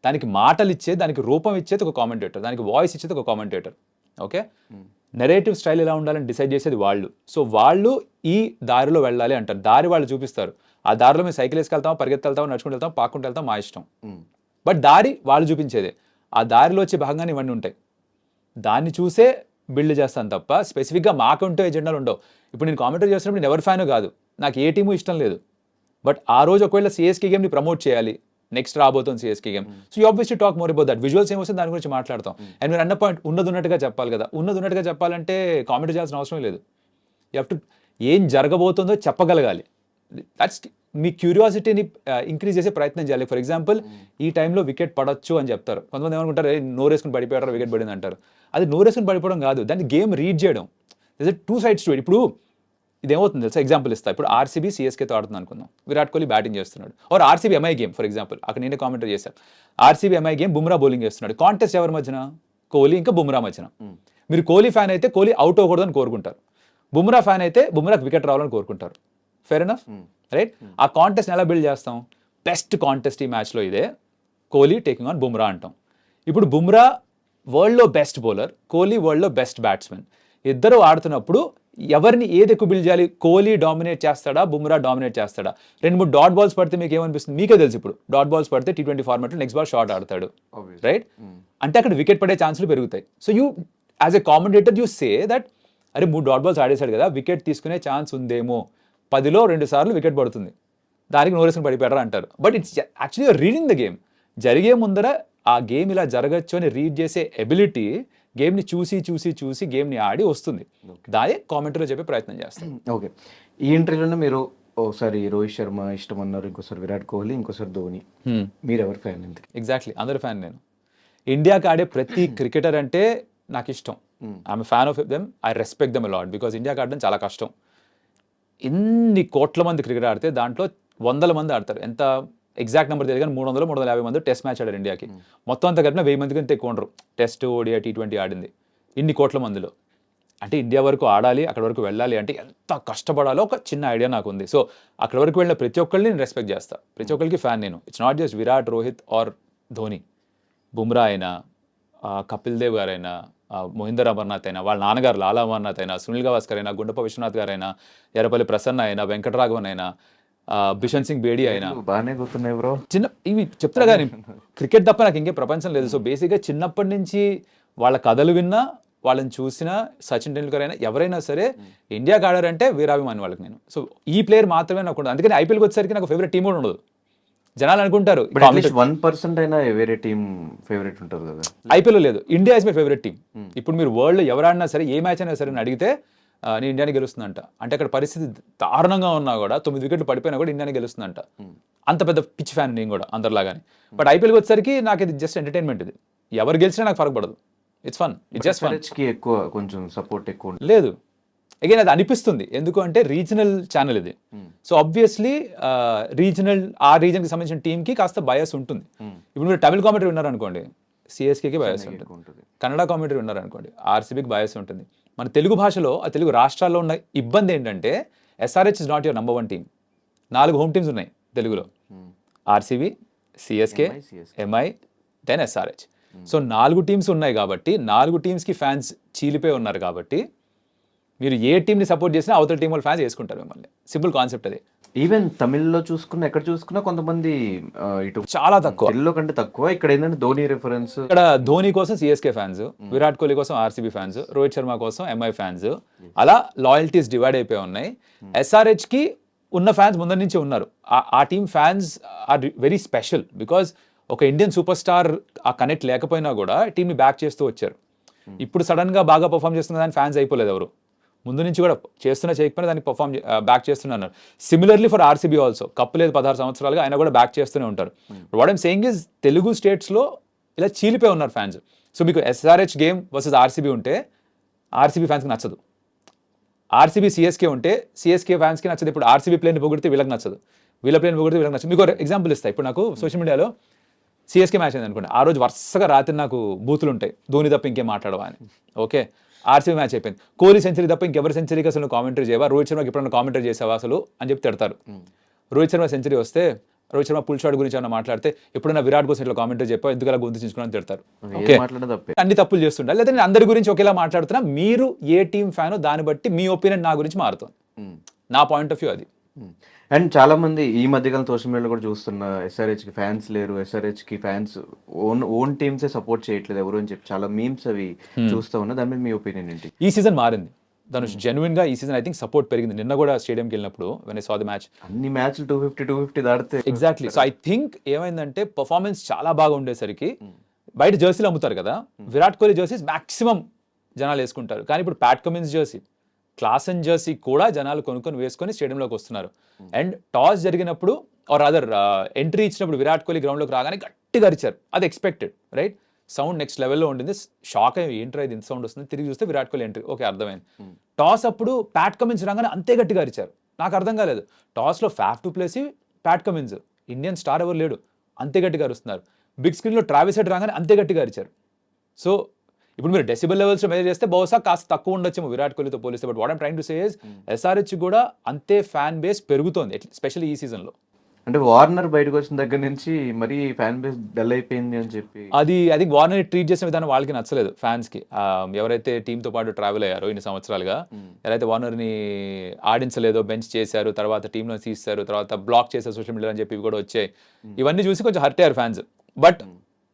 దానికి మాటలు ఇచ్చేది, దానికి రూపం ఇచ్చేది ఒక కామెంటేటర్, దానికి వాయిస్ ఇచ్చేది ఒక కామెంటేటర్. ఓకే, నెరేటివ్ స్టైల్ ఎలా ఉండాలని డిసైడ్ చేసేది వాళ్ళు. సో వాళ్ళు ఈ దారిలో వెళ్ళాలి అంటారు, దారి వాళ్ళు చూపిస్తారు. ఆ దారిలో మేము సైకిల్ వేసుకెళ్తాం, పరిగెత్తుకెళ్తాం, నడుచుకుంటూ వెళ్తాం, పాక్కుంటూ వెళ్తాం, మా ఇష్టం. బట్ దారి వాళ్ళు చూపించేదే. ఆ దారిలో వచ్చే భాగంగానే ఇవన్నీ ఉంటాయి. దాన్ని చూసే బిల్డ్ చేస్తాను తప్ప స్పెసిఫిక్గా మాకుంటూ ఎజెండాలు ఉండవు. ఇప్పుడు నేను కామెంటరీ చేస్తున్నప్పుడు నేను ఎవరి ఫ్యాను కాదు, నాకు ఏ టీము ఇష్టం లేదు. బట్ ఆ రోజు ఒకవేళ సిఎస్కే గేమ్ని ప్రమోట్ చేయాలి, నెక్స్ట్ రాబోతుంది CSK game, so you obviously talk more about that. Visuals ఏమొస్తుంది దాని గురించి మాట్లాడతాం. అండ్ మీరు అన్న పాయింట్ ఉన్నట్టుగా చెప్పాలి కదా. ఉన్నట్టుగా చెప్పాలంటే కామెంటరీ చేయాల్సిన అవసరం లేదు. యూ హ్యావ్ టు ఏం జరగబోతుందో చెప్పగలగాలి. దట్స్ మీ క్యూరియాసిటీని ఇంక్రీజ్ చేసే ప్రయత్నం చేయాలి. ఫర్ ఎగ్జాంపుల్ ఈ టైంలో వికెట్ పడొచ్చు అని చెప్తారు. కొంతమంది ఏమనుకుంటారు నోరేసుకుని పడిపోయారు, వికెట్ పడింది అంటారు. అది నోరేసుకుని పడిపోవడం కాదు, దాన్ని గేమ్ రీడ్ చేయడం. This is 2 sides to it. ఇప్పుడు ఇదేమవుతుంది తెలుసా, ఎగ్జాంపుల్ ఇస్తా. ఇప్పుడు ఆర్సీబీ సిఎస్కేతో ఆడుతుంది అనుకుందాం, విరాట్ కోహ్లీ బ్యాటింగ్ చేస్తున్నాడు. Or RCB MI game for example, అక్కడ నేనే కామెంటరీ చేశాను. RCB MI game, Bumrah bowling చేస్తున్నాడు. కాంటెస్ట్ ఎవరి మధ్యన, కోహ్లీ ఇంకా బుమ్రా మధ్యన. మీరు కోహ్లీ ఫ్యాన్ అయితే కోహ్లీ అవుట్ అవ్వకూడదని కోరుకుంటారు, బుమ్రా ఫ్యాన్ అయితే బుమ్రాకి వికెట్ రావాలని కోరుకుంటారు. Fair enough, right? ఆ కాంటెస్ట్ ఎలా బిల్డ్ చేస్తాం? బెస్ట్ కాంటెస్ట్ ఈ మ్యాచ్లో ఇదే, కోహ్లీ టేకింగ్ ఆన్ బుమ్రా అంటాం. ఇప్పుడు బుమ్రా వరల్డ్లో బెస్ట్ బౌలర్, కోహ్లీ వరల్డ్లో బెస్ట్ బ్యాట్స్మెన్. ఇద్దరు ఆడుతున్నప్పుడు ఎవరిని ఏది ఎక్కువ బిల్డ్ చేయాలి? కోహ్లీ డామినేట్ చేస్తాడా, బుమ్రా డామినేట్ చేస్తాడా? 2-3 డాట్ బాల్స్ పడితే మీకు ఏమనిపిస్తుంది? మీకే తెలుసు. ఇప్పుడు డాట్ బాల్స్ పడితే T20 ఫార్మాట్లో నెక్స్ట్ బాల్ షార్ట్ ఆడతాడు, రైట్? అంటే అక్కడ వికెట్ పడే ఛాన్సులు పెరుగుతాయి. So you as a commentator you say that అరే 3 డాట్ బాల్స్ ఆడేశాడు కదా, వికెట్ తీసుకునే ఛాన్స్ ఉందేమో, 10లో 2 సార్లు వికెట్ పడుతుంది, దానికి నోరేసుకుని పడిపోయారా అంటారు. But it's actually reading the game. జరిగే ముందర ఆ గేమ్ ఇలా జరగచ్చు అని రీడ్ చేసే ఎబిలిటీ గేమ్ని చూసి గేమ్ని ఆడి వస్తుంది. దాని కామెంటరీలో చెప్పే ప్రయత్నం చేస్తాం. ఓకే, ఈ ఇంటర్వ్యూలో మీరు ఓసారి రోహిత్ శర్మ ఇష్టం అన్నారు, ఇంకోసారి విరాట్ కోహ్లీ, ఇంకోసారి ధోని. మీరు ఎవరి ఫ్యాన్ ఇంతకీ? ఎగ్జాక్ట్లీ అందరి ఫ్యాన్ నేను. ఇండియాకి ఆడే ప్రతి క్రికెటర్ అంటే నాకు ఇష్టం. I'm fan of them, I respect them a lot because ఇండియాకి ఆడడం చాలా కష్టం. ఇన్ని కోట్ల మంది క్రికెట్ ఆడితే దాంట్లో వందల మంది ఆడతారు. ఎంత ఎగ్జాక్ట్ నెంబర్ తెలియదు కానీ 300-350 మంది టెస్ట్ మ్యాచ్ ఆడారు ఇండియాకి. మొత్తం అంతా కలిపిన 1000 మంది కంటే ఎక్కువ ఉండరు టెస్ట్, ఓడిఐ, T20 ఆడింది ఇన్ని కోట్ల మందిలో. అంటే ఇండియా వరకు ఆడాలి, అక్కడ వరకు వెళ్ళాలి అంటే ఎంత కష్టపడాలో ఒక చిన్న ఐడియా నాకు ఉంది. సో అక్కడ వరకు వెళ్ళిన ప్రతి ఒక్కరిని నేను రెస్పెక్ట్ చేస్తాను, ప్రతి ఒక్కరికి ఫ్యాన్ నేను. It's not just Virat, Rohit or Dhoni. Bumrah అయినా, కపిల్ దేవ్ గారైనా, మహేందర్ అమర్నాథ్ అయినా, వాళ్ళ నాన్నగారు లాలా అమర్నాథ్ అయినా, సునీల్ గవాస్కర్ అయినా, గుండప్ప విశ్వనాథ్ గారైనా, ఎర్రపల్లి ప్రసన్న అయినా, వెంకటరాఘవన్ అయినా, బిషన్ సింగ్ బేడి అయినా, బాగానే గుర్తున్నాయి బ్రో. చిన్న ఇవి చెప్తున్నా కానీ క్రికెట్ తప్ప నాకు ఇంకే ప్రపంచం లేదు. సో బేసిక్గా చిన్నప్పటి నుంచి వాళ్ళ కథలు విన్నా, వాళ్ళని చూసినా, సచిన్ టెండూల్కర్ అయినా ఎవరైనా సరే ఇండియాకి ఆడారంటే వీరాభిమాని వాళ్ళకి నేను. సో ఈ ప్లేయర్ మాత్రమే నాకు ఉండదు. అందుకని ఐపీఎల్కి వచ్చేసరికి నాకు ఫేవరెట్ టీం కూడా ఉండదు. జనాలు అనుకుంటారు 1% అయినా వేరే టీం ఫేవరెట్ ఉంటుంది కదా. ఐపీఎల్ లేదు, India is my favourite team. ఇప్పుడు మీరు వరల్డ్ ఎవరాడినా సరే, ఏ మ్యాచ్ అయినా సరే అని అడిగితే నేను ఇండియాని గెలుస్తుందంట. అంటే అక్కడ పరిస్థితి దారుణంగా ఉన్నా కూడా 9 వికెట్లు పడిపోయినా కూడా ఇండియాని గెలుస్తుందంట. అంత పెద్ద పిచ్ ఫ్యాన్ నేను కూడా అందరిలాగానే. బట్ ఐపీఎల్కి వచ్చేసరికి నాకు ఇది జస్ట్ ఎంటర్టైన్మెంట్. ఇది ఎవరు గెలిచినా నాకు ఫరక్ పడదు. It's fun, it's just fun. ఎక్కువ కొంచెం సపోర్ట్ ఎక్కువ లేదు, అగైన్ అది అనిపిస్తుంది ఎందుకు అంటే రీజనల్ ఛానల్ ఇది. సో ఆబ్వియస్లీ రీజనల్, ఆ రీజన్కి సంబంధించిన టీంకి కాస్త బయాస్ ఉంటుంది. ఇప్పుడు మీరు తమిళ కామెంటరీ ఉన్నారనుకోండి, సిఎస్కేకి బయాస్ ఉంటుంది. కన్నడ కామెంటరీ ఉన్నారనుకోండి, ఆర్సీబీకి బయాస్ ఉంటుంది. మన తెలుగు భాషలో, ఆ తెలుగు రాష్ట్రాల్లో ఉన్న ఇబ్బంది ఏంటంటే SRH is not your number 1 team. 4 home teams ఉన్నాయి తెలుగులో, RCB, CSK, MI, then SRH. So 4 teams ఉన్నాయి కాబట్టి 4 టీమ్స్కి ఫ్యాన్స్ చీలిపోయి ఉన్నారు కాబట్టి మీరు ఏ టీంని సపోర్ట్ చేసినా అవతల టీం వాళ్ళు ఫ్యాన్స్ వేసుకుంటారు మిమ్మల్ని. సింపుల్ కాన్సెప్ట్ అది. ఈవెన్ తమిళ్లో చూసుకున్నా, ఎక్కడ చూసుకున్నా కొంతమంది ఇటు చాలా తక్కువ, తెలుగులో కంటే తక్కువ. ఇక్కడ ఏంటంటే ధోని రిఫరెన్స్. ఇక్కడ ధోని కోసం సిఎస్కే ఫ్యాన్స్, విరాట్ కోహ్లీ కోసం ఆర్సీబీ ఫ్యాన్స్, రోహిత్ శర్మ కోసం ఎంఐ ఫ్యాన్స్, అలా లాయల్టీస్ డివైడ్ అయిపోయి ఉన్నాయి. ఎస్ఆర్హెచ్కి ఉన్న ఫ్యాన్స్ ముందర నుంచి ఉన్నారు. ఆ team fans are very special because ఒక ఇండియన్ సూపర్ స్టార్ ఆ కనెక్ట్ లేకపోయినా కూడా టీంని బ్యాక్ చేస్తూ వచ్చారు. ఇప్పుడు సడన్గా బాగా పర్ఫామ్ చేస్తున్న దాని ఫ్యాన్స్ అయిపోలేదు ఎవరు, ముందు నుంచి కూడా చేస్తున్నా చేయకపోయినా దానికి బ్యాక్ చేస్తున్నారు. Similarly for RCB also, cup లేదు 16 సంవత్సరాలుగా, అయినా కూడా బ్యాక్ చేస్తూనే ఉంటారు. What I'm saying is Telugu స్టేట్స్లో ఇలా చీలిపోయి ఉన్నారు ఫ్యాన్స్. సో మీకు ఎస్ఆర్హెచ్ గేమ్ వర్సెస్ ఆర్సీబీ ఉంటే ఆర్సీబీ ఫ్యాన్స్కి నచ్చదు, ఆర్సీబీ సిఎస్కే ఉంటే సిఎస్కే ఫ్యాన్స్కి నచ్చదు. ఇప్పుడు ఆర్సీబీ ప్లేని పొగిడితే వీళ్ళకి నచ్చదు, వీళ్ళ ప్లేని పొగిడితే వీళ్ళకి నచ్చదు. మీకు ఎగ్జాంపుల్ ఇస్తాయి. ఇప్పుడు నాకు సోషల్ మీడియాలో సిఎస్కే మ్యాచ్ అయింది అనుకోండి, ఆ రోజు వరుసగా రాత్రి నాకు బూతులు ఉంటాయి, ధోని తప్ప ఇంకేం మాట్లాడవా అని. ఓకే, ఆర్సీబీ మ్యాచ్ అయిపోయింది, కోహ్లీ సెంచరీ తప్ప ఇంకెవరి సెంచరీకి అసలు కామెంటరీ చేయవా, రోహిత్ శర్మకి ఎప్పుడన్నా కామెంటరీ చేసావా అసలు అని చెప్పి తిడతారు. రోహిత్ శర్మ సెంచరీ వస్తే, రోహిత్ శర్మ పుల్ షాట్ గురించి ఏమైనా మాట్లాడితే ఎప్పుడైనా విరాట్ కోసం ఇట్లా కామెంటరీ చెప్పావు, ఎందుకు అలా గొంతు చించుకుని తిడతారు. ఓకే, అన్ని తప్పులు చేస్తుంటారు. లేదా నేను అందరి గురించి ఒకేలా మాట్లాడుతున్నా, మీరు ఏ టీం ఫ్యానో దాన్ని బట్టి మీ ఒపీనియన్ నా గురించి మారుతుంది. నా పాయింట్ ఆఫ్ వ్యూ అది. అండ్ చాలా మంది ఈ మధ్యకాలం సోషల్ మీడియాలో కూడా చూస్తున్న, ఎస్ఆర్హెచ్కి ఫ్యాన్స్ లేరు, ఎస్ఆర్హెచ్కి ఫ్యాన్స్ ఓన్ టీమ్సే సపోర్ట్ చేయట్లేదు ఎవరు అని చెప్పి చాలా మీమ్స్ అవి చూస్తూ ఉన్నా. దాని మీద మీ ఒపీనియన్ ఏంటి? ఈ సీజన్ మారింది ధనుష్, జెన్యున్ గా ఈ సీజన్ ఐ థింక్ సపోర్ట్ పెరిగింది. నిన్న కూడా స్టేడియంకి వెళ్ళినప్పుడు when I saw the match, అన్ని మ్యాచ్లు 250 దాటితే ఎగ్జాక్ట్లీ. సో ఐ థింక్ ఏమైందంటే పర్ఫార్మెన్స్ చాలా బాగా ఉండేసరికి బయట జెర్సీలు అమ్ముతారు కదా, విరాట్ కోహ్లీ జెర్సీస్ మాక్సిమం జనాలు వేసుకుంటారు. కానీ ఇప్పుడు Pat Cummins Jersey, class and Jersey కూడా జనాలు కొనుక్కొని వేసుకొని స్టేడియంలోకి వస్తున్నారు. అండ్ టాస్ జరిగినప్పుడు ఆర్ అదర్ ఎంట్రీ ఇచ్చినప్పుడు విరాట్ కోహ్లీ గ్రౌండ్లోకి రాగానే గట్టిగా అరిచారు. అది ఎక్స్పెక్టెడ్, రైట్? సౌండ్ నెక్స్ట్ లెవెల్లో ఉండింది. షాక్ అయ్యి ఏంట్రా ఇది ఇంత సౌండ్ వస్తుంది, తిరిగి చూస్తే విరాట్ కోహ్లీ ఎంట్రీ. ఓకే, అర్థమైంది. టాస్ అప్పుడు ప్యాట్ కమిన్స్ రాగానే అంతే గట్టిగా అరిచారు. నాకు అర్థం కాలేదు, టాస్లో Faf du Plessis Pat Cummins, Indian star ఎవరు లేడు, అంతే గట్టిగా అరుస్తున్నారు. బిగ్ స్క్రీన్లో ట్రావిస్ హెడ్ రాగానే అంతే గట్టిగా అరిచారు. సో ఇప్పుడు మీరు డెసిబల్ లెవెల్స్ మెజర్ చేస్తే బహుశా కాస్త తక్కువ ఉండొచ్చేమో విరాట్ కోహ్లీతో పోలిస్తే. But what I'm trying to say is SRH కూడా అంతే ఫ్యాన్ బేస్ పెరుగుతోంది, ఎస్పెషల్లీ ఈ సీజన్లో. అంటే వార్నర్ బయటకు వచ్చిన దగ్గర నుంచి మరీ ఫ్యాన్ బేస్ డల్ అయిపోయింది అని చెప్పి, అది వార్నర్ ట్రీట్ చేసిన విధానం వాళ్ళకి నచ్చలేదు ఫ్యాన్స్కి. ఎవరైతే టీంతో పాటు ట్రావెల్ అయ్యారో ఇన్ని సంవత్సరాలుగా, ఎవరైతే వార్నర్ని ఆడించలేదో, బెంచ్ చేశారు, తర్వాత టీంలో తీస్తారు, తర్వాత బ్లాక్ చేశారు సోషల్ మీడియా అని చెప్పి ఇవి కూడా వచ్చాయి. ఇవన్నీ చూసి కొంచెం హర్ట్ అయ్యారు ఫ్యాన్స్. బట్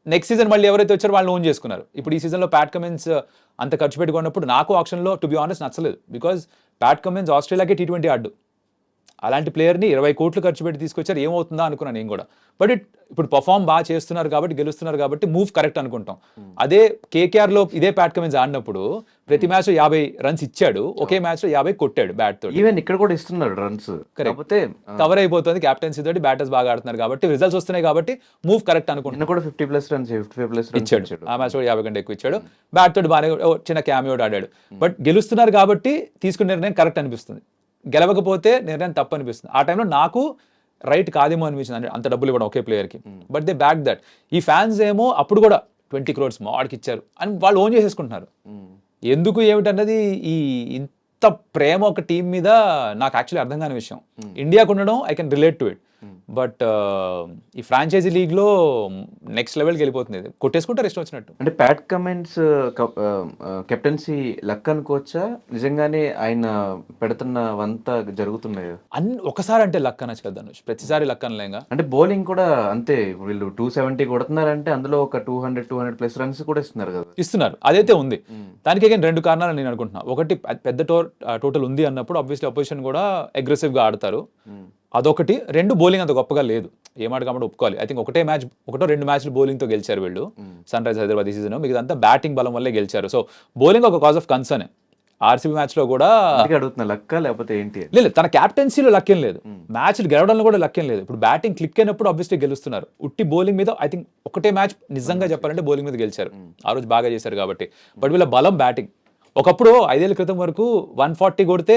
నెక్స్ట్ సీజన్ మళ్ళీ ఎవరైతే వచ్చారో వాళ్ళు ఓన్ చేసుకున్నారు. ఇప్పుడు ఈ సీజన్లో ప్యాట్ కమిన్స్ అంత ఖర్చు పెట్టుకున్నప్పుడు నాకు ఆప్షన్లో టు బి ఆనెస్ట్ నచ్చలేదు. బికాజ్ ప్యాట్ కమిన్స్ ఆస్ట్రేలియాకి T20 ఆడు, అలాంటి ప్లేయర్ని 20 కోట్లు ఖర్చు పెట్టి తీసుకొచ్చారు, ఏమవుతుందా అనుకున్నాను నేను కూడా. బట్ ఇప్పుడు పర్ఫామ్ బాగా చేస్తున్నారు కాబట్టి, గెలుస్తున్నారు కాబట్టి మూవ్ కరెక్ట్ అనుకుంటాం. అదే కేకేఆర్లో ఇదే ప్యాట్ కమిన్స్ ఆడినప్పుడు ప్రతి మ్యాచ్లో 50 రన్స్ ఇచ్చాడు, ఒకే మ్యాచ్లో 50 కొట్టాడు బ్యాట్ తోటి. ఈవెన్ ఇక్కడ కూడా ఇస్తున్నాడు రన్స్, కాకపోతే కవర్ అయిపోతుంది క్యాప్టెన్సీ తోటి, బ్యాటర్స్ బాగా ఆడుతున్నారు కాబట్టి, రిజల్ట్స్ వస్తున్నాయి కాబట్టి మూవ్ కరెక్ట్ అనుకుంటున్నాను. నిన్న కూడా 50+ రన్స్ 55+ రన్స్ ఇచ్చాడు, ఆ మ్యాచ్ కూడా 50 కంటే ఎక్కువ ఇచ్చాడు. బ్యాట్ తోటి బాగానే చిన్న క్యామియో ఆడాడు. బట్ గెలుస్తున్నారు కాబట్టి తీసుకున్న నిర్ణయం కరెక్ట్ అనిపిస్తుంది, గెలవకపోతే నిర్ణయం తప్పు అనిపిస్తుంది. ఆ టైంలో నాకు రైట్ కాదేమో అనిపించింది, అంటే అంత డబ్బులు ఇవ్వడం ఒకే ప్లేయర్కి. But they back that. ఈ ఫ్యాన్స్ ఏమో అప్పుడు కూడా 20 crores మావాడికి ఇచ్చారు అని వాళ్ళు ఓన్ చేసేసుకుంటున్నారు. ఎందుకు ఏమిటన్నది, ఈ ఇంత ప్రేమ ఒక టీం మీద నాకు యాక్చువల్లీ అర్థం కాని విషయం. ఇండియాకు ఉండడం I can relate to it, but ఈ ఫ్రాంచైజీ లీగ్లో నెక్స్ట్ లెవెల్కి వెళ్ళిపోతుంది, ఇది కొట్టేసుకుంటారు ఇష్టం వచ్చినట్టు. అంటే ప్యాట్ కమిన్స్ కెప్టెన్సీ లక్ అనుకోవచ్చా, నిజంగానే ఆయన పెడుతున్న వంత జరుగుతున్నాయి? ఒకసారి అంటే లక్ అనొచ్చు కదా ధనుష్, ప్రతిసారి లక్ అనలేంగా. అంటే బౌలింగ్ కూడా అంతే, వీళ్ళు 270 కొడుతున్నారంటే అందులో ఒక 200+ రన్స్ కూడా ఇస్తున్నారు కదా. ఇస్తున్నారు, అదైతే ఉంది. దానికి again 2 కారణాలు నేను అనుకుంటున్నా. ఒకటి, పెద్ద టోటల్ ఉంది అన్నప్పుడు ఆబ్వియస్లీ అపోజిషన్ కూడా అగ్రెసివ్గా ఆడతారు, అదొకటి. 2, బౌలింగ్ అంత గొప్పగా లేదు, ఏమాట కాబట్టి ఒప్పుకోవాలి. ఐ థింక్ ఒకటో 2 మ్యాచ్లు బౌలింగ్తో గెలిచారు వీళ్ళు, సన్ రైజర్స్ హైదరాబాద్ ఈ సీజన్. మిగతా బ్యాటింగ్ బలం వల్లే గెలిచారు. సో బౌలింగ్ ఒక కాజ్ ఆఫ్ కన్సర్న్. ఆర్సీబీ మ్యాచ్లో కూడా అడుగుతున్నా లక్క లేకపోతే ఏంటి లేదు, తన క్యాప్టెన్సీలో లక్కేం లేదు, మ్యాచ్లు గెలవడంలో కూడా లక్కేం లేదు. ఇప్పుడు బ్యాటింగ్ క్లిక్ అయినప్పుడు ఆబ్వియస్లీ గెలుస్తున్నారు. ఉట్టి బౌలింగ్ మీద ఐ థింక్ ఒకటే మ్యాచ్ నిజంగా చెప్పాలంటే బౌలింగ్ మీద గెలిచారు, ఆ రోజు బాగా చేశారు కాబట్టి. బట్ వీళ్ళ బలం బ్యాటింగ్. ఒకప్పుడు 5 ఏళ్ల క్రితం వరకు 140 కొడితే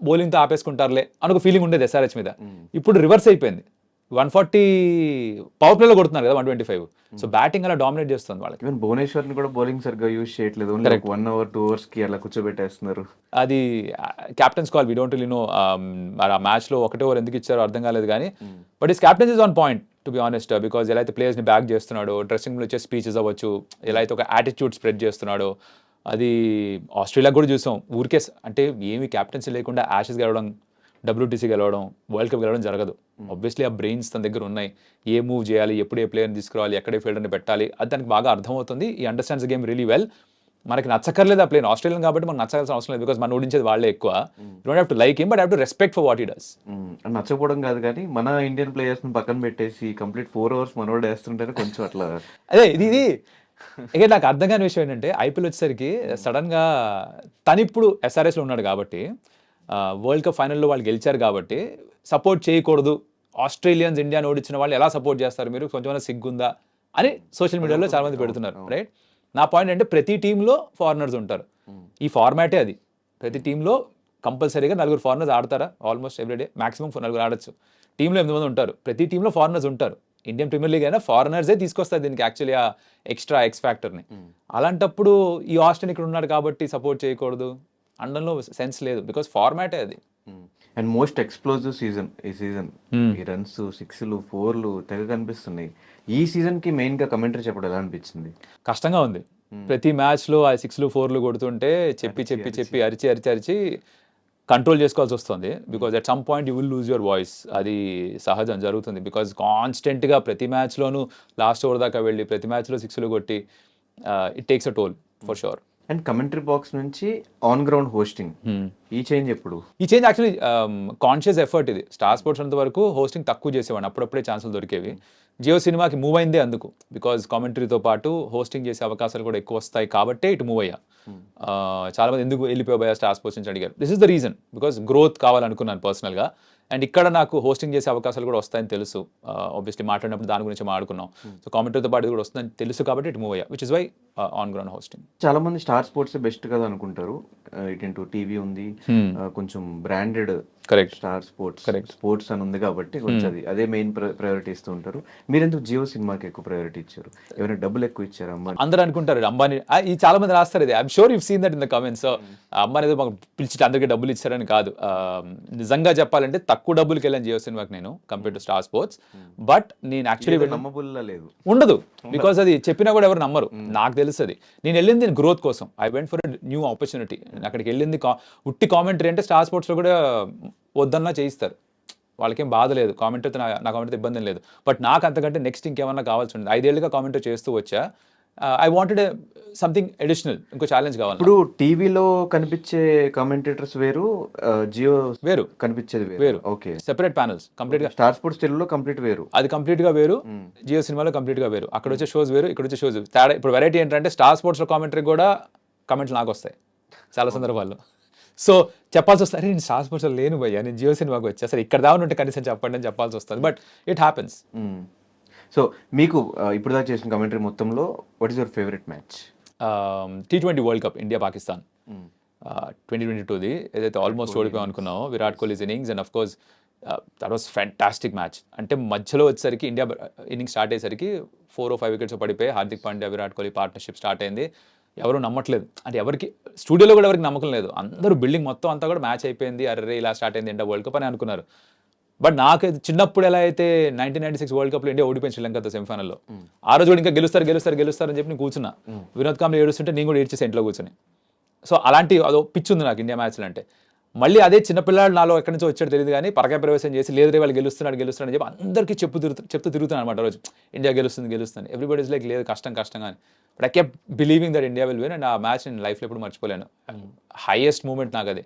బౌలింగ్తో ఆపేసుకుంటారులే అని ఒక ఫీలింగ్ ఉండేది ఎస్ఆర్హెచ్ మీద. ఇప్పుడు రివర్స్ అయిపోయింది, 140 పవర్ ప్లేలో కొడుతున్నారు కదా 125. సో బ్యాటింగ్ అలా డామినేట్ చేస్తుంది వాళ్ళకి. ఈవెన్ భువనేశ్వర్ని కూడా బౌలింగ్ సరిగ్గా యూజ్ చేయట్లేదు, 1 hour 2 hours కి అలా కూర్చోబెట్టేస్తున్నారు. అది captain's call, we don't really know. ఆ మ్యాచ్లో 1 over ఎందుకు ఇచ్చారో అర్థం కాలేదు కానీ, but is captain's is on point to be honest. Because ఎలా అయితే ప్లేయర్స్ని బ్యాక్ చేస్తున్నాడో, డ్రెస్సింగ్లో వచ్చే స్పీచెస్ అవ్వచ్చు, ఎలా అయితే ఒక యాటిట్యూడ్ స్ప్రెడ్ చేస్తున్నాడో, అది ఆస్ట్రేలియా కూడా చూసాం. ఊరికే అంటే ఏమి క్యాప్టెన్సీ లేకుండా యాషెస్ గెలవడం, WTC గెలవడం, వరల్డ్ కప్ గెలవడం జరగదు. ఆబ్వియస్లీ ఆ బ్రెయిన్స్ తన దగ్గర ఉన్నాయి, ఏ మూవ్ చేయాలి, ఎప్పుడు ఏ ప్లేయర్ని తీసుకురావాలి, ఎక్కడే ఫీల్డర్ని పెట్టాలి, అది దానికి బాగా అర్థమవుతుంది. ఈ అండర్స్టాండ్స్ గేమ్ రియలీ వెల్. మనకి నచ్చక్కర్లేదు ఆ ప్లేయర్, ఆస్ట్రేలియన్ కాబట్టి మనకు నచ్చాల్సిన అవసరం లేదు, బికాస్ మనం ఓడించేది వాళ్ళే ఎక్కువ. You don't have to like him, but have to respect for what he does. నచ్చకపోవడం కాదు కానీ మన ఇండియన్ ప్లేయర్స్ని పక్కన పెట్టేసి కంప్లీట్ 4 hours మనోడు వేస్తుంటేనే కొంచెం అట్లా. అదే ఇది ఇక నాకు అర్థం కాని విషయం ఏంటంటే, ఐపీఎల్ వచ్చేసరికి సడన్గా తను ఇప్పుడు ఎస్ఆర్ఎస్లో ఉన్నాడు కాబట్టి, వరల్డ్ కప్ ఫైనల్లో వాళ్ళు గెలిచారు కాబట్టి సపోర్ట్ చేయకూడదు, ఆస్ట్రేలియన్స్ ఇండియాని ఓడించిన వాళ్ళు ఎలా సపోర్ట్ చేస్తారు మీరు, కొంచెం సిగ్గుందా అని సోషల్ మీడియాలో చాలా మంది పెడుతున్నారు, రైట్? నా పాయింట్ అంటే ప్రతి టీంలో ఫారినర్స్ ఉంటారు, ఈ ఫార్మాటే అది. ప్రతి టీంలో కంపల్సరీగా 4 ఫారినర్స్ ఆడతారా, ఆల్మోస్ట్ ఎవ్రీడే మ్యాక్సిమం 4 ఆడచ్చు. టీంలో 8 మంది ఉంటారు, ప్రతి టీంలో ఫారినర్స్ ఉంటారు. ఇండియన్ ప్రీమియర్ లీగ్ అయినా ఫారినర్సే తీసుకొస్తారు దీనికి యాక్చువల్లీ ఆ ఎక్స్ట్రా ఎక్స్ ఫ్యాక్టర్ని. అలాంటప్పుడు ఈ ఆస్ట్రేలియన్ ఇక్కడ ఉన్నాడు కాబట్టి సపోర్ట్ చేయకూడదు అనడంలో సెన్స్ లేదు, బికాస్ ఫార్మాటే అది. అండ్ మోస్ట్ ఎక్స్ప్లోజివ్ సీజన్ ఈ సీజన్, ఈ రన్స్ 6లు 4లు తెగ కనిపిస్తున్నాయి. ఈ సీజన్కి మెయిన్గా కమెంటరీ చెప్పడం ఎలా అనిపించింది? కష్టంగా ఉంది. ప్రతి మ్యాచ్లో ఆ 6లు 4లు కొడుతుంటే చెప్పి అరిచి కంట్రోల్ చేసుకోవాల్సి వస్తుంది, because at some point you will lose your voice. అది సహజం జరుగుతుంది, బికాజ్ కాన్స్టెంట్గా ప్రతి మ్యాచ్లోనూ లాస్ట్ ఓవర్ దాకా వెళ్ళి ప్రతి మ్యాచ్లో 6లు కొట్టి it takes a toll for sure. And commentary box నుంచి ఆన్ గ్రౌండ్ హోస్టింగ్, ఈ చేంజ్ ఎప్పుడు? ఈ చేంజ్ యాక్చువల్లీ కాన్షియస్ ఎఫర్ట్ ఇది. స్టార్ స్పోర్ట్స్ అంత వరకు హోస్టింగ్ తక్కువ చేసేవాడిని, అప్పుడప్పుడే ఛాన్సులు దొరికేవి. జియో సినిమాకి మూవ్ అయిందే అందుకు, బికాజ్ కామెంటరీతో పాటు హోస్టింగ్ చేసే అవకాశాలు కూడా ఎక్కువ వస్తాయి కాబట్టే ఇటు మూవ్ అయ్యా. చాలా మంది ఎందుకు వెళ్ళిపోయా స్టార్ స్పోర్ట్స్ నుంచి అడిగారు. This is the reason, because growth కావాలనుకున్నాను పర్సనల్గా. అండ్ ఇక్కడ నాకు హోస్టింగ్ చేసే అవకాశాలు కూడా వస్తాయని తెలుసు. ఆబ్వియస్లీ మాట్లాడినప్పుడు దాని గురించి మాట్లాడుకున్నాం. సో కామెంటరీతో పాటు ఇది కూడా వస్తుందని తెలుసు కాబట్టి ఇటు మూవ్ అయ్యా, which is why on ground hosting. చాలా మంది స్టార్ స్పోర్ట్స్ బెస్ట్ కదా అనుకుంటారు. ఇటు టీవీ ఉంది, కొంచెం branded. Correct. Star sports sports అని ఉంది కాబట్టి కొంచెం అదే మెయిన్ ప్రయారిటీ ఇస్తూ ఉంటారు. మీరు ఎందుకు జియో సినిమాకి ఎక్కువ ప్రయారిటీ ఇచ్చారు? ఎవరైనా డబ్బులు ఎక్కువ ఇచ్చారు? అందరూ అనుకుంటారు అంబానీ, ఈ చాలా మంది రాస్తారు ఇది. I'm sure you've seen that in the comments. Ambani ఏదో మాకు పిలిచి అందరికీ డబ్బులు ఇచ్చారని కాదు. నిజంగా చెప్పాలంటే తక్కువ డబ్బులకి వెళ్ళాను జియో సినిమాకి నేను compare to star sports. But నేను యాక్చువల్లీ నమ్మబుల్లా లేదు, ఉండదు, బికాస్ అది చెప్పినా కూడా ఎవరు నమ్మరు. నాకు తెలుస్తుంది. నేను వెళ్ళింది గ్రోత్ కోసం. I went for new opportunity. అక్కడికి వెళ్ళింది ఉట్టి కామెంటరీ అంటే స్టార్ స్పోర్ట్స్లో కూడా వద్దన్నా చేయిస్తారు, వాళ్ళకేం బాధ లేదు. కామెంటరీతో నా కామెంటరీతో ఇబ్బంది లేదు. బట్ నాకు అంతకంటే నెక్స్ట్ ఇంకేమన్నా కావాల్సి ఉండదు. 5 ఏళ్ళుగా కామెంటరీ చేస్తూ వచ్చా. ఐ వాంటెడ్ సంథింగ్ అడిషనల్, ఇంకో ఛాలెంజ్ కావాలి. ఇప్పుడు టీవీలో కనిపించే కామెంటేటర్స్ వేరు, జియో వేరు కనిపించేది వేరు. ఓకే, సెపరేట్ ప్యానల్స్ కంప్లీట్గా. స్టార్ స్పోర్ట్స్ తెలుగులో కంప్లీట్ వేరు. అది కంప్లీట్గా వేరు, జియో సినిమాలో కంప్లీట్గా వేరు. అక్కడ వచ్చే షోస్ వేరు, ఇక్కడ వచ్చే షోస్ తేడా. ఇప్పుడు వెరైటీ ఏంటంటే స్టార్ స్పోర్ట్స్లో కామెంటరీ కూడా కమెంట్లు నాకు వస్తాయి చాలా సందర్భాల్లో. సో చెప్పాల్సి వస్తుంది, అరే నేను స్టార్ స్పోర్ట్స్లో లేను భయ్యా, నేను జియో సినిమాకి వచ్చా, సరే ఇక్కడ దాని ఉంటే కనీసం చెప్పండి అని చెప్పాల్సి వస్తుంది. But it happens. సో మీకు ఇప్పుడు దాకా చేసిన కమెంటరీ మొత్తంలో what is your favourite match? T20 world cup India Pakistan 2022ది ఏదైతే ఆల్మోస్ట్ ఓడిపోయాం అనుకున్నామో, Virat Kohli's innings and of course that was fantastic match. అంటే మధ్యలో వచ్చేసరికి ఇండియా ఇన్నింగ్స్ స్టార్ట్ అయ్యేసరికి 4 or 5 వికెట్స్ పడిపోయి హార్దిక్ పాండ్యా విరాట్ కోహ్లీ పార్ట్నర్షిప్ స్టార్ట్ అయింది. ఎవరు నమ్మట్లేదు, అంటే ఎవరికి స్టూడియోలో కూడా ఎవరికి నమ్మకం లేదు. అందరూ బిల్డింగ్ మొత్తం అంతా కూడా మ్యాచ్ అయిపోయింది, అరే ఇలా స్టార్ట్ అయింది ఇండియా వరల్డ్ కప్ అని అనుకున్నారు. బట్ నాకు చిన్నప్పుడు ఎలా అయితే 1996 వరల్డ్ కప్లో ఇండియా ఓడిపోయింది శ్రీలంకతో సెమీఫైనల్లో, ఆ రోజు కూడా ఇంకా గెలుస్తారు అని చెప్పి నేను కూర్చున్నా. వినోద్ కాంబ్లీ ఏడుస్తుంటే నేను కూడా ఏడ్చేసి ఇంట్లో కూర్చొని. సో అలాంటి అదో పిచ్చి ఉంది నాకు ఇండియా మ్యాచ్లు అంటే. మళ్ళీ అదే చిన్నపిల్లాడు నాలో ఎక్కడి నుంచో వచ్చాడు తెలియదు కానీ పరకాయ ప్రవేశం చేసి లేదు వాళ్ళు గెలుస్తున్నాడు అని చెప్పి అందరికీ చెప్తూ తిరుగుతున్నాను అనమాట రోజు, ఇండియా గెలుస్తుంది. ఎవ్రీబడి ఇస్ లైక్ లేదు కష్టంగా అని. But I kept believing that India will win. And ఆ మ్యాచ్ నేను లైఫ్లో ఎప్పుడు మర్చిపోలేను. హైయెస్ట్ మూమెంట్ నాకు అది.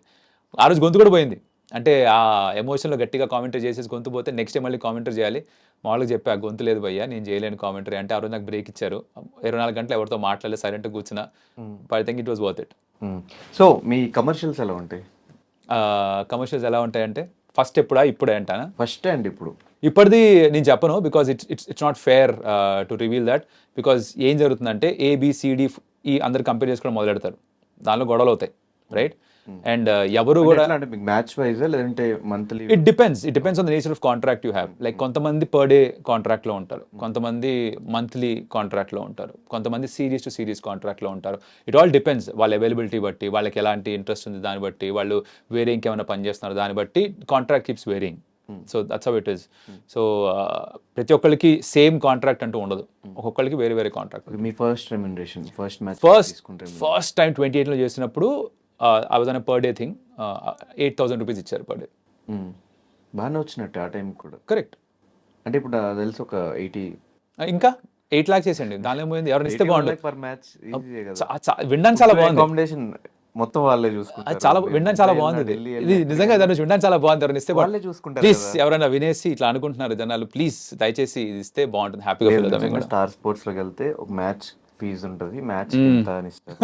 ఆ రోజు గొంతు కూడా పోయింది, అంటే ఆ ఎమోషన్లో గట్టిగా కామెంటరీ చేసేసి గొంతు పోతే నెక్స్ట్ డే మళ్ళీ కామెంటరీ చేయాలి. మామూలుగా చెప్పా గొంతు లేదు భయ్యా నేను చేయలేను కామెంటరీ అంటే. ఆ రోజు నాకు బ్రేక్ ఇచ్చారు, 24 గంటలు ఎవరితో మాట్లాడలేదు, సైలెంట్గా కూర్చున్నా. But I think it was worth it. So me commercials ఎలా ఉంటాయి? కమర్షియల్స్ ఎలా ఉంటాయంటే ఫస్ట్ ఇప్పుడే అంటానా? ఫస్ట్ అండ్ ఇప్పటిది నేను చెప్పను, because it's not fair to reveal that. Because ఏం జరుగుతుందంటే ABCD అందరు కంపేర్ చేసుకోవడం మొదలెడతారు, దానిలో గొడవలు అవుతాయి, రైట్? అండ్ ఎవరు కూడా మ్యాచ్ వైజ్ లేదంటే monthly, it depends on the nature of contract you have. Like కొంతమంది పర్ డే కాంట్రాక్ట్లో ఉంటారు, కొంతమంది మంత్లీ కాంట్రాక్ట్లో ఉంటారు, కొంతమంది సిరీస్ టు సిరీస్ కాంట్రాక్ట్లో ఉంటారు. ఇట్ ఆల్ డిపెండ్స్ వాళ్ళ అవైలబిలిటీ బట్టి, వాళ్ళకి ఎలాంటి ఇంట్రెస్ట్ ఉంది దాన్ని బట్టి, వాళ్ళు వేరే ఇంకేమైనా పని చేస్తున్నారు దాన్ని బట్టి contract keeps varying. So that's how it is. So ప్రతి ఒక్కరికి సేమ్ కాంట్రాక్ట్ అంటూ ఉండదు, ఒక్కొక్కరికి వేరే కాంట్రాక్ట్. మీ ఫస్ట్ రెమ్యునరేషన్ ఫస్ట్ టైం 28లో చేసినప్పుడు I was on a per day thing, 8,000 rupees ఇచ్చారు per day. బాగానే వచ్చినట్టు ఆ టైం కూడా. కరెక్ట్. అంటే ఇప్పుడు తెలుసు ఒక 80 ఇంకా 8 lakhs చేసండి, దానిలో పోయింది. ఎవరైనా ఇస్తే బాగుంటుంది పర్ మ్యాచ్. వినడానికి చాలా బాగుంది, అకామిడేషన్ మొత్తం వాళ్ళే చూసుకుంటారు. చాలా వినడానికి చాలా బాగుంది ఇది నిజంగా. దాని వినడానికి చాలా బాగుంది. ఎవరైనా ఇస్తే వాళ్ళే చూసుకుంటారు. ప్లీజ్ ఎవరైనా వినేసి ఇట్లా అనుకుంటున్నారు జనాలు, ప్లీజ్ దయచేసి ఇది ఇస్తే బాగుంటుంది, హ్యాపీగా ఫీల్ అవుతాం. స్టార్ స్పోర్ట్స్ లోకి వెళ్తే ఒక మ్యాచ్ ఫీజు ఉంటుంది, మ్యాచ్ ఎంత అని ఇస్తారు,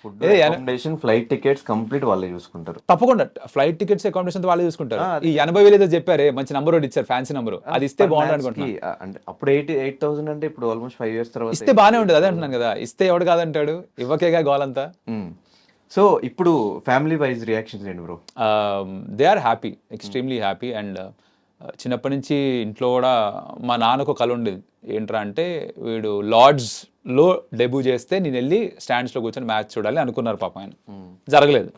food accommodation flight tickets complete వాళ్ళే చూసుకుంటారు. తప్పకుండా ఫ్లైట్ టికెట్స్ అకామిడేషన్ వాళ్ళే చూసుకుంటారు. ఈ 80,000 ఏదో చెప్పారే మంచి నంబర్ ఒకటి ఇచ్చారు, ఫ్యాన్సీ నంబర్, అది ఇస్తే బాగుంటుంది అనుకుంటున్నాను. అంటే అప్పుడు 8,000 అంటే ఇప్పుడు ఆల్మోస్ట్ 5 years తర్వాత ఇస్తే బాగానే ఉంటుంది. అదే అంటున్నాను కదా, ఇస్తే ఎవడు కాదంటాడు, ఇవ్వకేగా గోలంతా. సో ఇప్పుడు ఫ్యామిలీ వైజ్ రియాక్షన్స్ ఏంటి bro? They are happy, extremely happy. And చిన్నప్పటి నుంచి ఇంట్లో కూడా మా నాన్నకు కళ ఉండేది ఏంట్రా అంటే, వీడు లార్డ్స్లో డెబ్యూ చేస్తే నేను వెళ్ళి స్టాండ్స్లో కూర్చొని మ్యాచ్ చూడాలి అనుకున్నారు పాప ఆయన. జరగలేదు.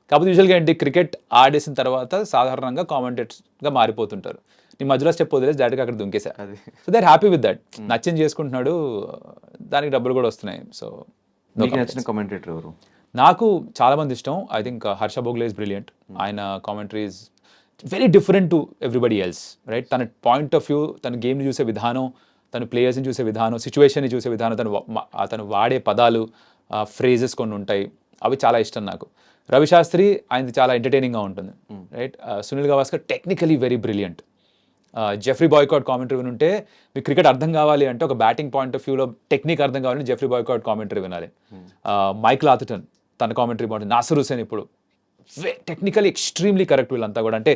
కాకపోతే యూజువల్గా ఏంటి, క్రికెట్ ఆడేసిన తర్వాత సాధారణంగా కామెంటేటర్స్గా మారిపోతుంటారు. నీ మధ్యలో స్టెప్ వదిలేసి డైరెక్ట్గా అక్కడ దుంకేసా. So they are happy with that. నచ్చింది చేసుకుంటున్నాడు, దానికి డబ్బులు కూడా వస్తున్నాయి. సో మీకు నచ్చిన కామెంటేటర్ ఎవరు? నాకు చాలా మంది ఇష్టం. I think Harsha Bhogle is brilliant. ఆయన commentary is very different to everybody else, right? తన పాయింట్ ఆఫ్ వ్యూ, తన గేమ్ని చూసే విధానం, తన ప్లేయర్స్ని చూసే విధానం, సిచ్యువేషన్ని చూసే విధానం, తను వాడే పదాలు, ఫ్రేజెస్ కొన్ని ఉంటాయి, అవి చాలా ఇష్టం నాకు. రవిశాస్త్రి ఆయనది చాలా ఎంటర్టైనింగ్గా ఉంటుంది, right? Sunil Gavaskar technically very brilliant. Geoffrey Boycott commentary వినుంటే, మీకు క్రికెట్ అర్థం కావాలి అంటే ఒక బ్యాటింగ్ పాయింట్ ఆఫ్ వ్యూలో టెక్నిక్ అర్థం కావాలంటే జెఫ్రీ బాయ్కాట్ కామెంటరీ వినాలి. మైకిల్ ఆథర్టన్ తన కామెంటరీ బాగుంటుంది. నాసర్ హుసేన్ ఇప్పుడు టెక్నికలీ ఎక్స్ట్రీమ్లీ కరెక్ట్. వీళ్ళంతా కూడా అంటే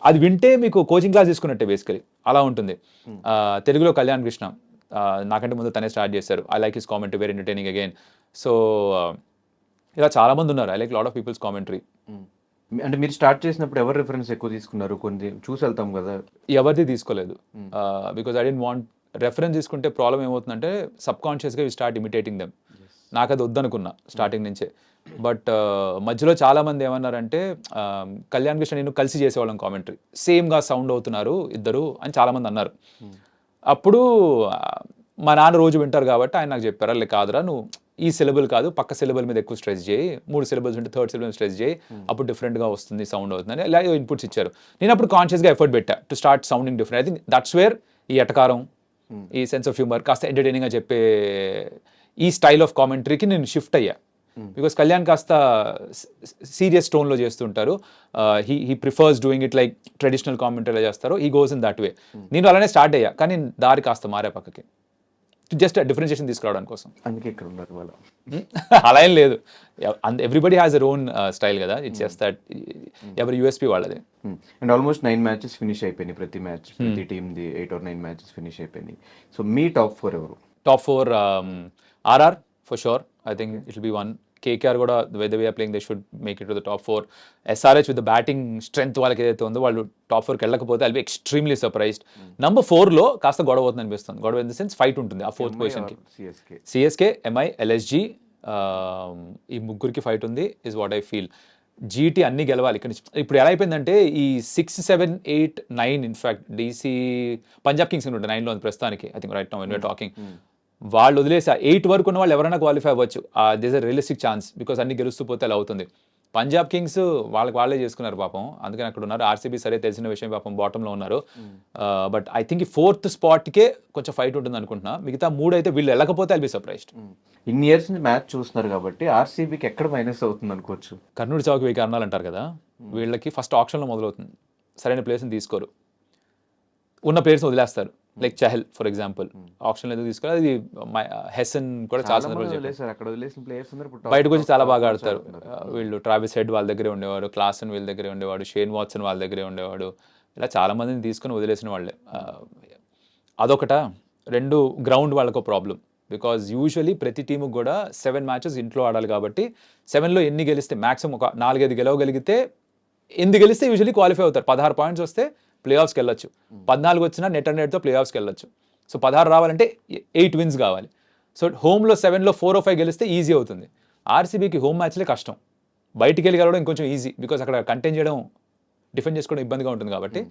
అది వింటే మీకు కోచింగ్ క్లాస్ తీసుకున్నట్టే బేసికలీ అలా ఉంటుంది. తెలుగులో కళ్యాణ్ కృష్ణ నాకంటే ముందు తనే స్టార్ట్ చేశారు. I like his commentary, very entertaining again. So ఇలా చాలా మంది ఉన్నారు. I like lot of people's commentary. అంటే మీరు స్టార్ట్ చేసినప్పుడు ఎవరు రిఫరెన్స్ ఎక్కువ తీసుకున్నారు? కొన్ని చూసి వెళ్తాం కదా. ఎవరిది తీసుకోలేదు, because I don't want reference తీసుకుంటే ప్రాబ్లం ఏమవుతుందంటే సబ్ కాన్షియస్గా యూ స్టార్ట్ ఇమిటేటింగ్ దెమ్. నాకు అది వద్దనుకున్నా స్టార్టింగ్ నుంచే. బట్ మధ్యలో చాలామంది ఏమన్నారంటే, కళ్యాణ్ కృష్ణ నేను కలిసి చేసేవాళ్ళం కామెంటరీ, సేమ్గా సౌండ్ అవుతున్నారు ఇద్దరు అని చాలామంది అన్నారు. అప్పుడు మా నాన్న రోజు వింటారు కాబట్టి ఆయన నాకు చెప్పారు, లే కాదురా నువ్వు ఈ సిలబుల్ కాదు, పక్క సిలబుల్ మీద ఎక్కువ స్ట్రెస్ చేయి, 3 syllables ఉంటే 3rd syllable స్ట్రెస్ చేయి, అప్పుడు డిఫరెంట్గా వస్తుంది, సౌండ్ అవుతుంది అని ఇలా ఇన్పుట్స్ ఇచ్చారు. నేను అప్పుడు కాన్షియస్గా ఎఫర్ట్ పెట్టా to start sounding different. I think that's where ఈ ఎటకారం, ఈ సెన్స్ ఆఫ్ హ్యూమర్, కాస్త ఎంటర్టైనింగ్గా చెప్పే ఈ స్టైల్ ఆఫ్ కామెంటరీకి నేను షిఫ్ట్ అయ్యా. బికాస్ కళ్యాణ్ కాస్త సీరియస్ టోన్లో చేస్తుంటారు. He prefers doing it like traditional commentary చేస్తారు, he goes in that way. నేను అలానే స్టార్ట్ అయ్యా, కానీ దారి కాస్త మారే పక్కకి, జస్ట్ డిఫరెన్షియేషన్ తీసుకురావడానికి కోసం. అందుకే ఇక్కడ ఉన్నారు వాళ్ళు. అలా ఏం లేదు, everybody has her own style కదా, ఇట్స్ జస్ట్ దట్ ఎవరి యూఎస్పీ వాళ్ళది. అండ్ ఆల్మోస్ట్ 9 మ్యాచెస్ ఫినిష్ అయిపోయినాయి, ప్రతి మ్యాచ్ ప్రతి టీమ్ది 8 or 9 మ్యాచెస్ ఫినిష్ అయిపోయినాయి. సో మీ టాప్ 4 ఎవరు? Top 4, RR for sure. I think it'll be one. KKR కూడా the way they are playing, they should make it to the top 4. SRH with the batting strength వాళ్ళకి ఏదైతే ఉందో, వాళ్ళు top 4కి వెళ్ళకపోతే I'll be extremely surprised. Number 4లో కాస్త గొడవ అవుతుంది అనిపిస్తుంది. గొడవ ఇన్ ద సెన్స్ ఫైట్ ఉంటుంది ఆ 4th పొజిషన్కి. CSK, MI, LSG, ఈ ముగ్గురికి ఫైట్ ఉంది is what I feel. GT అన్ని గెలవాలి. ఇక్కడ ఇప్పుడు ఎలా అయిపోయిందంటే ఈ 6, 7, 8, 9 ఇన్ఫాక్ట్ DC పంజాబ్ కింగ్స్ ఉంటుంది 9లో ఉంది ప్రస్తుతానికి. I think right now when we're talking. వాళ్ళు వదిలేసి 8 వరకు ఉన్న వాళ్ళు ఎవరైనా క్వాలిఫై అవ్వచ్చు. This a realistic chance, because అన్ని గెలుస్తూ పోతే అలా అవుతుంది. పంజాబ్ కింగ్స్ వాళ్ళే చేసుకున్నారు పాపం, అందుకని అక్కడ ఉన్నారు. RCB సరే తెలిసిన విషయం, పాపం బాటంలో ఉన్నారు. బట్ ఐ థింక్ ఈ 4th స్పాట్కే కొంచెం ఫైట్ ఉంటుంది అనుకుంటున్నా. మిగతా 3 అయితే వీళ్ళు వెళ్ళకపోతే ఐల్ బి సర్ప్రైజ్డ్. ఇన్ని ఇయర్స్ నుంచి మ్యాచ్ చూస్తున్నారు కాబట్టి RCBకి ఎక్కడ మైనస్ అవుతుంది అనుకోవచ్చు? కర్నూలు చావుకి 1000 కారణాలు అంటారు కదా, వీళ్ళకి ఫస్ట్ ఆప్షన్లో మొదలవుతుంది. సరైన ప్లేస్ని తీసుకోరు, ఉన్న ప్లేయర్స్ని వదిలేస్తారు. Like Chahal for example, option ఎందుకు తీసుకోవాలి, అది హెసన్ కూడా చాలా సందర్భాలు బయటకు వచ్చి చాలా బాగా ఆడతారు వీళ్ళు. ట్రావిస్ హెడ్ వాళ్ళ దగ్గరే ఉండేవాడు, క్లాసన్ వీళ్ళ దగ్గరే ఉండేవాడు, షేన్ వాట్సన్ వాళ్ళ దగ్గరే ఉండేవాడు. ఇలా చాలా మందిని తీసుకొని వదిలేసిన వాళ్ళే. అదొకట. 2, గ్రౌండ్ వాళ్ళకు ప్రాబ్లం. బికాజ్ యూజువలీ ప్రతి టీముకి కూడా 7 మ్యాచెస్ ఇంట్లో ఆడాలి కాబట్టి 7లో ఎన్ని గెలిస్తే మ్యాక్సిమం ఒక 4-5 గెలవగలిగితే, 8 గెలిస్తే యూజువలీ క్వాలిఫై అవుతారు. 16 పాయింట్స్ వస్తే ప్లే ఆఫ్స్కి వెళ్ళొచ్చు. 14 వచ్చినా నెట్ అండ్ నెట్తో ప్లే ఆఫ్స్కి వెళ్ళొచ్చు. సో 16 రావాలంటే 8 విన్స్ కావాలి. సో హోమ్లో 7లో 4 or 5 గెలిస్తే ఈజీ అవుతుంది. RCBకి హోమ్ మ్యాచ్లే కష్టం, బయటికి వెళ్ళి గెలవడం ఇంకొంచెం ఈజీ, బికాస్ అక్కడ కంటైన్ చేయడం, డిఫెండ్ చేసుకోవడం ఇబ్బందిగా ఉంటుంది కాబట్టి.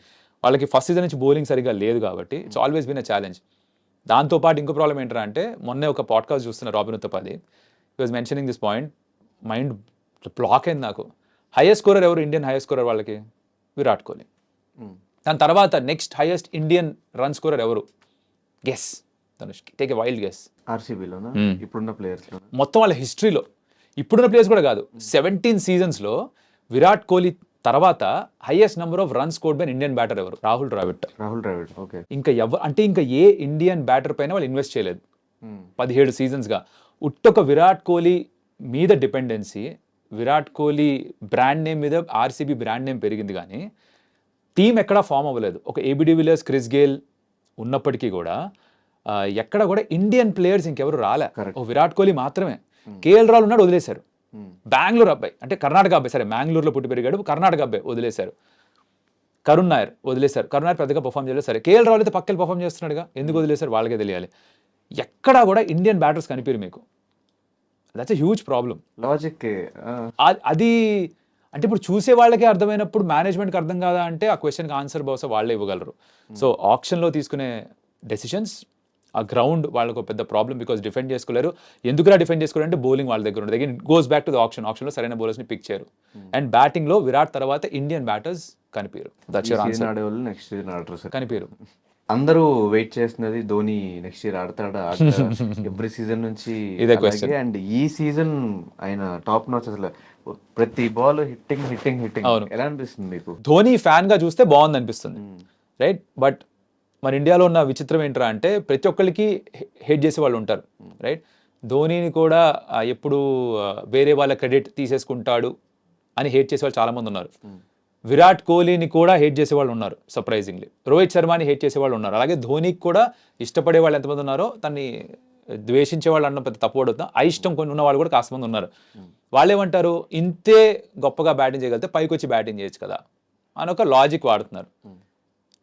వాళ్ళకి ఫస్ట్ సీజన్ నుంచి బౌలింగ్ సరిగ్గా లేదు కాబట్టి it's always been a challenge. దాంతోపాటు ఇంకో ప్రాబ్లం ఏంటంటే, అంటే మొన్నే ఒక పాడ్కాస్ట్ చూస్తున్న రాబిన్ ఉత్తపాది, he was mentioning this point, mind block అయింది నాకు. హైయెస్ట్ స్కోరర్ ఎవరు? ఇండియన్ హైయెస్ట్ స్కోరర్ వాళ్ళకి విరాట్ కోహ్లీ. దాని తర్వాత next highest Indian run scorer ఎవరు? Guess Dhanush, take a wild guess. RCBలోనా ఇప్పుడున్న ప్లేయర్స్లో? మొత్తం వాళ్ళ హిస్టరీలో, ఇప్పుడున్న ప్లేయర్స్ కూడా కాదు, 17 సీజన్స్లో విరాట్ కోహ్లీ తర్వాత highest number of runs scored by Indian batter ఎవరు? రాహుల్ ద్రావిడ్. ఓకే. ఇంకా ఇంకా ఏ ఇండియన్ బ్యాటర్ పైన వాళ్ళు ఇన్వెస్ట్ చేయలేదు 17 సీజన్స్గా. ఉట్టొక విరాట్ కోహ్లీ మీద dependency, Virat Kohli brand name మీద RCB బ్రాండ్ నేమ్ పెరిగింది, కానీ టీం ఎక్కడా ఫామ్ అవ్వలేదు. ఒక AB de Villiers, Chris Gayle ఉన్నప్పటికీ కూడా ఎక్కడ కూడా ఇండియన్ ప్లేయర్స్ ఇంకెవరు రాలే. ఓ విరాట్ కోహ్లీ మాత్రమే. KL రాహుల్ ఉన్నాడు, వదిలేశారు. బెంగళూరు అబ్బాయి, అంటే కర్ణాటక అబ్బాయి, సరే మ్యాంగ్లూరులో పుట్టి పెరిగాడు, కర్ణాటక అబ్బాయి, వదిలేశారు. కరుణ్ నాయర్ వదిలేశారు, కరుణ్ నాయర్ పెద్దగా పర్ఫామ్ చేయలేదు. సరే KL రాహుల్ అయితే పక్కకి పర్ఫామ్ చేస్తున్నాడుగా, ఎందుకు వదిలేశారు వాళ్ళకే తెలియాలి. ఎక్కడా కూడా ఇండియన్ బ్యాటర్స్ కనిపించరు మీకు. That's a huge problem. Logic అది అంటే ఇప్పుడు చూసే వాళ్ళకే అర్థమైనప్పుడు మేనేజ్మెంట్కి అర్థం కాదా అంటే, ఆ క్వశ్చన్కి ఆన్సర్ బహుశా వాళ్ళే ఇవ్వగలరు. సో ఆప్షన్లో తీసుకునే డెసిషన్స్, ఆ గ్రౌండ్ వాళ్ళకు పెద్ద ప్రాబ్లం, బికాస్ డిఫెండ్ చేసుకోలేరు. ఎందుకురా డిఫెండ్ చేసుకోలేరు అంటే బౌలింగ్ వాళ్ళ దగ్గర ఉంటుంది. Again goes back to the ఆప్షన్లో సరైన బౌలర్స్ని పిక్ చేయరు. అండ్ బ్యాటింగ్లో విరాట్ తర్వాత ఇండియన్ బ్యాటర్స్ కనిపించరు. That's your answer. Next season ఆడతారు సార్, కనిపించరు. అందరూ వెయిట్ చేస్తున్నది ధోని నెక్స్ట్ ఇయర్ ఆడతాడా ఎవ్రీ సీజన్ నుంచి ఇదే క్వశ్చన్. అండ్ ఈ సీజన్ ఆయన టాప్ నాచ్, అసలు ప్రతి బాల్ హిట్టింగ్. ఎలా అనిపిస్తుంది మీకు? ధోని ఫ్యాన్ గా చూస్తే బాగుంది అనిపిస్తుంది, రైట్? బట్ మన ఇండియాలో ఉన్న విచిత్రం ఏంట్రా అంటే, ప్రతి ఒక్కరికి హేట్ చేసే వాళ్ళు ఉంటారు, రైట్? ధోనిని కూడా ఎప్పుడు వేరే వాళ్ళ క్రెడిట్ తీసేసుకుంటాడు అని హేట్ చేసే వాళ్ళు చాలా మంది ఉన్నారు. విరాట్ కోహ్లీని కూడా హేట్ చేసే వాళ్ళు ఉన్నారు సర్ప్రైజింగ్లీ. రోహిత్ శర్మని హేట్ చేసే వాళ్ళు ఉన్నారు. అలాగే ధోనికి కూడా ఇష్టపడే వాళ్ళు ఎంతమంది ఉన్నారో, తన్ని ద్వేషించే వాళ్ళు అన్న పెద్ద తప్పు పడుతున్నా, అయిష్టం కొన్ని ఉన్న వాళ్ళు కూడా కాస్త మంది ఉన్నారు. వాళ్ళు ఏమంటారు, ఇంతే గొప్పగా బ్యాటింగ్ చేయగలిగితే పైకి వచ్చి బ్యాటింగ్ చేయొచ్చు కదా అని ఒక లాజిక్ వాడుతున్నారు.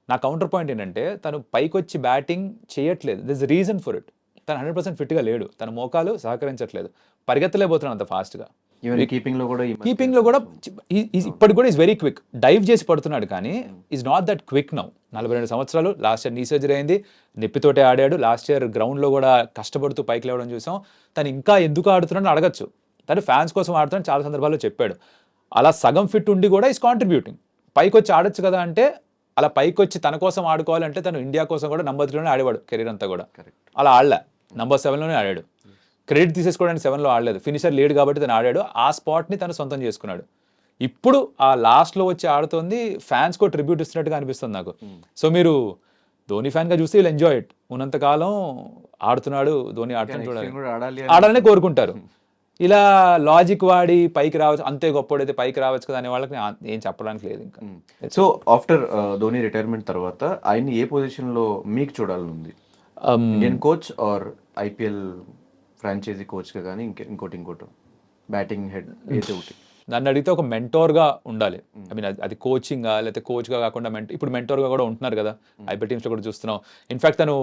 నా కౌంటర్ పాయింట్ ఏంటంటే, తను పైకి వచ్చి బ్యాటింగ్ చేయట్లేదు. This reason for it. తను 100% ఫిట్గా లేడు, తన మోకాలు సహకరించట్లేదు, పరిగెత్తలేకపోతున్నాడు అంత ఫాస్ట్గా. కీపింగ్ లో కూడా ఇప్పటికి కూడా ఈజ్ వెరీ క్విక్, డైవ్ చేసి పడుతున్నాడు, కానీ is not that quick now. 42 సంవత్సరాలు, లాస్ట్ ఇయర్ నీ సర్జరీ అయింది, నొప్పితోటే ఆడాడు. లాస్ట్ ఇయర్ గ్రౌండ్లో కూడా కష్టపడుతూ పైకి లేవడం చూసాం. తను ఇంకా ఎందుకు ఆడుతున్నాడని అడగచ్చు. తను ఫ్యాన్స్ కోసం ఆడుతున్నాడు, చాలా సందర్భాల్లో చెప్పాడు. అలా సగం ఫిట్ ఉండి కూడా ఈజ్ కాంట్రిబ్యూటింగ్. పైకి వచ్చి ఆడొచ్చు కదా అంటే, అలా పైకి వచ్చి తన కోసం ఆడుకోవాలంటే తను ఇండియా కోసం కూడా నంబర్ 3లోనే ఆడేవాడు కెరీర్ అంతా కూడా. అలా ఆడలే, నంబర్ 7లోనే ఆడాడు. క్రెడిట్ తీసేసుకోవడానికి 7లో ఆడలేదు, ఫినిషర్ లేడు కాబట్టి తను ఆడాడు, ఆ స్పాట్ని తను సొంతం చేసుకున్నాడు. ఇప్పుడు ఆ లాస్ట్లో వచ్చి ఆడుతోంది ఫ్యాన్స్కో ట్రిబ్యూట్ ఇస్తున్నట్టుగా అనిపిస్తుంది నాకు. సో మీరు ధోని ఫ్యాన్గా చూస్తే వీళ్ళు ఎంజాయ్ ఇట్, ఉన్నంతకాలం ఆడుతున్నాడు ధోని ఆడుతున్నాడు చూడాలి, కూడా ఆడాలి ఆడాలనే కోరుకుంటారు. ఇలా లాజిక్ వాడి పైకి రావచ్చు, అంతే గొప్పడైతే పైకి రావచ్చు కదా అనే వాళ్ళకి ఏం చెప్పడానికి లేదు ఇంకా. సో ఆఫ్టర్ ధోని రిటైర్మెంట్ తర్వాత ఆయన ఏ పొజిషన్లో మీకు చూడాలని ఉంది? Indian coach or IPL franchise కోచ్గా కానీ ఇంకోటి బ్యాటింగ్ హెడ్ ఏదో ఒకటి. నన్ను అడిగితే ఒక మెంటోర్గా ఉండాలి. ఐ మీన్ అది కోచింగా లేకపోతే కోచ్గా కాకుండా ఇప్పుడు మెంటోర్గా కూడా ఉంటున్నారు కదా ఐపీఎల్ టీమ్స్లో కూడా చూస్తున్నాం. ఇన్ఫాక్ట్ తను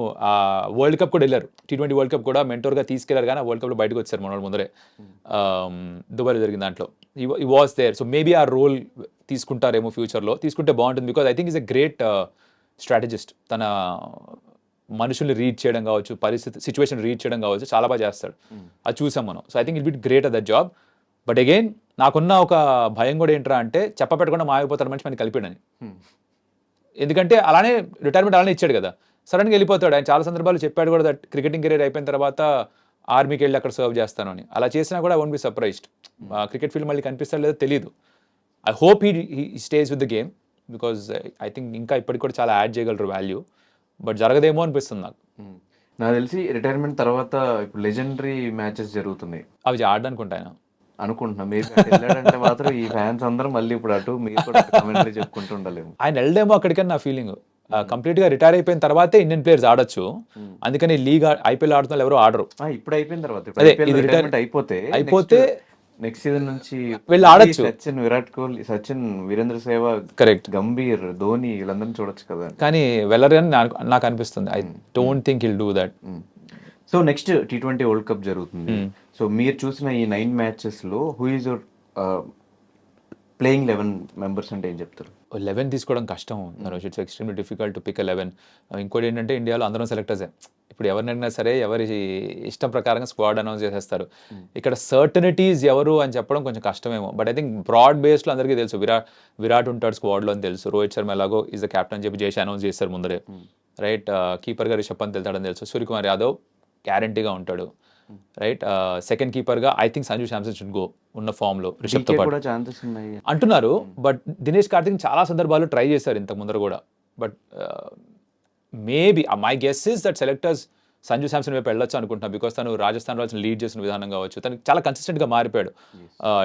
వరల్డ్ కప్ కూడా వెళ్ళారు, T20 వరల్డ్ కప్ కూడా మెంటోర్గా తీసుకెళ్లారు, కానీ ఆ వరల్డ్ కప్లో బయటకు వచ్చారు మన ముందరే, దుబాయ్లో జరిగిన దాంట్లో ఈ వాస్ దేర్. సో మేబీ ఆ రోల్ తీసుకుంటారేమో ఫ్యూచర్లో, తీసుకుంటే బాగుంటుంది. Because I think is a great strategist. తన మనుషుల్ని రీడ్ చేయడం కావచ్చు, సిచ్యువేషన్ రీడ్ చేయడం కావచ్చు, చాలా బాగా చేస్తాడు, అది చూసాం మనం. So I think it be great at that job. But again నాకున్న ఒక భయం కూడా ఏంట్రా అంటే చెప్పపెట్టకుండా మాయపోతాడు మనిషి మనకి కలిపాడని. ఎందుకంటే అలానే రిటైర్మెంట్ అలానే ఇచ్చాడు కదా, సడన్గా వెళ్ళిపోతాడు. ఆయన చాలా సందర్భాలు చెప్పాడు కూడా దట్ క్రికెటింగ్ కెరీర్ అయిపోయిన తర్వాత ఆర్మీకి వెళ్ళి అక్కడ సర్వ్ చేస్తాను అని. అలా చేసినా కూడా I won't be surprised. Cricket field మళ్ళీ కనిపిస్తాడో లేదో తెలియదు. I hope he stays with the game, because I think ఇంకా ఇప్పటికి కూడా చాలా యాడ్ చేయగలరు వాల్యూ, బట్ జరగదేమో అనిపిస్తుంది నాకు. నాకు తెలిసి రిటైర్మెంట్ తర్వాత ఇప్పుడు లెజెండరీ మ్యాచెస్ జరుగుతున్నాయి, అవి ఆడడానికి ఉంటాయన అనుకుంటున్నా. మీరు వెళ్ళాడంటే మాత్రం ఈ ఫ్యాన్స్ అందరం మళ్ళీ ఇప్పుడు అటు మీరు కూడా కామెంటరీ చెప్పుకుంటూ ఉండలేము. ఆయన వెళ్ళడేమో అక్కడికని నా ఫీలింగ్. కంప్లీట్ గా రిటైర్ అయిపోయిన తర్వాతే ఇండియన్ ప్లేయర్స్ ఆడొచ్చు, అందుకని లీగ్ ఐపీఎల్ ఆడుతున్న ఎవరు ఆడరు. ఇప్పుడు అయిపోయిన తర్వాత రిటైర్మెంట్ అయిపోతే నెక్స్ట్ సీజన్ నుంచి వెళ్ళి ఆడొచ్చు. సచిన్, విరాట్ కోహ్లీ, సచిన్, వీరేంద్ర సెహ్వాగ్, కరెక్ట్, గంభీర్, ధోని వీళ్ళందరినీ చూడొచ్చు కదా. కానీ వెళ్ళరని నాకు అనిపిస్తుంది. I don't think he'll do that. So next T20 world cup జరుగుతుంది. సో మీరు చూసిన ఈ 9 మ్యాచెస్లో who is your playing 11 members అంటే ఏం చెప్తారు? 11 తీసుకోవడం కష్టం నరోష్, ఇట్స్ ఎక్స్ట్రీమ్లీ డిఫికల్ట్ టు పిక్ 11. ఇంకోటి ఏంటంటే ఇండియాలో అందరం సెలెక్టర్సే. ఇప్పుడు ఎవరినైనా సరే ఎవరి ఇష్టం ప్రకారంగా స్క్వాడ్ అనౌన్స్ చేసేస్తారు. ఇక్కడ సర్టనిటీస్ ఎవరు అని చెప్పడం కొంచెం కష్టమేమో. బట్ ఐ థింక్ బ్రాడ్ బేస్లో అందరికీ తెలుసు, విరాట్ ఉంటాడు స్క్వాడ్లో అని తెలుసు, రోహిత్ శర్మ ఎలాగో ఈజ్ ద క్యాప్టెన్ చెప్పి చేసి అనౌన్స్ చేస్తారు ముందరే, రైట్. కీపర్గా రిషబ్ పంత్ వెళ్తాడని తెలుసు, సూర్యకుమార్ యాదవ్ గ్యారంటీగా ఉంటాడు, రైట్. సెకండ్ కీపర్గా I think Sanju Samson should go ఉన్న ఫామ్లో రిషబ్తో పాటు అంటున్నారు. బట్ దినేష్ కార్తిక్ చాలా సందర్భాలు ట్రై చేశారు ఇంతకు ముందర కూడా. But maybe my guess is that selectors Sanju Samson వైపు వెళ్ళొచ్చు అనుకుంటున్నాను, బికాస్ తను రాజస్థాన్ రాయల్స్ లీడ్ చేసిన విధానం కావచ్చు, తను చాలా కన్సిస్టెంట్గా మారిపోయాడు.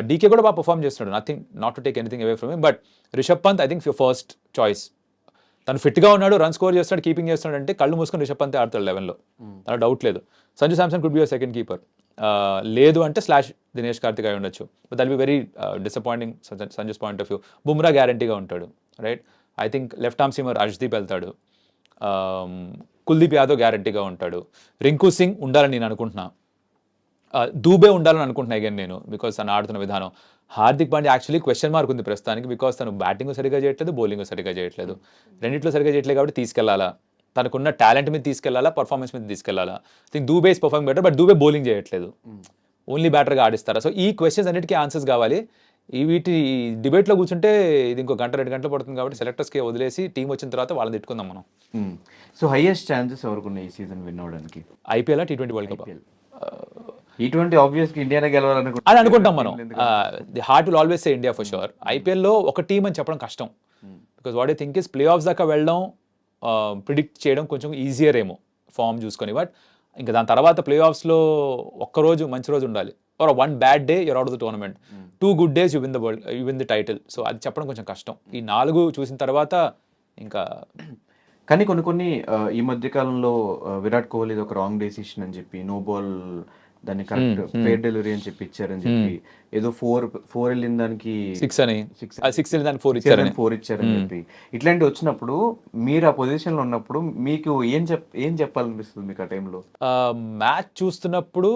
డీకే కూడా బాగా పర్ఫామ్ చేస్తున్నాడు, nothing not to take anything away from him. But Rishabh Pant I think first choice. తను ఫిట్గా ఉన్నాడు, రన్ స్కోర్ చేస్తాడు, కీపింగ్ చేస్తున్నాడు అంటే కళ్ళు మూసుకొని రిషబ్ పంతే ఆడతాడు 11లో, అలా డౌట్ లేదు. Sanju Samson could be your second keeper. లేదు అంటే స్లాష్ దినేష్ కార్తిక్ అయి ఉండొచ్చు. But that be very disappointing Sanju's point of view. Bumrah గ్యారంటీగా ఉంటాడు, right. I think left arm seamer Arshdeep వెళ్తాడు, కుల్దీప్ యాదవ్ గ్యారంటీగా ఉంటాడు, రింకు సింగ్ ఉండాలని నేను అనుకుంటున్నా, దూబే ఉండాలని అనుకుంటున్నా అగైన్ నేను, బికాస్ తను ఆడుతున్న విధానం. Hardik Pandya actually question mark ఉంది ప్రస్తుతానికి, బికాస్ తను బ్యాటింగ్ సరిగా చేయట్లేదు, బౌలింగ్ సరిగా చేయట్లేదు, రెండిట్లో సరిగా చేయట్లేదు. కాబట్టి తీసుకెళ్లాలా, తనకున్న టాలెంట్ మీద తీసుకెళ్లాలా, పర్ఫార్మెన్స్ మీద తీసుకెళ్లాలా. I think Dube is performing better, but Dube bowling చేయట్లేదు, ఓన్లీ బ్యాటర్గా ఆడిస్తారా? సో ఈ క్వశ్చన్స్ అన్నిటికీ ఆన్సర్స్ కావాలి. వీటి డిబేట్లో కూర్చుంటే ఇది ఇంకో గంట 2 గంటలు పడుతుంది. కాబట్టి సెలెక్టర్స్కి వదిలేసి టీం వచ్చిన తర్వాత వాళ్ళని తిట్టుకుందాం మనం. సో హైయెస్ట్ ఛాన్సెస్ ఎవరికి ఉన్నాయి ఈ సీజన్ విన్ అవడానికి? IPL, T20 world cup? T20 obviously ఇండియానే గెలవాలనుకుంటాం అని అనుకుంటాం మనం. The heart will always say India for sure. ఐపీఎల్లో ఒక టీం అని చెప్పడం కష్టం, because what I think is playoffs దాకా వెళ్ళడం ప్రిడిక్ట్ చేయడం కొంచెం ఈజియర్ ఏమో ఫామ్ చూసుకొని. బట్ ఇంకా దాని తర్వాత ప్లే ఆఫ్స్లో ఒక్కరోజు మంచి రోజు ఉండాలి, or 1 bad day you're out of the tournament, 2 good days you win the world, you win the title. So అది చెప్పడం కొంచెం కష్టం. ఈ 4 చూసిన తర్వాత ఇంకా. కానీ కొన్ని ఈ మధ్య కాలంలో విరాట్ కోహ్లీ ఒక రాంగ్ డెసిషన్ అని చెప్పి, నో బాల్ దాన్ని కరెక్ట్ ఫెయిర్ డెలివరీ అని చెప్పి ఇచ్చారని చెప్పి, ఏదో 4 వెళ్ళిన దానికి 6 అని, 6 వెళ్ళిన దానికి 4 ఇచ్చారని చెప్పి, ఇట్లాంటివి వచ్చినప్పుడు మీరు ఆ పొజిషన్ లో ఉన్నప్పుడు మీకు ఏం చెప్పాలనిపిస్తుంది మీకు ఆ టైంలో? మ్యాచ్ చూస్తున్నప్పుడు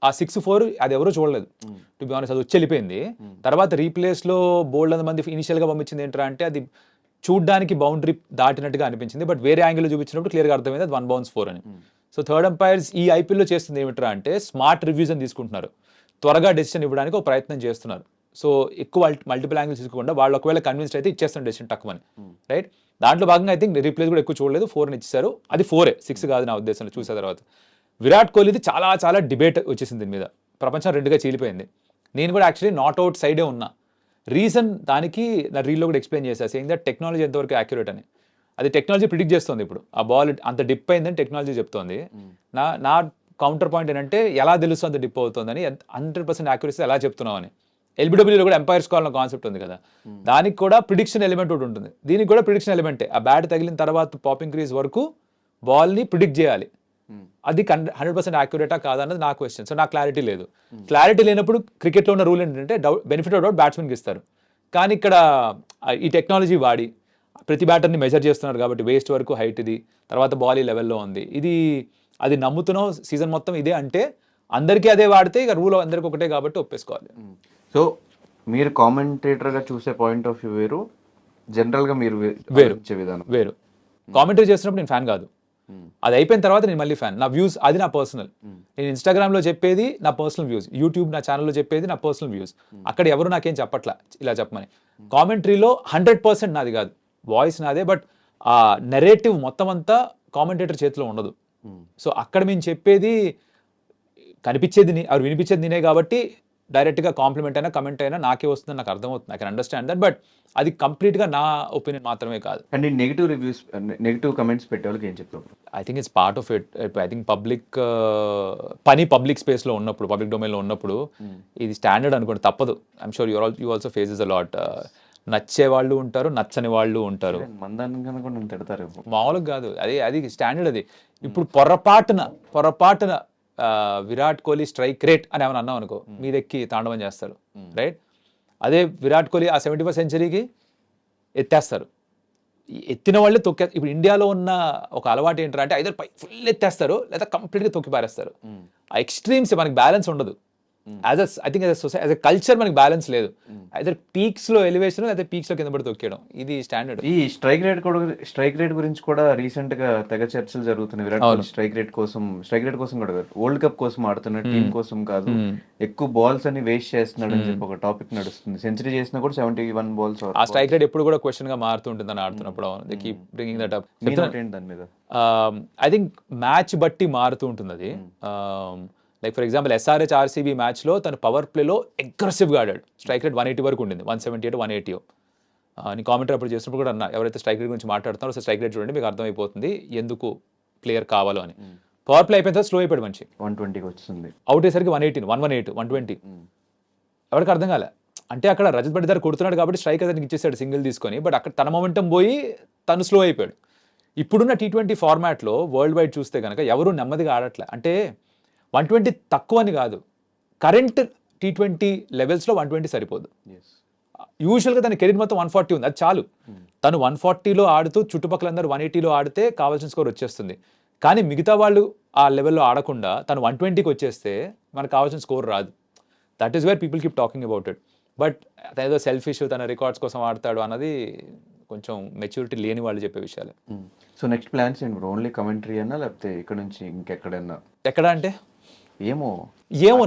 ఆ 6-4 అది ఎవరూ చూడలేదు, టు బి ఆనెస్ట్. అది వచ్చి వెళ్ళిపోయింది. తర్వాత రీప్లేస్లో బోల్డ్ మంది ఇనిషియల్గా పంపించింది ఏంటంటే అంటే అది చూడ్డానికి బౌండరీ దాటినట్టుగా అనిపించింది, బట్ వేరే యాంగిల్లో చూపించినప్పుడు క్లియర్గా అర్థమైంది అది 1 బౌన్స్ 4 అని. సో థర్డ్ అంపైర్స్ ఈ ఐపీఎల్లో చేస్తుంది ఏమిట్రా అంటే స్మార్ట్ రివ్యూస్ అని తీసుకుంటున్నారు, త్వరగా డెసిషన్ ఇవ్వడానికి ఒక ప్రయత్నం చేస్తున్నారు. సో ఎక్కువ మల్టిపుల్ యాంగిల్స్ తీసుకోకుండా వాళ్ళు ఒకవేళ కన్విన్స్డ్ అయితే ఇచ్చేస్తున్నారు డెసిషన్ తక్కువని, రైట్. దాంట్లో భాగంగా ఐ థింక్ రీప్లేస్ కూడా ఎక్కువ చూడలేదు, 4 ఇచ్చారు. అది 4, 6 కాదు నా ఉద్దేశంలో చూసే తర్వాత. విరాట్ కోహ్లీది చాలా చాలా డిబేట్ వచ్చేసింది దీని మీద, ప్రపంచం రెండుగా చీలిపోయింది. నేను కూడా యాక్చువల్లీ నాట్ అవుట్ సైడే ఉన్నా. రీజన్ దానికి నా రీల్లో కూడా ఎక్స్ప్లెయిన్ చేశాను, సేయింగ్ దట్ టెక్నాలజీ ఎంతవరకు యాక్యురేట్ అని. అది టెక్నాలజీ ప్రిడిక్ట్ చేస్తుంది. ఇప్పుడు ఆ బాల్ అంత డిప్ అయిందని టెక్నాలజీ చెప్తోంది. నా కౌంటర్ పాయింట్ ఏంటంటే ఎలా తెలుస్తుంది అంత డిప్ అవుతుందని, 100% యాక్యురసీ ఎలా చెప్తున్నావు అని. ఎల్బిడబ్ల్యూలో కూడా ఎంపైర్ స్కోర్ అన్న కాన్సెప్ట్ ఉంది కదా, దానికి కూడా ప్రిడిక్షన్ ఎలిమెంట్ ఒకటి ఉంటుంది. దీనికి కూడా ప్రిడిక్షన్ ఎలిమెంటే. ఆ బ్యాట్ తగిలిన తర్వాత పాపింగ్ క్రీజ్ వరకు బాల్ని ప్రిడిక్ట్ చేయాలి. అది 100% యాక్యురేటా కాదన్నది నా క్వశ్చన్. సో నాకు క్లారిటీ లేదు. క్లారిటీ లేనప్పుడు క్రికెట్లో ఉన్న రూల్ ఏంటంటే బెనిఫిట్ ఆఫ్ డౌట్ బ్యాట్స్మెన్కి ఇస్తారు. కానీ ఇక్కడ ఈ టెక్నాలజీ వాడి ప్రతి బ్యాటర్ని మెజర్ చేస్తున్నారు కాబట్టి వేస్ట్ వరకు హైట్ ఇది, తర్వాత బాల్ ఈ లెవెల్లో ఉంది, ఇది అది నమ్ముతున్నాం సీజన్ మొత్తం ఇదే అంటే అందరికీ అదే వాడితే ఇక రూల్ అందరికీ ఒకటే కాబట్టి ఒప్పేసుకోవాలి. సో మీరు కామెంటేటర్గా చూసే పాయింట్ ఆఫ్ వ్యూ వేరు, జనరల్గా మీరు ఇచ్చే విధానం వేరు. కామెంటరీ చేస్తున్నప్పుడు నేను ఫ్యాన్ కాదు, అది అయిపోయిన తర్వాత నేను మళ్ళీ ఫ్యాన్. నా వ్యూస్ అది నా పర్సనల్. నేను ఇన్స్టాగ్రామ్లో చెప్పేది నా పర్సనల్ వ్యూస్, యూట్యూబ్ నా ఛానల్లో చెప్పేది నా పర్సనల్ వ్యూస్. అక్కడ ఎవరు నాకేం చెప్పట్లా ఇలా చెప్పమని. కామెంటరీలో 100% నాది కాదు, వాయిస్ నాదే, బట్ ఆ నెరేటివ్ మొత్తం అంతా కామెంటేటర్ చేతిలో ఉండదు. సో అక్కడ మేము చెప్పేది కనిపించేది అవి వినిపించేది నేనే కాబట్టి డైరెక్ట్గా కాంప్లిమెంట్ అయినా కమెంట్ అయినా నాకే వస్తుందని నాకు అర్థమవుతుంది. I can understand that, but అది కంప్లీట్గా నా ఒపీనియన్ మాత్రమే కాదు. And negative reviews, negative comments పెట్టే వాళ్ళకి ఏం చెప్తారు? I think it's part of it. I think public స్పేస్లో ఉన్నప్పుడు, పబ్లిక్ డొమైన్లో ఉన్నప్పుడు ఇది స్టాండర్డ్ అనుకోండి, తప్పదు. I'm sure you also faces a lot. నచ్చే వాళ్ళు ఉంటారు, నచ్చని వాళ్ళు ఉంటారు. తిడతారు మామూలుగా కాదు, అది స్టాండర్డ్. అది ఇప్పుడు పొరపాటున విరాట్ కోహ్లీ స్ట్రైక్ రేట్ అని ఏమైనా అన్నాం అనుకో, మీదెక్కి తాండవం చేస్తారు, రైట్? అదే విరాట్ కోహ్లీ ఆ 75వ సెంచరీకి ఎత్తేస్తారు. ఎత్తిన వాళ్ళే ఇప్పుడు ఇండియాలో ఉన్న ఒక అలవాటు ఏంటంటే అంటే ఐదర్ ఫుల్ ఎత్తేస్తారు లేదా కంప్లీట్గా తొక్కి పారేస్తారు. ఆ ఎక్స్ట్రీమ్స్ మనకి బ్యాలెన్స్ ఉండదు. I think as a culture మనకి బ్యాలెన్స్ లేదు. ఐదర్ పీక్స్ లో ఎలివేషన్ లేదా పీక్స్ లో కింద పడి తొక్కేయడం, ఇది స్టాండర్డ్. ఈ స్ట్రైక్ రేట్ గురించి కూడా రీసెంట్ గా తెగ చర్చలు జరుగుతున్నాయి. విరాట్ కోహ్లీ స్ట్రైక్ రేట్ కోసం కూడా వరల్డ్ కప్ కోసం ఆడుతున్న టీం కోసం కాదు, ఎక్కువ బాల్స్ అని వేస్ట్ చేస్తున్నాడు అని చెప్పి ఒక టాపిక్ నడుస్తుంది. సెంచరీ చేసినా కూడా 71 బాల్స్. ఆ స్ట్రైక్ రేట్ ఎప్పుడు కూడా క్వశ్చన్ గా మారుతుంటుంది ఆడుతున్నప్పుడు. Bringing that up. దాని మీద ఐ థింక్ మ్యాచ్ బట్టి మారుతూ ఉంటుంది అది. Like for example SRH RCB మ్యాచ్లో తను పవర్ ప్లేలో అగ్రెసివ్గా ఆడాడు. స్ట్రైక్ రేట్ 180 వరకు ఉండింది, 178 180. నీ కామెంటరీ అప్పుడు చేసినప్పుడు కూడా అన్నా, ఎవరైతే స్ట్రైక్ రేట్ గురించి మాట్లాడుతున్నారో స్ట్రైక్ రేట్ చూడండి, మీకు అర్థమైపోతుంది ఎందుకు ప్లేయర్ కావాలో అని. పవర్ ప్లే అయిపోయిన తర్వాత స్లో అయిపోయాడు మనిషి, 120 వచ్చింది. అవుట్ అయ్యేసరికి 118 120 ఎవరికి అర్థం కాలే. అంటే అక్కడ రజత్ పటిదార్ కొడుతున్నాడు కాబట్టి స్ట్రైక్ అతనికి ఇచ్చేసాడు సింగిల్ తీసుకొని, బట్ అక్కడ తన మొమెంటం పోయి తను స్లో అయిపోయాడు. ఇప్పుడున్న T20 ఫార్మాట్లో వరల్డ్ వైడ్ చూస్తే కనుక ఎవరు నెమ్మదిగా ఆడట్లే. అంటే 120 తక్కువ అని కాదు, కరెంట్ T20 లెవెల్స్లో 120 సరిపోదు. యూజువల్గా తన కెరీర్ మొత్తం 140 ఉంది, అది చాలు. తను 140లో ఆడుతూ చుట్టుపక్కల అందరూ 180లో ఆడితే కావాల్సిన స్కోర్ వచ్చేస్తుంది. కానీ మిగతా వాళ్ళు ఆ లెవెల్లో ఆడకుండా తను 120కి వచ్చేస్తే మనకు కావాల్సిన స్కోర్ రాదు. That is where people keep talking about it. But తన ఏదో సెల్ఫిష్, తన రికార్డ్స్ కోసం ఆడతాడు అన్నది కొంచెం మెచ్యూరిటీ లేని వాళ్ళు చెప్పే విషయాలే. సో నెక్స్ట్ ప్లాన్స్ ఏంటి? ఓన్లీ కమెంటరీ అన్నా లేకపోతే ఇక్కడ నుంచి ఇంకెక్కడన్నా? ఎక్కడ అంటే ఏమో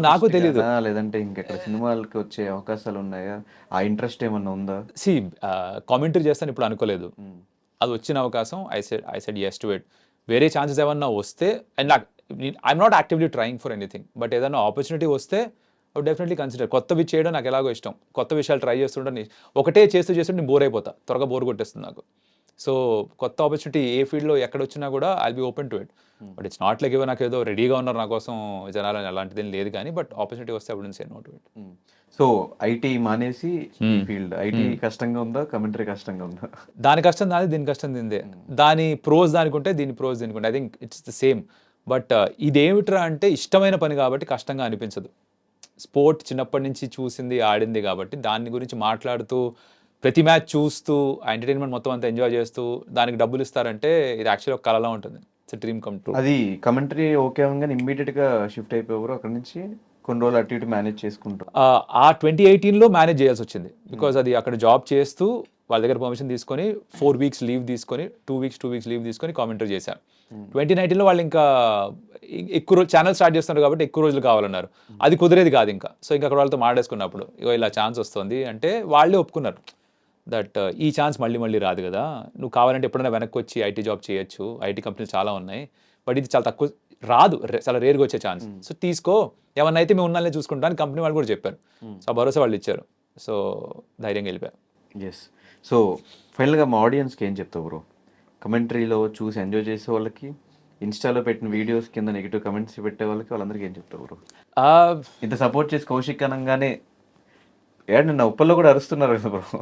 నాకు తెలియదు, లేదంటే ఇంకెక్కడ సినిమాలకి వచ్చే అవకాశాలు ఉన్నాయా? ఆ ఇంట్రెస్ట్ ఏమన్నా ఉందా? కామెంటరీ చేస్తాను ఇప్పుడు అనుకోలేదు. అది వచ్చిన అవకాశం I said yes to it. వేరే ఛాన్సెస్ ఏమన్నా వస్తే, అండ్ నాకు I'm not actively trying for anything, but ఏదైనా ఆపర్చునిటీ వస్తే ఐ వుడ్ డెఫినెట్లీ కన్సిడర్. కొత్తవి చేయడం నాకు ఎలాగో ఇష్టం, కొత్త విషయాలు ట్రై చేస్తుంటే ఒకటే చేస్తూ నేను బోర్ అయిపోతా, త్వరగా బోర్ కొట్టేస్తుంది నాకు. సో కొత్త ఆపర్చునిటీ ఏ ఫీల్డ్లో ఎక్కడ వచ్చినా కూడా I'll be open to it. But it's not like నాకు ఏదో రెడీగా ఉన్నారు నా కోసం జనాలు, అలాంటిది లేదు. కానీ బట్ ఆపర్చునిటీ వస్తే అప్పుడు say no to it. So IT మానేసి ఫీల్డ్, ఐటీ కష్టంగా ఉందా, కమెంటరీ కష్టంగా ఉందా? దాని కష్టం దాని, దీని కష్టం దీనిదే. దాని ప్రోస్ దానికి ఉంటే దీని ప్రోస్ దీనికి ఉంటే I think it's the same. But ఇదేమిట్రా అంటే ఇష్టమైన పని కాబట్టి కష్టంగా అనిపించదు. స్పోర్ట్ చిన్నప్పటి నుంచి చూసింది ఆడింది కాబట్టి దాని గురించి మాట్లాడుతూ ప్రతి మ్యాచ్ చూస్తూ ఆ ఎంటర్టైన్మెంట్ మొత్తం అంతా ఎంజాయ్ చేస్తూ దానికి డబ్బులు ఇస్తారంటే ఇది యాక్చువల్లీ ఒక కళలా ఉంటుంది. It's dream come true. అది కమెంటరీ ఓకే అవగానే ఇమ్మీడియట్గా షిఫ్ట్ అయిపోయారు అక్కడ నుంచి, కొన్ని రోజులు అటు ఇటు మేనేజ్ చేసుకుంటారు. ఆ 2018లో మేనేజ్ చేయాల్సి వచ్చింది. బికాజ్ అది అక్కడ జాబ్ చేస్తూ వాళ్ళ దగ్గర పర్మిషన్ తీసుకొని 4 weeks లీవ్ తీసుకొని 2 weeks లీవ్ తీసుకొని కామెంటరీ చేశాను. 2019లో వాళ్ళు ఇంకా ఎక్కువ రోజు ఛానల్ స్టార్ట్ చేస్తున్నారు కాబట్టి ఎక్కువ రోజులు కావాలన్నారు. అది కుదిరేది కాదు ఇంకా. సో ఇంకా అక్కడ వాళ్ళతో మాట్లాడుకున్నప్పుడు ఇగో ఇలా ఛాన్స్ వస్తుంది అంటే వాళ్ళే ఒప్పుకున్నారు దట్ ఈ ఛాన్స్ మళ్ళీ రాదు కదా, నువ్వు కావాలంటే ఎప్పుడైనా వెనక్కి వచ్చి ఐటీ జాబ్ చేయొచ్చు, ఐటీ కంపెనీలు చాలా ఉన్నాయి, బట్ ఇది చాలా తక్కువ రాదు, చాలా రేర్గా వచ్చే ఛాన్స్. సో తీసుకో, ఏమన్నా అయితే మేము ఉన్నాళ్ళే చూసుకుంటా అని కంపెనీ వాళ్ళు కూడా చెప్పారు. సో ఆ భరోసా వాళ్ళు ఇచ్చారు. సో ధైర్యంగా వెళ్ళిపోయా. ఎస్. సో ఫైనల్గా మా ఆడియన్స్కి ఏం చెప్తావు బ్రో? కమెంటరీలో చూసి ఎంజాయ్ చేసే వాళ్ళకి, ఇన్స్టాలో పెట్టిన వీడియోస్ కింద నెగిటివ్ కమెంట్స్ పెట్టే వాళ్ళకి, వాళ్ళందరికీ ఏం చెప్తావు బ్రో? ఇంత సపోర్ట్ చేసి కౌశిక్ అనగానే నిన్న ఉప్పల్లో కూడా అరుస్తున్నారు కదా బ్రో.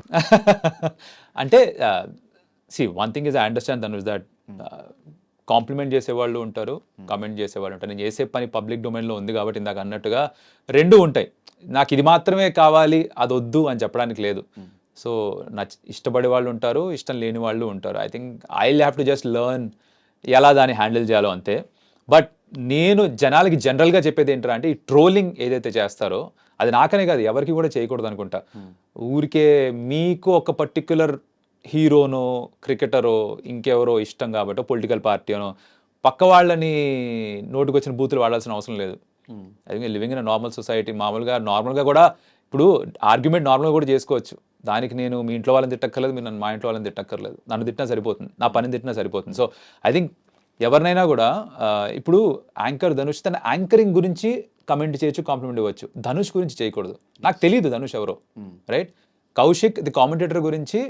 అంటే one thing is I understand Dhanush that complement చేసేవాళ్ళు ఉంటారు, కామెంట్ చేసేవాళ్ళు ఉంటారు. నేను చేసే పని పబ్లిక్ డొమైన్లో ఉంది కాబట్టి ఇందాక అన్నట్టుగా రెండు ఉంటాయి. నాకు ఇది మాత్రమే కావాలి, అది వద్దు అని చెప్పడానికి లేదు. సో ఇష్టపడే వాళ్ళు ఉంటారు, ఇష్టం లేని వాళ్ళు ఉంటారు. I think I have to just learn ఎలా దాన్ని హ్యాండిల్ చేయాలో అంతే. బట్ నేను జనాలకి జనరల్గా చెప్పేది ఏంటంటే, అంటే ఈ ట్రోలింగ్ ఏదైతే చేస్తారో అది నాకనే కాదు, ఎవరికి కూడా చేయకూడదు అనుకుంటా. ఊరికే మీకు ఒక పర్టిక్యులర్ హీరోనో, క్రికెటరో, ఇంకెవరో ఇష్టం కాబట్టి పొలిటికల్ పార్టీ అనో పక్క వాళ్ళని నోటుకు వచ్చిన బూతులు వాడాల్సిన అవసరం లేదు. I think living in normal society, నార్మల్గా కూడా ఇప్పుడు ఆర్గ్యుమెంట్ నార్మల్గా కూడా చేసుకోవచ్చు. దానికి నేను మీ ఇంట్లో వాళ్ళని తిట్టక్కర్లేదు, మీరు నన్ను మా ఇంట్లో వాళ్ళని తిట్టక్కర్లేదు. నన్ను తిట్టినా సరిపోతుంది, నా పని తిట్టినా సరిపోతుంది. సో ఐ థింక్ ఎవరినైనా కూడా ఇప్పుడు యాంకర్ ధనుష్ తన యాంకరింగ్ గురించి కమెంట్ చేయొచ్చు, కాంప్లిమెంట్ ఇవ్వచ్చు. ధనుష్ గురించి చేయకూడదు. నాకు తెలియదు ధనుష్ ఎవరో, రైట్? కౌశిక్ ది కామెంటేటర్ గురించి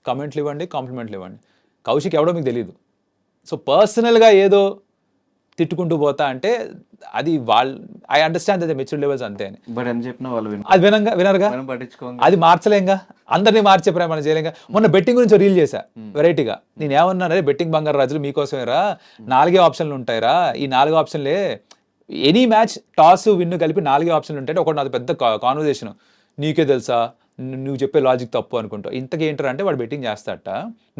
కమెంట్లు ఇవ్వండి, కాంప్లిమెంట్లు ఇవ్వండి. కౌశిక్ ఎవడో మీకు తెలియదు. సో పర్సనల్గా ఏదో తిట్టుకుంటూ పోతా అంటే అది వాళ్ళు, I understand the mature levels అంతే అని. బట్ అని చెప్పిన వాళ్ళు అది వినరుగా, అది మార్చలేంగా, అందరినీ మార్చే ప్రయాణం చేయలేంగా. మొన్న బెట్టింగ్ గురించి రీల్ చేశా వెరైటీగా. నేను ఏమన్నా, బెట్టింగ్ బంగారు రాజులు మీకోసమేరా, 4 ఆప్షన్లు ఉంటాయిరా, ఈ 4 ఆప్షన్లే ఎనీ మ్యాచ్ టాస్ విన్ను కలిపి 4 ఆప్షన్లు ఉంటాయి. ఒకటి నాది పెద్ద కాన్వర్జేషన్, నీకే తెలుసా, నువ్వు చెప్పే లాజిక్ తప్పు అనుకుంటావు. ఇంతకీ ఏంటరా అంటే వాడు బెట్టింగ్ చేస్తాడట,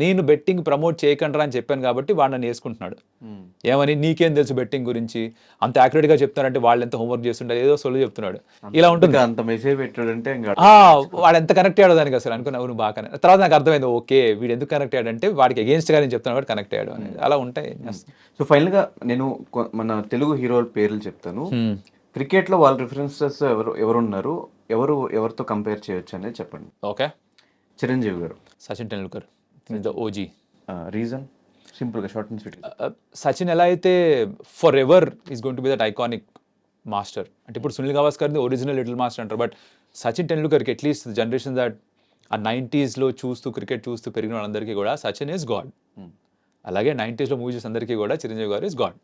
నేను బెట్టింగ్ ప్రమోట్ చేయకండి అని చెప్పాను కాబట్టి వాడు నన్ను వేసుకుంటున్నాడు. ఏమని, నీకేం తెలుసు బెట్టింగ్ గురించి, అంత యాక్యురేట్గా చెప్తారంటే వాళ్ళు ఎంత హోంవర్క్ చేస్తుంటారు, ఏదో సొల్లు చెప్తున్నాడు. ఇలా ఉంటుంది. అంత మెసేజ్ పెట్టాడంటే వాడు ఎంత కనెక్ట్ అయ్యాడు దానికి అసలు అనుకున్నావు నువ్వు బాగా. తర్వాత నాకు అర్థమైంది, ఓకే వీడు ఎందుకు కనెక్ట్ అయ్యాడంటే వాడికి అగేన్స్ట్గా నేను చెప్తున్నాను కాబట్టి కనెక్ట్ అయ్యాడు అనేది. అలా ఉంటాయి. సో ఫైనల్గా నేను మన తెలుగు హీరోల పేర్లు చెప్తాను. క్రికెట్లో వాళ్ళ రిఫరెన్సెస్ ఎవరున్నారు, ఎవరితో కంపేర్ చేయొచ్చు అనేది చెప్పండి. Okay. Chiranjeevi garu, Sachin Tendulkar the OG. Reason సింపుల్గా, షార్ట్ అండ్ స్వీట్. సచిన్ ఎలా అయితే forever is going to be that iconic master. అంటే ఇప్పుడు సునీల్ గవాస్కర్ది ఒరిజినల్ లిటిల్ మాస్టర్ అంటారు, బట్ సచిన్ టెండూల్కర్కి అట్లీస్ట్ జనరేషన్ దట్ ఆ 90s చూస్తూ క్రికెట్ చూస్తూ పెరిగిన వాళ్ళందరికీ కూడా సచిన్ ఈజ్ గాడ్. అలాగే 90s మూవీస్ అందరికీ కూడా చిరంజీవి గారు ఈజ్ గాడ్.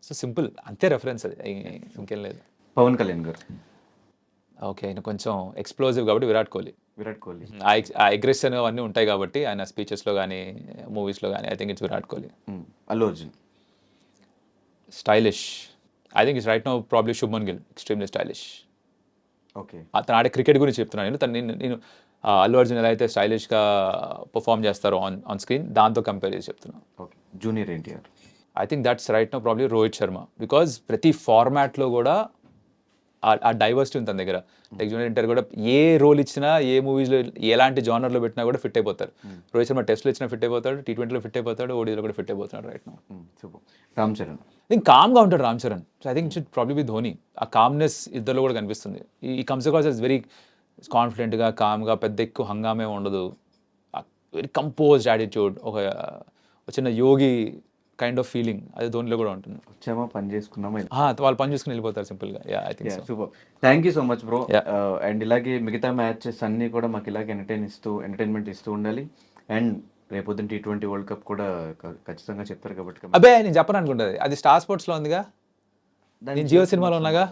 సో సింపుల్, అంతే రెఫరెన్స్, అది ఇంకేం లేదు. పవన్ కళ్యాణ్ గారు, ఓకే, ఆయన కొంచెం ఎక్స్ప్లోజివ్ కాబట్టి విరాట్ కోహ్లీ. ఆ అగ్రెషన్ అవన్నీ ఉంటాయి కాబట్టి ఆయన స్పీచెస్లో కానీ మూవీస్లో కానీ I think it's Virat Kohli. Allu Arjun, stylish. I think it's right now probably Shubman Gill, extremely stylish. Okay. అతను ఆడే క్రికెట్ గురించి చెప్తున్నాను నేను అల్లు అర్జున్ ఎలా అయితే స్టైలిష్గా పర్ఫామ్ చేస్తారో ఆన్ స్క్రీన్, దాంతో కంపేర్ చేసి చెప్తున్నాను. Okay. Junior NTR, I think that's right now probably Rohit Sharma. Because ప్రతి ఫార్మాట్లో కూడా ఆ డైవర్సిటీ ఉంది తన దగ్గర. లైక్ జూనియర్ ఎన్టీఆర్ కూడా ఏ రోల్ ఇచ్చినా, ఏ మూవీస్లో ఎలాంటి జానర్లో పెట్టినా కూడా ఫిట్ అయిపోతారు. రోహిత్ శర్మ టెస్ట్లో ఇచ్చినా ఫిట్ అయిపోతాడు, T20లో ఫిట్ అయిపోతాడు, ఓడీలో కూడా ఫిట్ అయిపోతాడు right now. Ram Charan, I think కామ్గా ఉంటాడు Ram Charan. So I think it should probably be Dhoni. ఆ కామ్నెస్ ఇద్దరిలో కూడా కనిపిస్తుంది. He comes across is very కాన్ఫిడెంట్గా, కామ్గా, పెద్ద ఎక్కువ హంగామే ఉండదు. వెరీ కంపోజ్డ్ యాటిట్యూడ్, ఒక చిన్న యోగి కైండ్ ఆఫ్ ఫీలింగ్ అది ధోనిలో కూడా ఉంటుంది. వచ్చామా, పని చేసుకున్నామా, వాళ్ళు పని చేసుకుని వెళ్ళిపోతారు సింపుల్గా. I think super. Thank you so much bro. And ఇలాగే మిగతా మ్యాచెస్ అన్నీ కూడా మాకు ఇలాగే ఎంటర్టైన్మెంట్ ఇస్తూ ఉండాలి. అండ్ రేపొద్దున T20 వరల్డ్ కప్ కూడా ఖచ్చితంగా చెప్తారు కాబట్టి. అబ్బే నేను చెప్పను అనుకుంటుంది, అది స్టార్ స్పోర్ట్స్లో ఉందిగా, నేను జియో సినిమాలో ఉన్నాగా,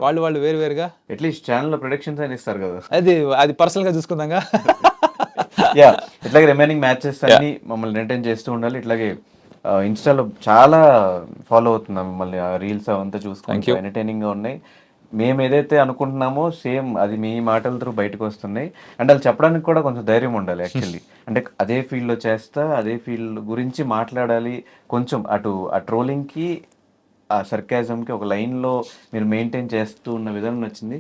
వాళ్ళు వేరుగా అట్లీస్ట్ ఛానల్లో ప్రొడక్షన్స్ అని ఇస్తారు కదా, అది పర్సనల్గా చూసుకుందాంగా. ఇట్లాగే రిమైనింగ్ మ్యాచెస్ అన్ని మమ్మల్ని ఎంటర్టైన్ చేస్తూ ఉండాలి. ఇట్లాగే ఇన్స్టాలో చాలా ఫాలో అవుతున్నాం మిమ్మల్ని, రీల్స్ అవంతా చూసుకుంటూ ఎంటర్టైనింగ్గా ఉన్నాయి. మేము ఏదైతే అనుకుంటున్నామో సేమ్ అది మీ మాటల త్రూ బయటకు వస్తున్నాయి. అండ్ అది చెప్పడానికి కూడా కొంచెం ధైర్యం ఉండాలి యాక్చువల్లీ. అంటే అదే ఫీల్డ్లో చేస్తా, అదే ఫీల్డ్ గురించి మాట్లాడాలి. కొంచెం అటు ఆ ట్రోలింగ్కి, ఆ సర్కాజంకి ఒక లైన్లో మీరు మెయింటైన్ చేస్తూ ఉన్న విధానం నచ్చింది.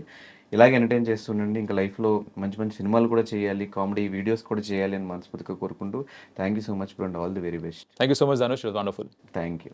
ఇలాగే ఎంటర్టైన్ చేస్తుండండి. ఇంకా లైఫ్లో మంచి మంచి సినిమాలు కూడా చేయాలి, కామెడీ వీడియోస్ కూడా చేయాలి అని మనస్ఫూర్తిగా కోరుకుంటూ thank you so much and all the very best. Thank you so much Dhanush, it was wonderful. Thank you.